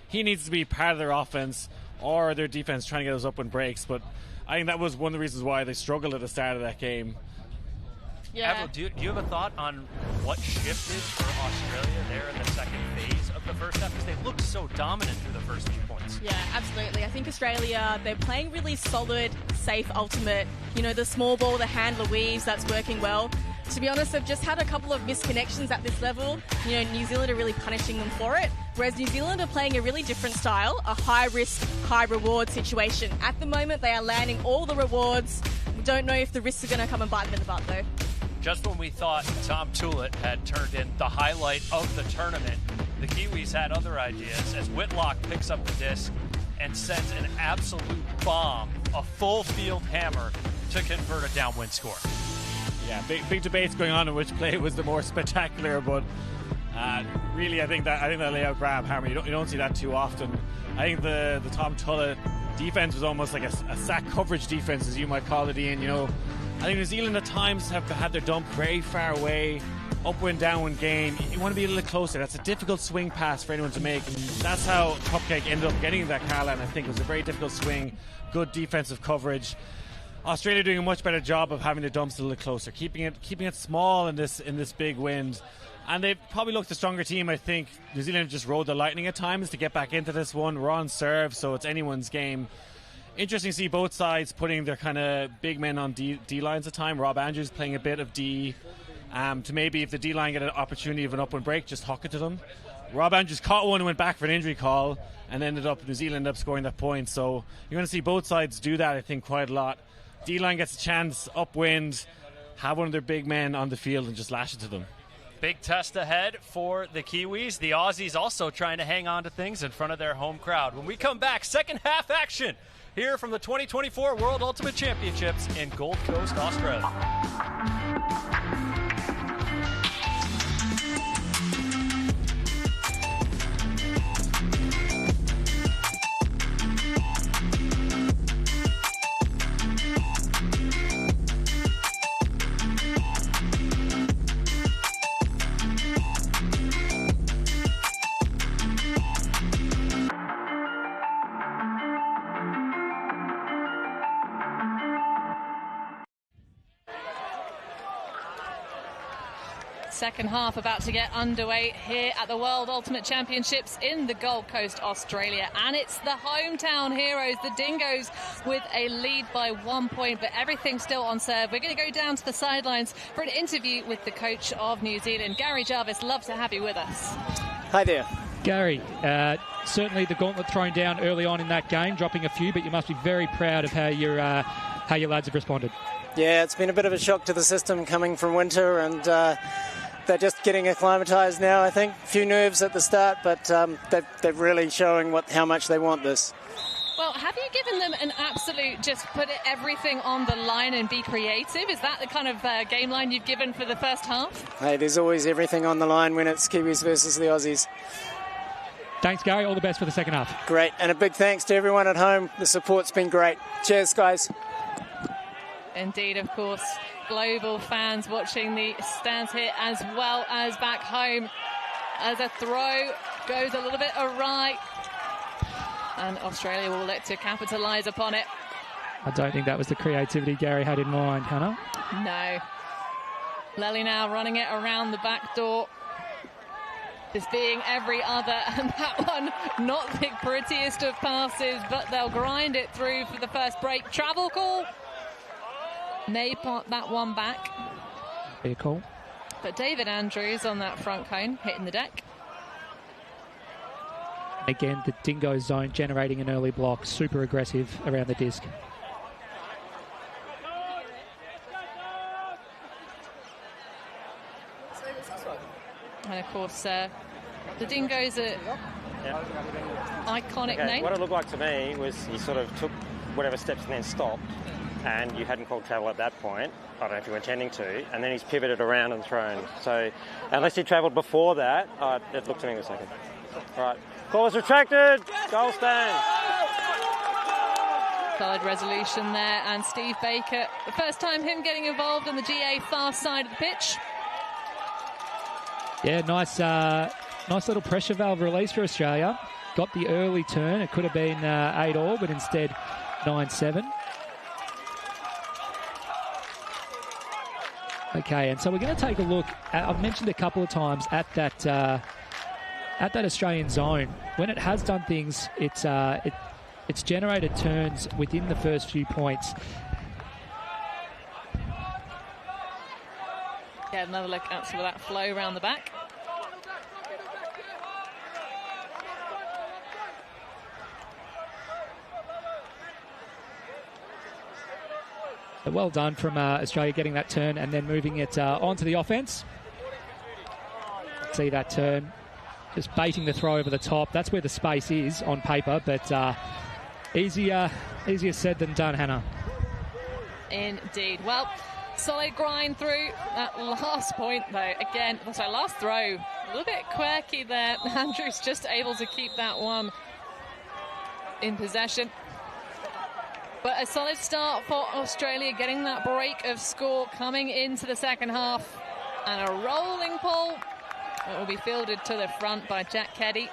He needs to be part of their offense or their defense trying to get those up and breaks. But I think that was one of the reasons why they struggled at the start of that game. Yeah. Avril, do you have a thought on what shifted for Australia there in the second phase of the first half? Because they looked so dominant through the first few points. Yeah, absolutely. I think Australia, they're playing really solid, safe, ultimate. The small ball, the handler weaves, that's working well. To be honest, they've just had a couple of misconnections at this level. New Zealand are really punishing them for it. Whereas New Zealand are playing a really different style, a high-risk, high-reward situation. At the moment, they are landing all the rewards. We don't know if the risks are going to come and bite them in the butt, though. Just when we thought Tom Tullett had turned in the highlight of the tournament, the Kiwis had other ideas as Whitlock picks up the disc and sends an absolute bomb, a full-field hammer, to convert a downwind score. Yeah, big debates going on in which play was the more spectacular, but really, I think that layout grab hammer, you don't see that too often. I think the Tom Tullett defense was almost like a sack coverage defense, as you might call it, Ian. I think New Zealand at times have had their dump very far away, upwind, downwind game. You want to be a little closer. That's a difficult swing pass for anyone to make. And that's how Cupcake ended up getting that Caroline. I think it was a very difficult swing, good defensive coverage. Australia doing a much better job of having the dumps a little closer, keeping it small in this big wind. And they probably looked the stronger team. I think New Zealand just rode the lightning at times to get back into this one. We're on serve, so it's anyone's game. Interesting to see both sides putting their kind of big men on D-lines at time. Rob Andrews playing a bit of D to maybe if the D-line get an opportunity of an up and break, just hook it to them. Rob Andrews caught one and went back for an injury call and New Zealand ended up scoring that point. So you're going to see both sides do that, I think, quite a lot. D-line gets a chance, upwind, have one of their big men on the field and just lash it to them. Big test ahead for the Kiwis. The Aussies also trying to hang on to things in front of their home crowd. When we come back, second half action here from the 2024 World Ultimate Championships in Gold Coast, Australia. Second half about to get underway here at the World Ultimate Championships in the Gold Coast, Australia. And it's the hometown heroes, the Dingoes, with a lead by 1 point, but everything's still on serve. We're going to go down to the sidelines for an interview with the coach of New Zealand. Gary Jarvis, love to have you with us. Hi there. Gary, certainly the gauntlet thrown down early on in that game, dropping a few, but you must be very proud of how your lads have responded. Yeah, it's been a bit of a shock to the system coming from winter, and they're just getting acclimatised now, I think. A few nerves at the start, but they're really showing how much they want this. Well, have you given them an absolute just put everything on the line and be creative? Is that the kind of game line you've given for the first half? Hey, there's always everything on the line when it's Kiwis versus the Aussies. Thanks, Gary. All the best for the second half. Great, and a big thanks to everyone at home. The support's been great. Cheers, guys. Indeed, of course. Global fans watching the stands here as well as back home as a throw goes a little bit awry. And Australia will look to capitalise upon it. I don't think that was the creativity Gary had in mind, Hannah. No. Lely now running it around the back door. This being every other, and that one not the prettiest of passes, but they'll grind it through for the first break. Travel call. May pot that one back. Be a call. But David Andrews on that front cone, hitting the deck. Again, the Dingo zone generating an early block, super aggressive around the disc. And of course, the Dingoes are Iconic name. What it looked like to me was he sort of took whatever steps and then stopped, and you hadn't called travel at that point. I don't know if you were intending to, and then he's pivoted around and thrown. So unless he travelled before that, it looked to me in a second. Right. Call was retracted. Goal stand. Solid resolution there, and Steve Baker, the first time him getting involved on the GA far side of the pitch. Yeah, nice little pressure valve release for Australia. Got the early turn. It could have been 8-all, but instead 9-7. Okay, and so we're going to take a look. I've mentioned a couple of times at that Australian zone. When it has done things, it's generated turns within the first few points. Yeah, another look at some of that flow around the back. So well done from Australia getting that turn and then moving it onto the offense. See that turn, just baiting the throw over the top. That's where the space is on paper, but easier said than done, Hannah. Indeed. Well, solid grind through that last point, though. Again, sorry, last throw. A little bit quirky there. Andrews just able to keep that one in possession. But a solid start for Australia, getting that break of score coming into the second half. And a rolling ball that will be fielded to the front by Jack Keddy.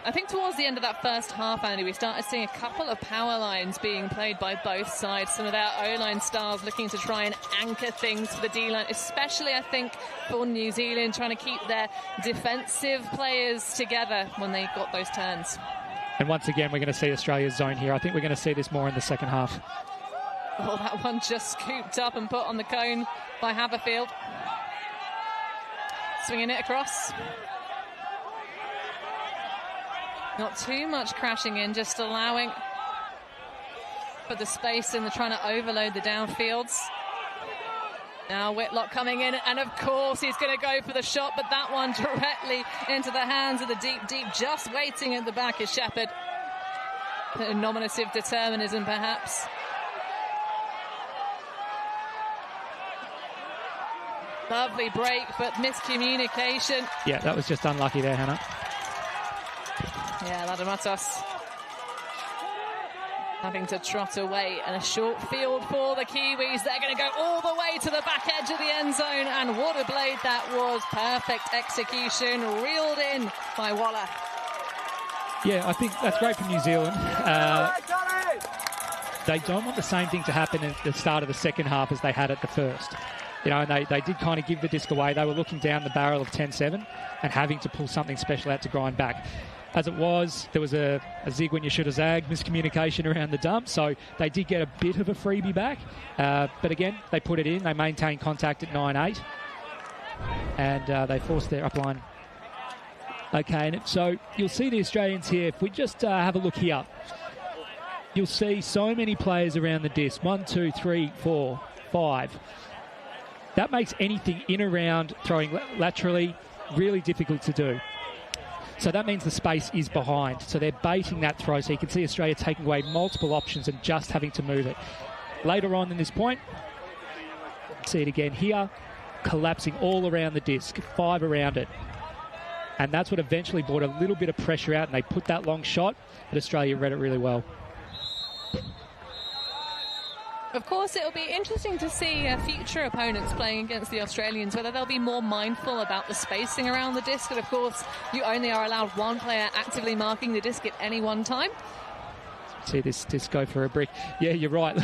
I think towards the end of that first half, Andy, we started seeing a couple of power lines being played by both sides. Some of our O-line stars looking to try and anchor things for the D-line, especially, I think, for New Zealand, trying to keep their defensive players together when they got those turns. And once again, we're going to see Australia's zone here. I think we're going to see this more in the second half. Oh, that one just scooped up and put on the cone by Haberfield. Swinging it across. Not too much crashing in, just allowing for the space and they're trying to overload the downfields. Now Whitlock coming in, and of course he's going to go for the shot, but that one directly into the hands of the deep, just waiting at the back is Shepherd. A nominative determinism, perhaps. Lovely break, but miscommunication. Yeah, that was just unlucky there, Hannah. Yeah, Ladamatos having to trot away, and a short field for the Kiwis. They're going to go all the way to the back edge of the end zone, and what a blade that was. Perfect execution, reeled in by Waller. Yeah, I think that's great for New Zealand. They don't want the same thing to happen at the start of the second half as they had at the first. You know, and they did kind of give the disc away. They were looking down the barrel of 10-7 and having to pull something special out to grind back. As it was, there was a zig when you should have zagged, miscommunication around the dump, so they did get a bit of a freebie back. But again, they put it in, they maintained contact at 9-8, and they forced their upline. Okay, and so you'll see the Australians here. If we just have a look here, you'll see so many players around the disc. 1, 2, 3, 4, 5. That makes anything in around throwing laterally really difficult to do. So that means the space is behind. So they're baiting that throw. So you can see Australia taking away multiple options and just having to move it. Later on in this point, see it again here, collapsing all around the disc, 5 around it. And that's what eventually brought a little bit of pressure out, and they put that long shot, but Australia read it really well. Of course, it'll be interesting to see future opponents playing against the Australians, whether they'll be more mindful about the spacing around the disc. And of course, you only are allowed one player actively marking the disc at any one time. See this disc go for a brick. Yeah, you're right.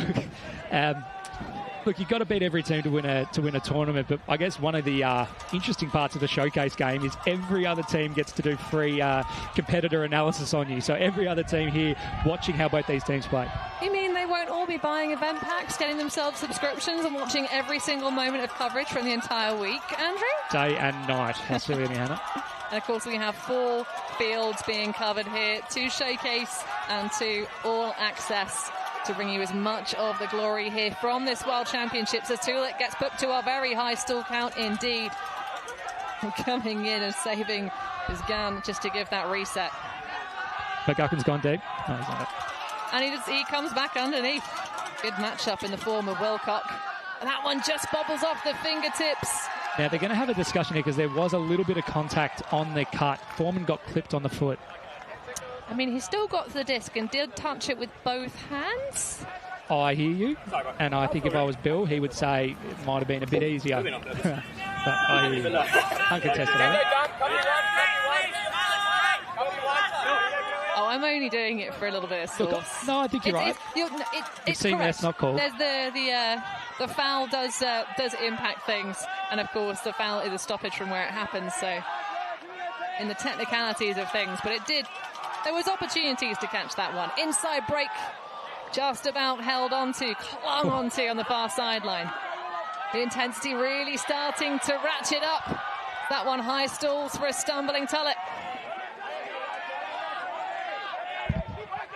Look, you've got to beat every team to win a tournament, but I guess one of the interesting parts of the showcase game is every other team gets to do free competitor analysis on you. So every other team here watching how both these teams play. You mean they won't all be buying event packs, getting themselves subscriptions and watching every single moment of coverage from the entire week, Andrew? Day and night. How silly of me, Hannah. And of course we have 4 fields being covered here, 2 showcase and 2 all access, to bring you as much of the glory here from this World Championships as Tulip gets put to a very high stall count indeed. Coming in and saving is Gann just to give that reset. McGuckin's gone deep. No, he's not. And he comes back underneath. Good matchup in the form of Wilcock. And that one just bobbles off the fingertips. Now, they're going to have a discussion here because there was a little bit of contact on the cut. Foreman got clipped on the foot. I mean, he still got the disc and did touch it with both hands. I hear you. And I think if I was Bill, he would say it might have been a bit easier. But I hear you. Uncontested, I think. Oh, I'm only doing it for a little bit of sauce. Look, no, I think you're right. It's seeing correct. that's not called. There's the foul does impact things, and of course the foul is a stoppage from where it happens. So in the technicalities of things, but it did. There was opportunities to catch that one. Inside break, just about held onto, clung onto on the far sideline. The intensity really starting to ratchet up. That one high stalls for a stumbling Tullett.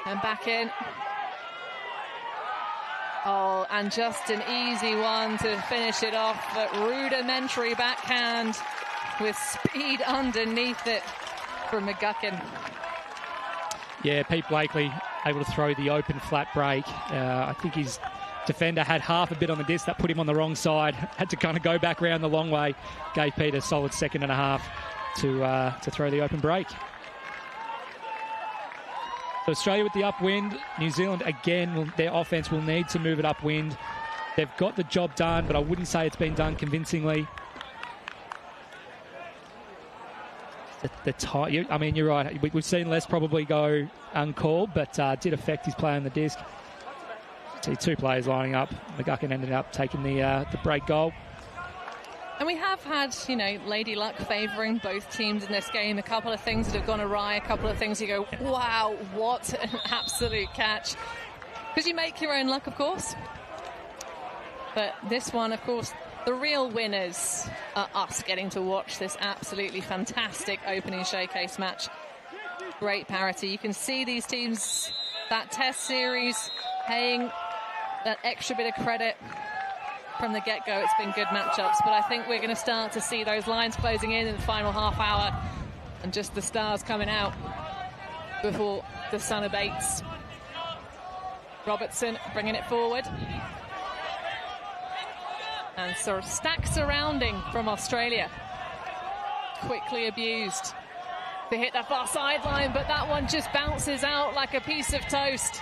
And back in. Oh, and just an easy one to finish it off. But rudimentary backhand with speed underneath it from McGuckin. Yeah, Pete Blakely able to throw the open flat break. I think his defender had half a bit on the disc. That put him on the wrong side. Had to kind of go back around the long way. Gave Pete a solid second and a half to throw the open break. So Australia with the upwind. New Zealand, again, their offence will need to move it upwind. They've got the job done, but I wouldn't say it's been done convincingly. I mean, you're right. We've seen Les probably go uncalled, but did affect his play on the disc. See two players lining up. McGuckin ended up taking the break goal. And we have had, lady luck favouring both teams in this game. A couple of things that have gone awry, a couple of things you go, wow, what an absolute catch. Because you make your own luck, of course. But this one, of course, the real winners are us getting to watch this absolutely fantastic opening showcase match. Great parity. You can see these teams, that test series, paying that extra bit of credit. From the get-go, it's been good matchups, but I think we're going to start to see those lines closing in the final half hour and just the stars coming out before the sun abates. Robertson bringing it forward. And sort of stack surrounding from Australia. Quickly abused. They hit that far sideline, but that one just bounces out like a piece of toast.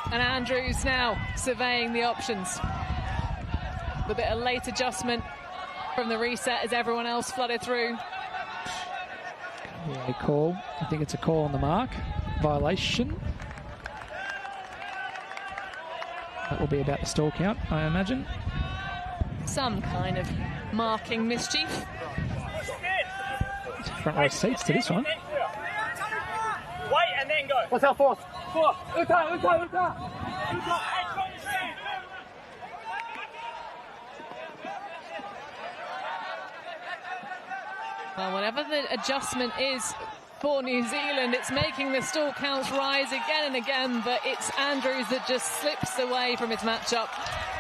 And Andrews now surveying the options. A bit of late adjustment from the reset as everyone else flooded through. Yeah, call. I think it's a call on the mark. Violation. That will be about the stall count, I imagine. Some kind of marking mischief. Front row seats to this one. Wait and then go. What's our force? Uta. Well, whatever the adjustment is for New Zealand, it's making the stall counts rise again and again, but it's Andrews that just slips away from his matchup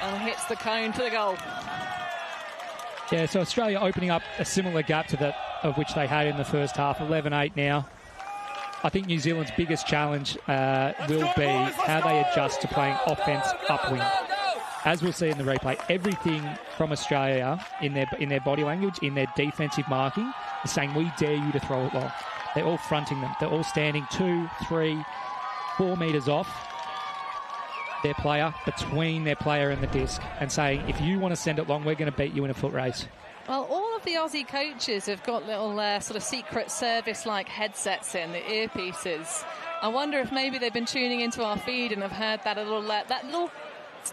and hits the cone for the goal. Yeah, so Australia opening up a similar gap to that of which they had in the first half, 11-8 now. I think New Zealand's biggest challenge will be how they adjust to playing offence upwind. As we'll see in the replay, everything from Australia in their body language, in their defensive marking, is saying, we dare you to throw it long. They're all fronting them. They're all standing 2, 3, 4 metres off their player, between their player and the disc, and saying, if you want to send it long, we're going to beat you in a foot race. Well, all of the Aussie coaches have got little sort of secret service-like headsets in, the earpieces. I wonder if maybe they've been tuning into our feed and have heard that little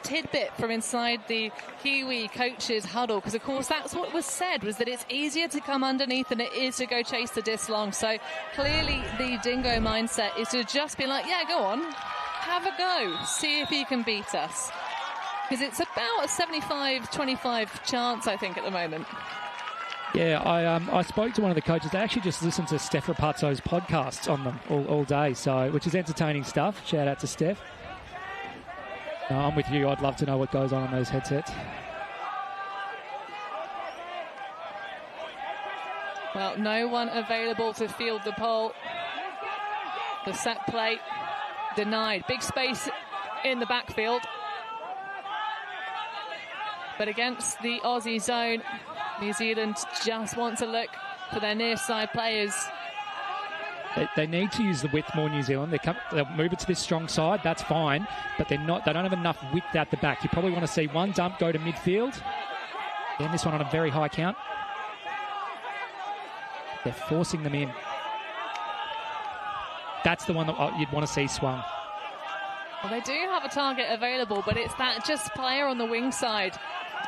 tidbit from inside the Kiwi coaches huddle, because of course that's what was said, was that it's easier to come underneath than it is to go chase the disc long. So clearly the Dingo mindset is to just be like, yeah, go on, have a go, see if you can beat us, because it's about a 75-25 chance, I think, at the moment. Yeah, I spoke to one of the coaches. They actually just listened to Steph Rapazzo's podcasts on them all day, so which is entertaining stuff. Shout out to Steph. No, I'm with you. I'd love to know what goes on those headsets. Well, no one available to field the pole. The set play denied. Big space in the backfield. But against the Aussie zone, New Zealand just want to look for their near side players. They need to use the width more, New Zealand. They'll move it to this strong side, that's fine, but they don't have enough width out the back. You probably want to see one dump go to midfield. Then this one on a very high count. They're forcing them in. That's the one that you'd want to see swung. Well, they do have a target available, but it's that just player on the wing side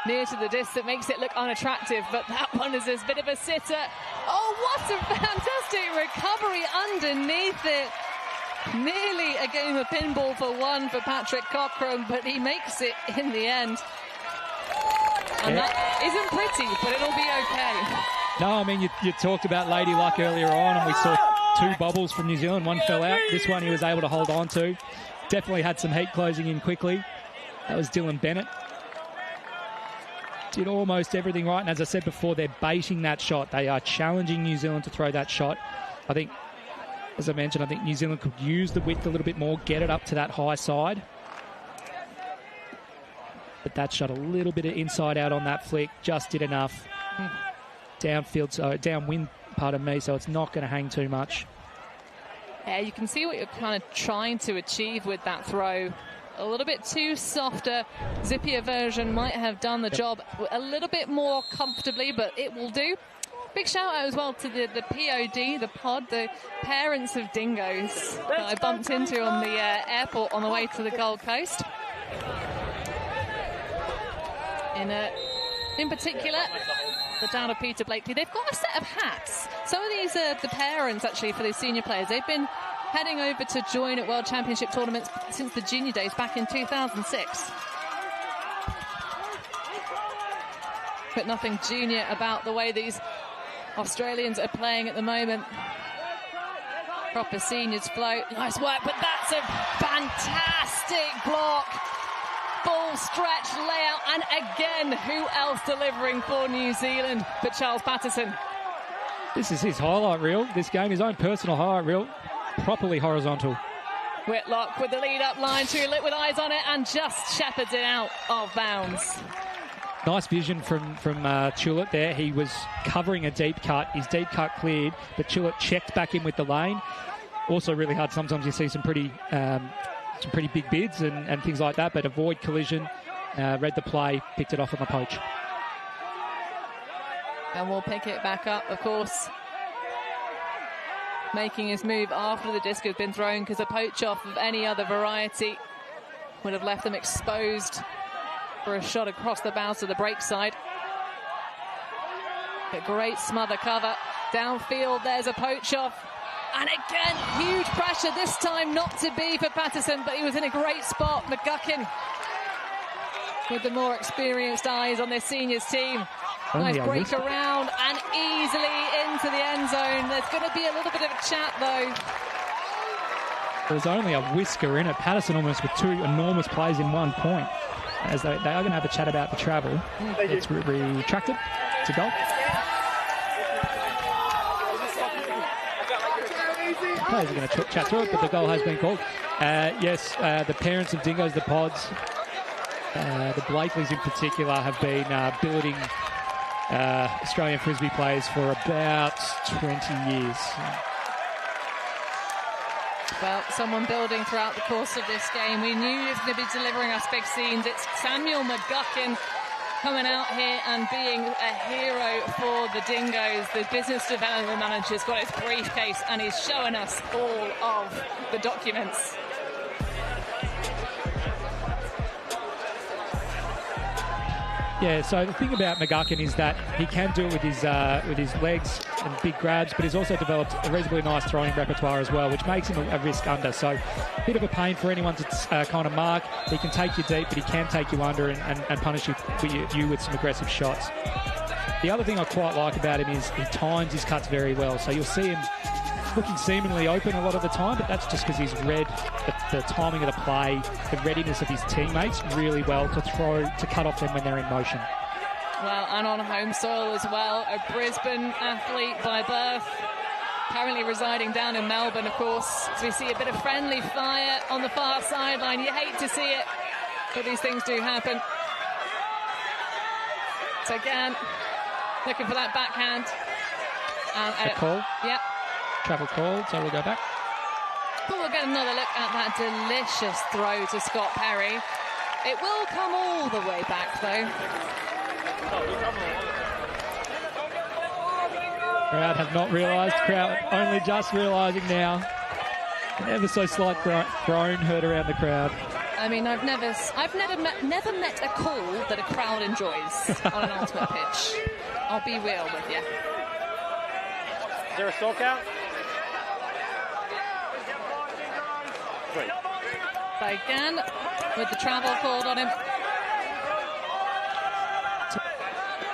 near to the disc that makes it look unattractive, but that one is a bit of a sitter. Oh, what a fantastic recovery underneath it. Nearly a game of pinball for one for Patrick Cochrane, but he makes it in the end. And that isn't pretty, but it'll be okay. No, I mean, you talked about Lady Luck earlier on, and we saw 2 bobbles from New Zealand. One fell out. This one he was able to hold on to. Definitely had some heat closing in quickly. That was Dylan Bennett. Did almost everything right, and as I said before, they're baiting that shot. They are challenging New Zealand to throw that shot. I think, as I mentioned, I think New Zealand could use the width a little bit more, get it up to that high side. But that shot a little bit of inside out on that flick, just did enough. Downwind, pardon me, so it's not going to hang too much. Yeah, you can see what you're kind of trying to achieve with that throw. A little bit too softer, zippier version might have done the job a little bit more comfortably, but it will do. Big shout out as well to the POD, the pod, the parents of dingoes that I bumped into on the airport on the way to the Gold Coast. In particular, the down of Peter Blakely. They've got a set of hats. Some of these are the parents, actually, for the senior players. They've been heading over to join at World Championship tournaments since the junior days back in 2006. But nothing junior about the way these Australians are playing at the moment. Proper seniors float. Nice work, but that's a fantastic block. Full stretch layout, and again, who else delivering for New Zealand but Charles Patterson? This is his highlight reel. This game, his own personal highlight reel. Properly horizontal. Whitlock with the lead-up line, too lit with eyes on it, and just shepherds it out of bounds. Nice vision from Chulett there. He was covering a deep cut. His deep cut cleared, but Chulett checked back in with the lane. Also really hard. Sometimes you see some pretty big bids and things like that, but avoid collision, read the play, picked it off on the poach. And we'll pick it back up, of course. Making his move after the disc has been thrown, because a poach off of any other variety would have left them exposed for a shot across the bows to the break side. A great smother cover. Downfield, there's a poach off. And again, huge pressure, this time not to be for Patterson, but he was in a great spot. McGuckin with the more experienced eyes on this seniors team. Nice break around and easily into the end zone. There's going to be a little bit of a chat, though. There's only a whisker in it. Patterson almost with 2 enormous plays in 1 point. As they are going to have a chat about the travel. It's retracted to goal. Players are going to chat through it, but the goal has been called. Yes, the parents of dingoes, the pods, the Blakeleys in particular, have been building Australian Frisbee players for about 20 years. Well, someone building throughout the course of this game. We knew he was going to be delivering us big scenes. It's Samuel McGuckin coming out here and being a hero for the Dingoes. The business development manager's got his briefcase and he's showing us all of the documents. Yeah, so the thing about McGuckin is that he can do it with his legs and big grabs, but he's also developed a reasonably nice throwing repertoire as well, which makes him a risk under. So a bit of a pain for anyone to kind of mark. He can take you deep, but he can take you under and punish you with some aggressive shots. The other thing I quite like about him is he times his cuts very well. So you'll see him looking seemingly open a lot of the time, but that's just because he's read the timing of the play, the readiness of his teammates really well to cut off them when they're in motion. Well, and on home soil as well. A Brisbane athlete by birth, currently residing down in Melbourne, of course. So we see a bit of friendly fire on the far sideline. You hate to see it, but these things do happen. So again, looking for that backhand. A call? Yep. Travel call, so we'll go back. But we'll get another look at that delicious throw to Scott Perry. It will come all the way back, though. Crowd have not realised. Crowd only just realising now. An ever so slight groan heard around the crowd. I mean, I've never met a call that a crowd enjoys on an ultimate pitch. I'll be real with you. Is there a stalk out? 3. So again, with the travel called on him.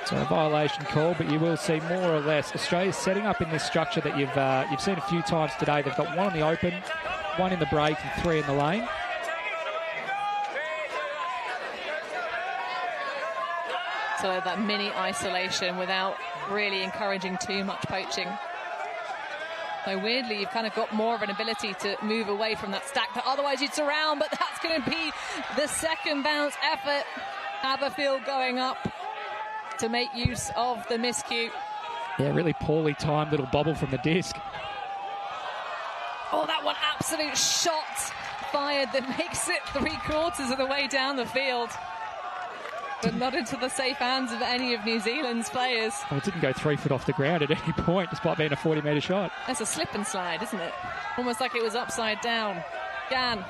So a violation call, but you will see more or less Australia's setting up in this structure that you've seen a few times today. They've got one in the open, one in the break, and 3 in the lane. So that mini isolation without really encouraging too much poaching. So weirdly, you've kind of got more of an ability to move away from that stack that otherwise you'd surround, but that's going to be the second bounce effort. Haberfield going up to make use of the miscue. Yeah, really poorly timed little bobble from the disc. Oh, that one absolute shot fired that makes it 3/4 of the way down the field. But not into the safe hands of any of New Zealand's players. Well, it didn't go 3 foot off the ground at any point, despite being a 40-metre shot. That's a slip and slide, isn't it? Almost like it was upside down. Gan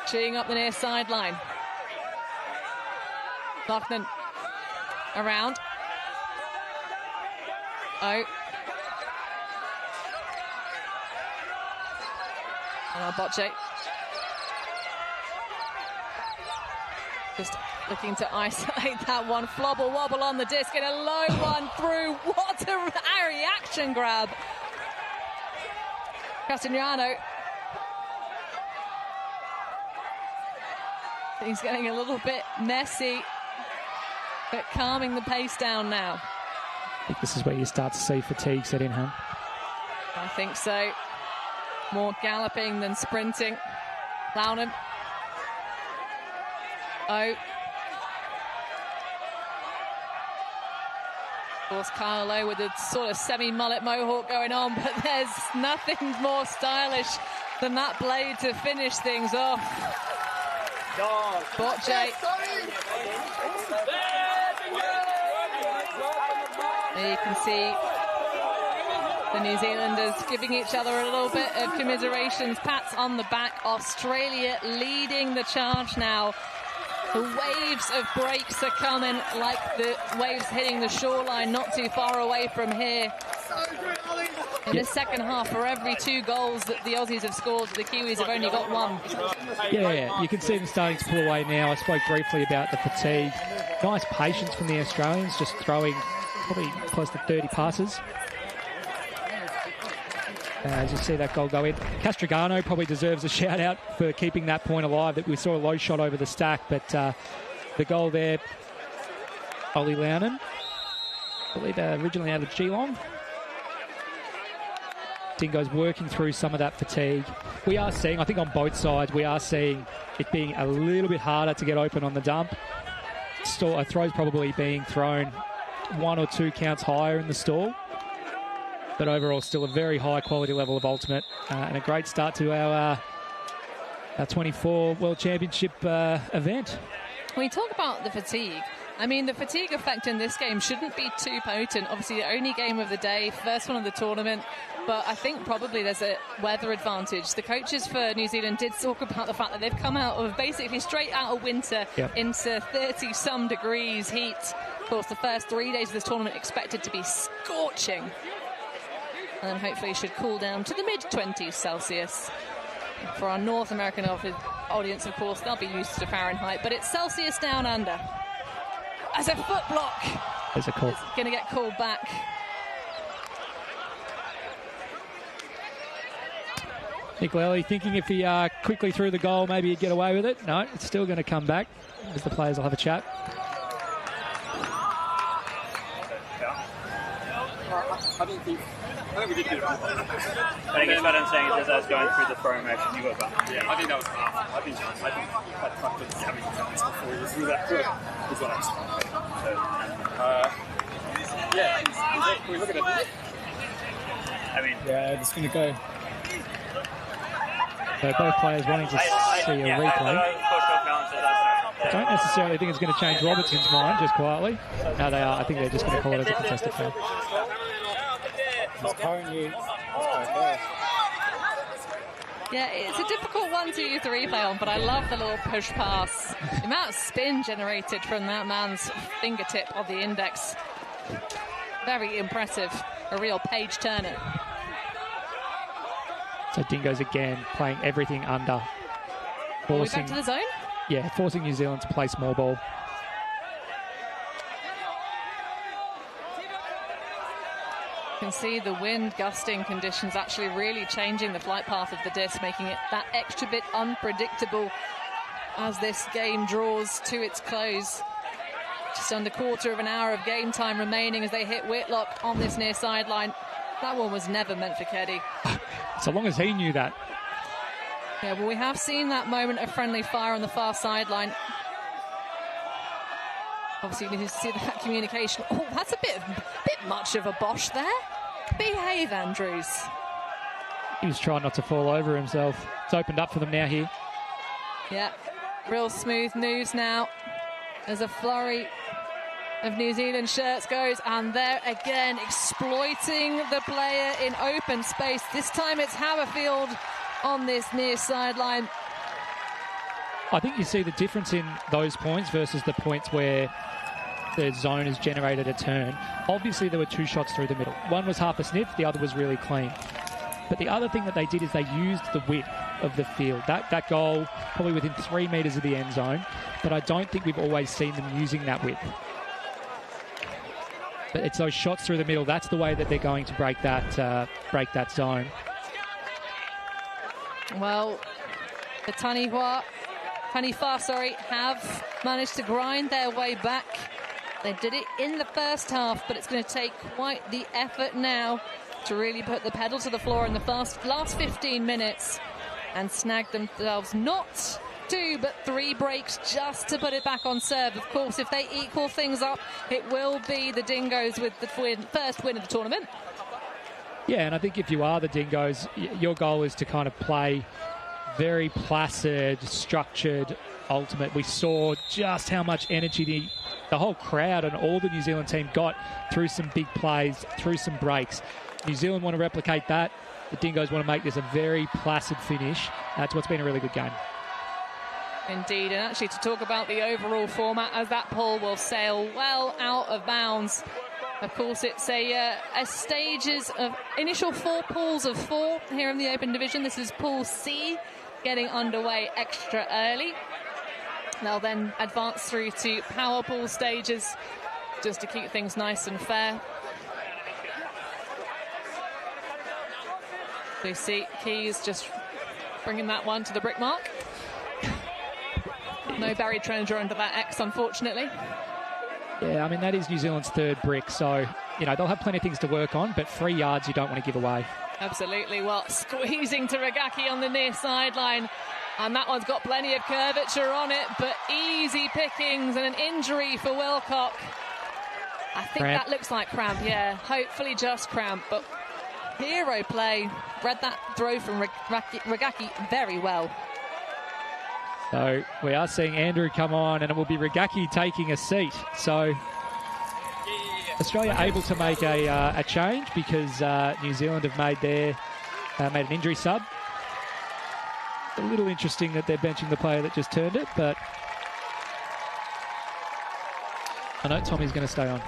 cheering up the near sideline. Loughnane around. Oh. And Boche. Just looking to isolate that one. Flobble wobble on the disc and a low one through. What a reaction grab. Castagnano. He's getting a little bit messy, but calming the pace down now. I think this is where you start to see fatigue set in, huh? I think so. More galloping than sprinting. Loughnane. Oh. Of course, Kyle Lowe with a sort of semi-mullet mohawk going on, but there's nothing more stylish than that blade to finish things off. Boche. There you can see the New Zealanders giving each other a little bit of commiserations, pats on the back. Australia leading the charge now. The waves of breaks are coming like the waves hitting the shoreline not too far away from here. In the second half, for every 2 goals that the Aussies have scored, the Kiwis have only got 1. Yeah, you can see them starting to pull away now. I spoke briefly about the fatigue. Nice patience from the Australians, just throwing probably close to 30 passes. As you see that goal go in. Castragano probably deserves a shout out for keeping that point alive. That we saw a low shot over the stack, but the goal there, Ollie Loughnane, I believe originally out of Geelong. Dingo's working through some of that fatigue. We are seeing, I think on both sides, we are seeing it being a little bit harder to get open on the dump. A throw's probably being thrown 1 or 2 counts higher in the stall. But overall, still a very high quality level of ultimate and a great start to our 24 World Championship event. When we talk about the fatigue, I mean, the fatigue effect in this game shouldn't be too potent. Obviously, the only game of the day, first one of the tournament, but I think probably there's a weather advantage. The coaches for New Zealand did talk about the fact that they've come out of basically straight out of winter into 30-some degrees heat. Of course, the first 3 days of this tournament expected to be scorching. And then hopefully should cool down to the mid-20s Celsius. For our North American audience, of course, they'll be used to Fahrenheit, but it's Celsius down under. As a foot block. There's a call. It's going to get called back. Nick Lely thinking if he quickly threw the goal, maybe he'd get away with it. No, it's still going to come back as the players will have a chat. I think we did good. But I guess what I'm saying is as I was going through the throw motion, you got back. Yeah, I think that was half. I think that fucked with having times before you threw that through was what I was thinking. So, yeah, can we look at it? I mean, yeah, it's going to go. So both players wanting to see a replay. I don't necessarily think it's going to change Robertson's mind, just quietly. No, they are. I think they're just going to call it as a contested foul. Yeah, it's a difficult 1-2-3 play on, but I love the little push pass. The amount of spin generated from that man's fingertip of the index. Very impressive. A real page turner. So Dingoes again playing everything under. Are we back to the zone? Yeah, forcing New Zealand to play small ball. You can see the wind gusting conditions actually really changing the flight path of the disc, making it that extra bit unpredictable as this game draws to its close. Just under quarter of an hour of game time remaining as they hit Whitlock on this near sideline. That one was never meant for Keddy. So long as he knew that. Yeah, well, we have seen that moment of friendly fire on the far sideline. Obviously, you need to see that communication. Oh, that's a bit much of a bosh there. Behave, Andrews. He was trying not to fall over himself. It's opened up for them now here. Yeah, real smooth news now. There's a flurry of New Zealand shirts goes, and they're again exploiting the player in open space. This time it's Haberfield on this near sideline. I think you see the difference in those points versus the points where the zone has generated a turn. Obviously, there were two shots through the middle. One was half a sniff, the other was really clean. But the other thing that they did is they used the width of the field. That goal, probably within 3 metres of the end zone, but I don't think we've always seen them using that width. But it's those shots through the middle. That's the way that they're going to break that zone. Well, the Taniwha, have managed to grind their way back. They did it in the first half, but it's going to take quite the effort now to really put the pedal to the floor in the last 15 minutes and snag themselves not 2 but 3 breaks just to put it back on serve. Of course, if they equal things up, it will be the Dingoes with the first win of the tournament. Yeah, and I think if you are the Dingoes, your goal is to kind of play very placid, structured ultimate. We saw just how much energy the whole crowd and all the New Zealand team got through some big plays, through some breaks. New Zealand want to replicate that. The Dingoes want to make this a very placid finish. That's what's been a really good game. Indeed, and actually to talk about the overall format, as that poll will sail well out of bounds. Of course, it's a stages of initial 4 pools of 4 here in the Open Division. This is Pool C, getting underway extra early. They'll then advance through to power pool stages just to keep things nice and fair. So you see Keys just bringing that one to the brick mark. No Barry Trenger under that X, unfortunately. Yeah, I mean, that is New Zealand's 3rd brick, so, they'll have plenty of things to work on, but 3 yards you don't want to give away. Absolutely. Well, squeezing to Ragaki on the near sideline, and that one's got plenty of curvature on it, but easy pickings and an injury for Wilcock. I think cramp. That looks like cramp, yeah. Hopefully just cramp, but hero play. Read that throw from Ragaki very well. So we are seeing Andrew come on, and it will be Ragaki taking a seat. So Australia able to make a change because New Zealand have made an injury sub. A little interesting that they're benching the player that just turned it, but I know Tommy's going to stay on.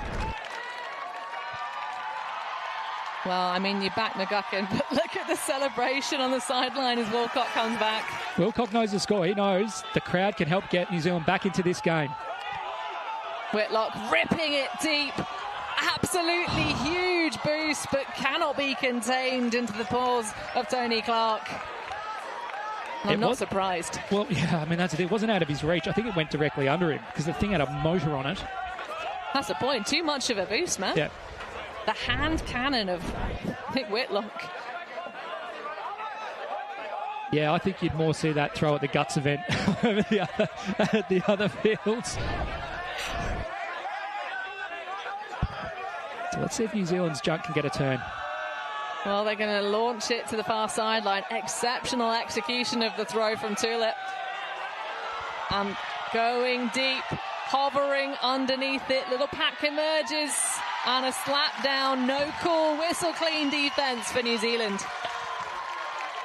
Well, I mean, you back McGuckin, but look at the celebration on the sideline as Wilcock comes back. Wilcock knows the score. He knows the crowd can help get New Zealand back into this game. Whitlock ripping it deep. Absolutely huge boost, but cannot be contained into the paws of Tony Clark. I'm not surprised. Well, yeah, I mean, that's it. It wasn't out of his reach. I think it went directly under him because the thing had a motor on it. That's the point. Too much of a boost, man. Yeah. the hand cannon of Nick Whitlock. Yeah, I think you'd more see that throw at the Guts event over the other fields. So let's see if New Zealand's junk can get a turn. Well, they're going to launch it to the far sideline. Exceptional execution of the throw from Tulip. And going deep, hovering underneath it. Little pack emerges and a slap down. No call, whistle clean defence for New Zealand.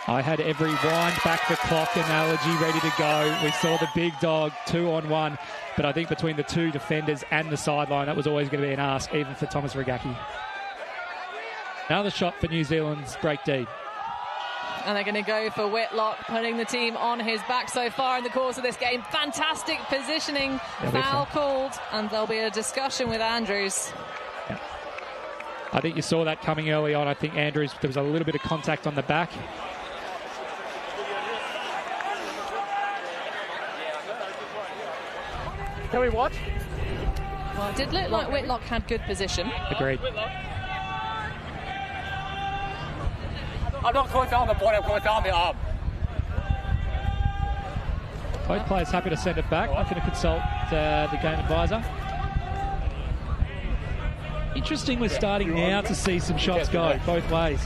I had every wind back the clock analogy ready to go. We saw the big dog 2-on-1, but I think between the two defenders and the sideline, that was always going to be an ask, even for Thomas Ragaki. Another shot for New Zealand's break D. And they're going to go for Whitlock, putting the team on his back so far in the course of this game. Fantastic positioning, foul called, and there'll be a discussion with Andrews. Yeah. I think you saw that coming early on. I think Andrews, there was a little bit of contact on the back. Can we watch? Well, it did look like Whitlock had good position. Agreed. I'm not going down the body, I'm going down the arm. Both players happy to send it back. I'm going to consult the game advisor. Interesting, we're starting now to see some shots go both ways.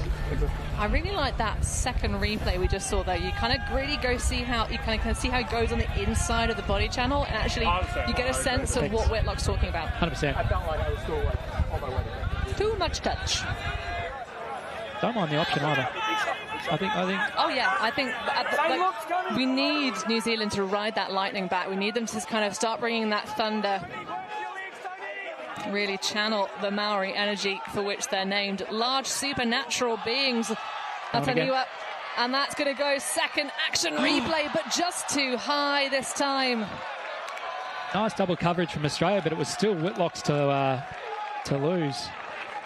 I really like that second replay we just saw there. You kind of really go see how you kind of see how it goes on the inside of the body channel, and actually you get a sense of what Whitlock's talking about. 100%. I felt like I was still on my way to go. Too much touch. Don't mind the option either. I think. Oh yeah, I think we need New Zealand to ride that lightning back. We need them to kind of start bringing that thunder. Really channel the Maori energy for which they're named. Large supernatural beings. I'll tell you what, and that's going to go second action replay, but just too high this time. Nice double coverage from Australia, but it was still Whitlock's to lose.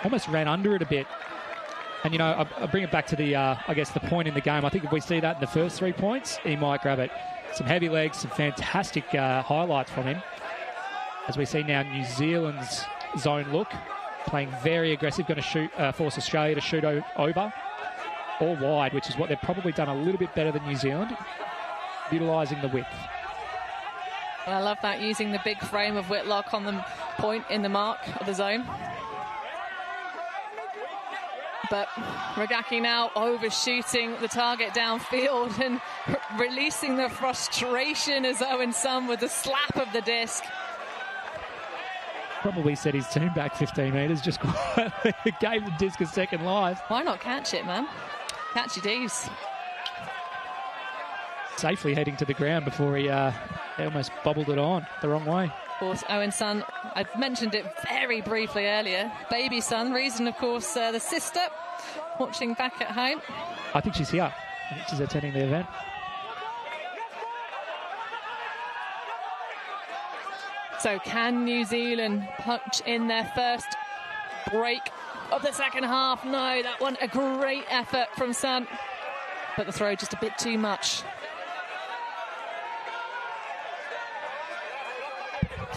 Almost ran under it a bit. And, you know, I bring it back to the, I guess, the point in the game. I think if we see that in the first 3 points, he might grab it. Some heavy legs, some fantastic highlights from him. As we see now, New Zealand's zone look, playing very aggressive, going to force Australia to shoot over or wide, which is what they've probably done a little bit better than New Zealand, utilising the width. Well, I love that, using the big frame of Whitlock on the point in the mark of the zone. But Ragaki now overshooting the target downfield and releasing the frustration as Owen Sun with the slap of the disc. Probably set his team back 15 metres, just quietly gave the disc a second life. Why not catch it, man? Catch your D's. Safely heading to the ground before he almost bobbled it on the wrong way. Of course, Owen Sun, I mentioned it very briefly earlier. Baby son, reason, of course, the sister watching back at home. I think she's here. I think she's attending the event. So can New Zealand punch in their first break of the second half? No, that one a great effort from Sun, but the throw just a bit too much.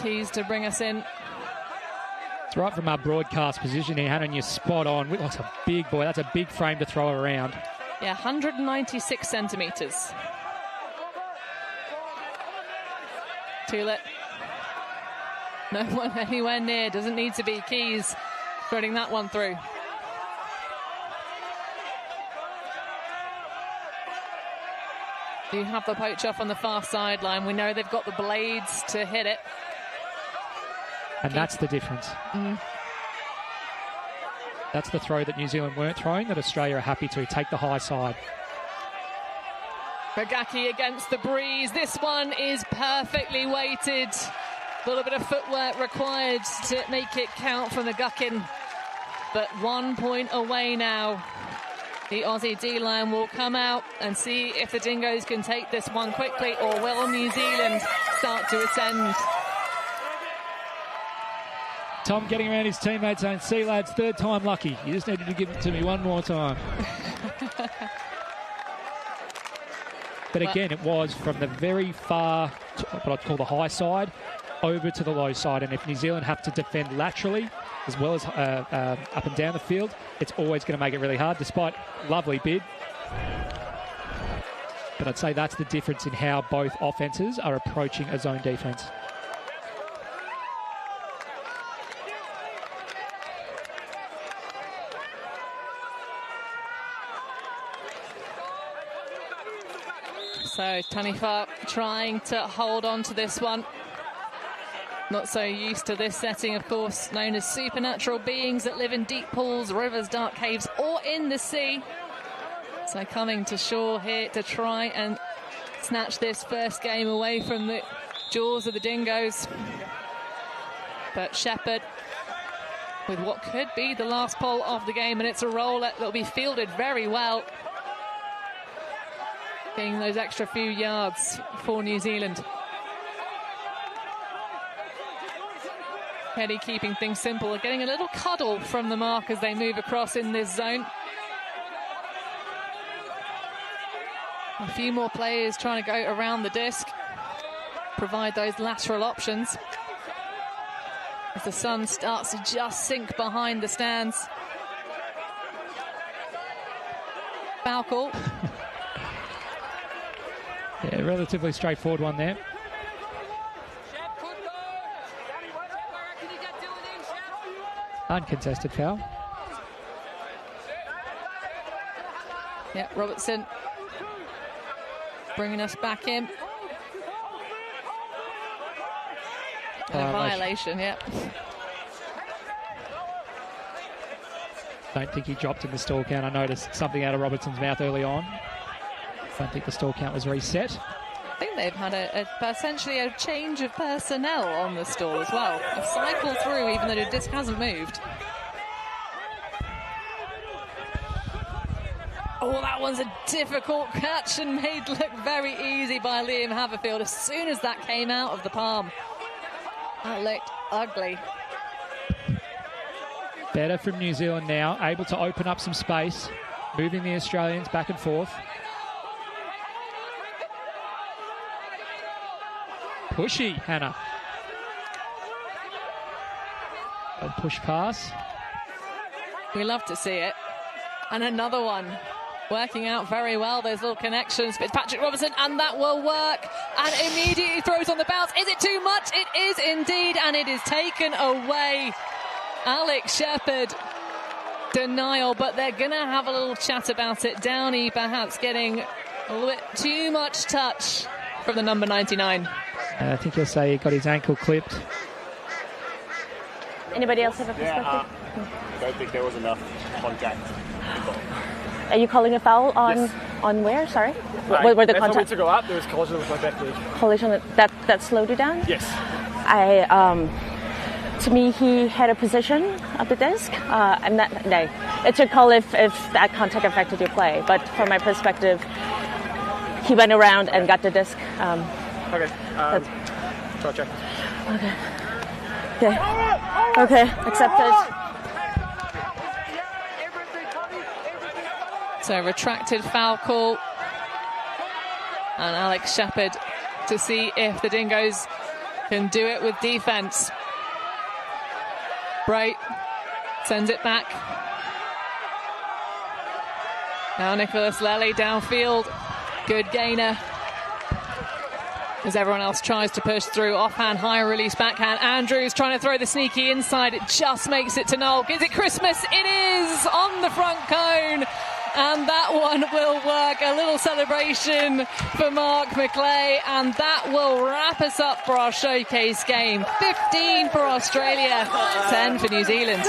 Keys to bring us in. It's right from our broadcast position here, Hannah, you're spot on. Whitlock's a big boy. That's a big frame to throw around. Yeah, 196 centimetres. Tulip. No one anywhere near. Doesn't need to be. Keys threading that one through. Do you have the poach off on the far sideline? We know they've got the blades to hit it. And that's the difference. That's the throw that New Zealand weren't throwing, that Australia are happy to take the high side. Ragaki against the breeze. This one is perfectly weighted. A little bit of footwork required to make it count from the Guckin. But 1 point away now. The Aussie D-line will come out and see if the Dingoes can take this one quickly, or will New Zealand start to ascend? Tom getting around his teammates saying, see lads, third time lucky. You just needed to give it to me one more time. But again, it was from the very far, what I'd call the high side, over to the low side. And if New Zealand have to defend laterally, as well as up and down the field, it's always going to make it really hard, despite lovely bid. But I'd say that's the difference in how both offences are approaching a zone defence. So Taniwha trying to hold on to this one. Not so used to this setting, of course, known as supernatural beings that live in deep pools, rivers, dark caves, or in the sea. So coming to shore here to try and snatch this first game away from the jaws of the Dingoes. But Shepherd with what could be the last pole of the game, and it's a roll that will be fielded very well. Getting those extra few yards for New Zealand. Petty keeping things simple, getting a little cuddle from the mark as they move across in this zone. A few more players trying to go around the disc, provide those lateral options. As the sun starts to just sink behind the stands. Foul call. Yeah, relatively straightforward one there. Uncontested foul. Yeah, Robertson bringing us back in. And a violation, yeah. Don't think he dropped in the stall count. I noticed something out of Robertson's mouth early on. Don't think the stall count was reset. I think they've had essentially a change of personnel on the stall as well. A cycle through, even though the disc hasn't moved. Oh, that one's a difficult catch and made look very easy by Liam Haverfield as soon as that came out of the palm. That looked ugly. Better from New Zealand now, able to open up some space, moving the Australians back and forth. Pushy, Hannah. A push pass. We love to see it. And another one. Working out very well, those little connections. Fitzpatrick Robertson, and that will work. And immediately throws on the bounce. Is it too much? It is indeed, and it is taken away. Alex Shepherd, denial, but they're going to have a little chat about it. Downey perhaps getting a little bit too much touch from the number 99. I think he'll say he got his ankle clipped. Anybody else have a perspective? I don't think there was enough contact. Are you calling a foul on Yes. On where? Sorry, where the That's contact? to go up. There was collision with my back leg. Collision that slowed you down? Yes. To me, he had a position of the disc. I'm not. No, it's a call if that contact affected your play. But from my perspective, he went around and got the disc. Okay. Try check. Okay, accepted. So retracted foul call. And Alex Shepherd to see if the Dingoes can do it with defence. Bright sends it back. Now Nicholas Lely downfield. Good gainer. As everyone else tries to push through. Offhand, high release, backhand. Andrews trying to throw the sneaky inside. It just makes it to Noel. Gives it Christmas. It is on the front cone. And that one will work. A little celebration for Mark McClay. And that will wrap us up for our showcase game. 15 for Australia, 10 for New Zealand.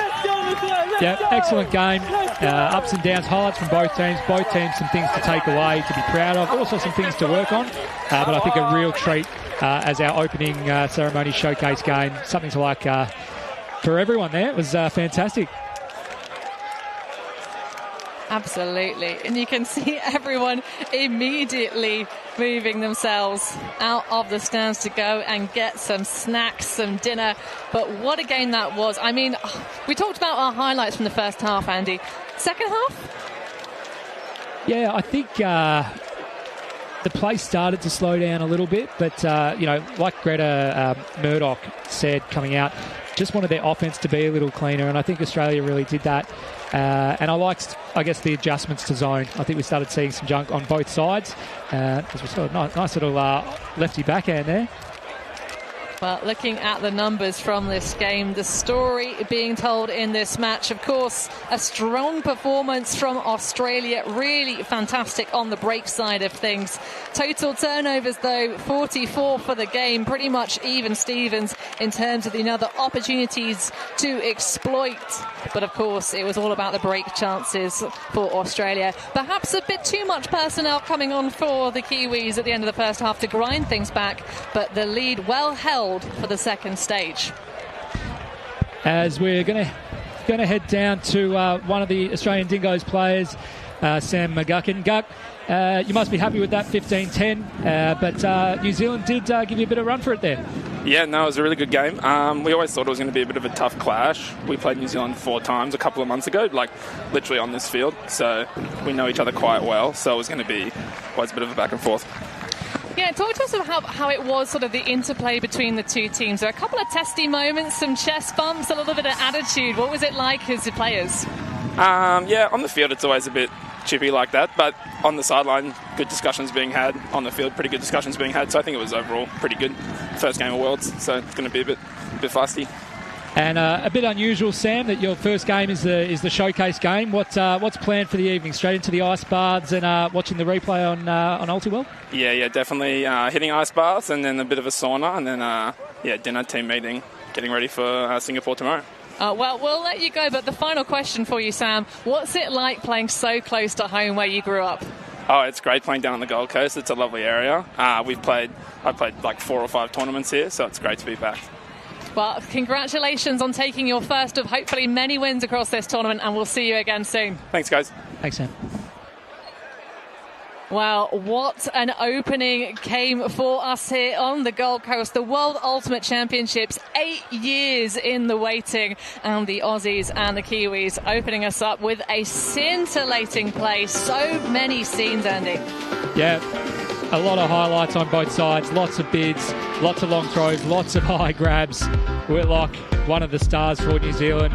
Yeah, excellent game. Ups and downs, highlights from both teams. Both teams some things to take away, to be proud of. Also some things to work on. But I think a real treat as our opening ceremony showcase game. Something to like for everyone there. It was fantastic. Absolutely. And you can see everyone immediately moving themselves out of the stands to go and get some snacks, some dinner. But what a game that was. I mean, we talked about our highlights from the first half, Andy. Second half? Yeah, I think the play started to slow down a little bit. But, like Greta Murdoch said coming out, just wanted their offense to be a little cleaner, and I think Australia really did that. And I liked, I guess, the adjustments to zone. I think we started seeing some junk on both sides, because we saw a nice little lefty backhand there. Well, looking at the numbers from this game, the story being told in this match, of course, a strong performance from Australia. Really fantastic on the break side of things. Total turnovers, though, 44 for the game. Pretty much even Stevens in terms of the other opportunities to exploit. But, of course, it was all about the break chances for Australia. Perhaps a bit too much personnel coming on for the Kiwis at the end of the first half to grind things back. But the lead well held for the second stage. As we're going to head down to one of the Australian Dingoes players, Sam McGuckin. Guck, you must be happy with that 15-10, but New Zealand did give you a bit of run for it there. Yeah, no, it was a really good game. We always thought it was going to be a bit of a tough clash. We played New Zealand 4 times a couple of months ago, like literally on this field, so we know each other quite well, so it was going to be always a bit of a back and forth. Yeah, talk to us about how it was, sort of the interplay between the two teams. There were a couple of testy moments, some chest bumps, a little bit of attitude. What was it like as the players? Yeah, on the field it's always a bit chippy like that, but on the sideline, good discussions being had. On the field, pretty good discussions being had, so I think it was overall pretty good. First game of Worlds, so it's going to be a bit feisty. And a bit unusual, Sam, that your first game is the showcase game. What's planned for the evening? Straight into the ice baths and watching the replay on Ultiworld? Yeah, definitely hitting ice baths and then a bit of a sauna and then dinner, team meeting, getting ready for Singapore tomorrow. Well, we'll let you go, but the final question for you, Sam, what's it like playing so close to home where you grew up? Oh, it's great playing down on the Gold Coast. It's a lovely area. I played like 4 or 5 tournaments here, so it's great to be back. Well, congratulations on taking your first of hopefully many wins across this tournament, and we'll see you again soon. Thanks, guys. Thanks, Sam. Well, what an opening came for us here on the Gold Coast. The World Ultimate Championships, 8 years in the waiting, and the Aussies and the Kiwis opening us up with a scintillating play. So many scenes, Andy. Yeah. A lot of highlights on both sides, lots of bids, lots of long throws, lots of high grabs. Whitlock, one of the stars for New Zealand.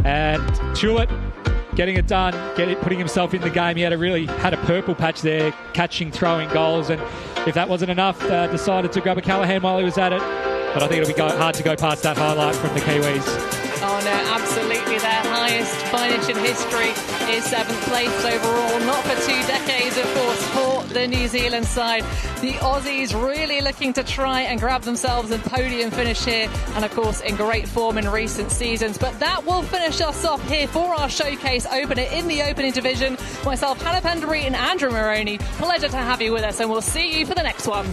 And Tulip getting it done, putting himself in the game. He had a purple patch there, catching, throwing goals. And if that wasn't enough, decided to grab a Callahan while he was at it. But I think it'll be hard to go past that highlight from the Kiwis. Oh no, absolutely. Their highest finish in history is 7th place overall. Not for 2 decades, of course, for the New Zealand side. The Aussies really looking to try and grab themselves a podium finish here, and of course in great form in recent seasons. But that will finish us off here for our showcase opener in the opening division. Myself, Hannah Penderbury and Andrew Moroney. Pleasure to have you with us, and we'll see you for the next one.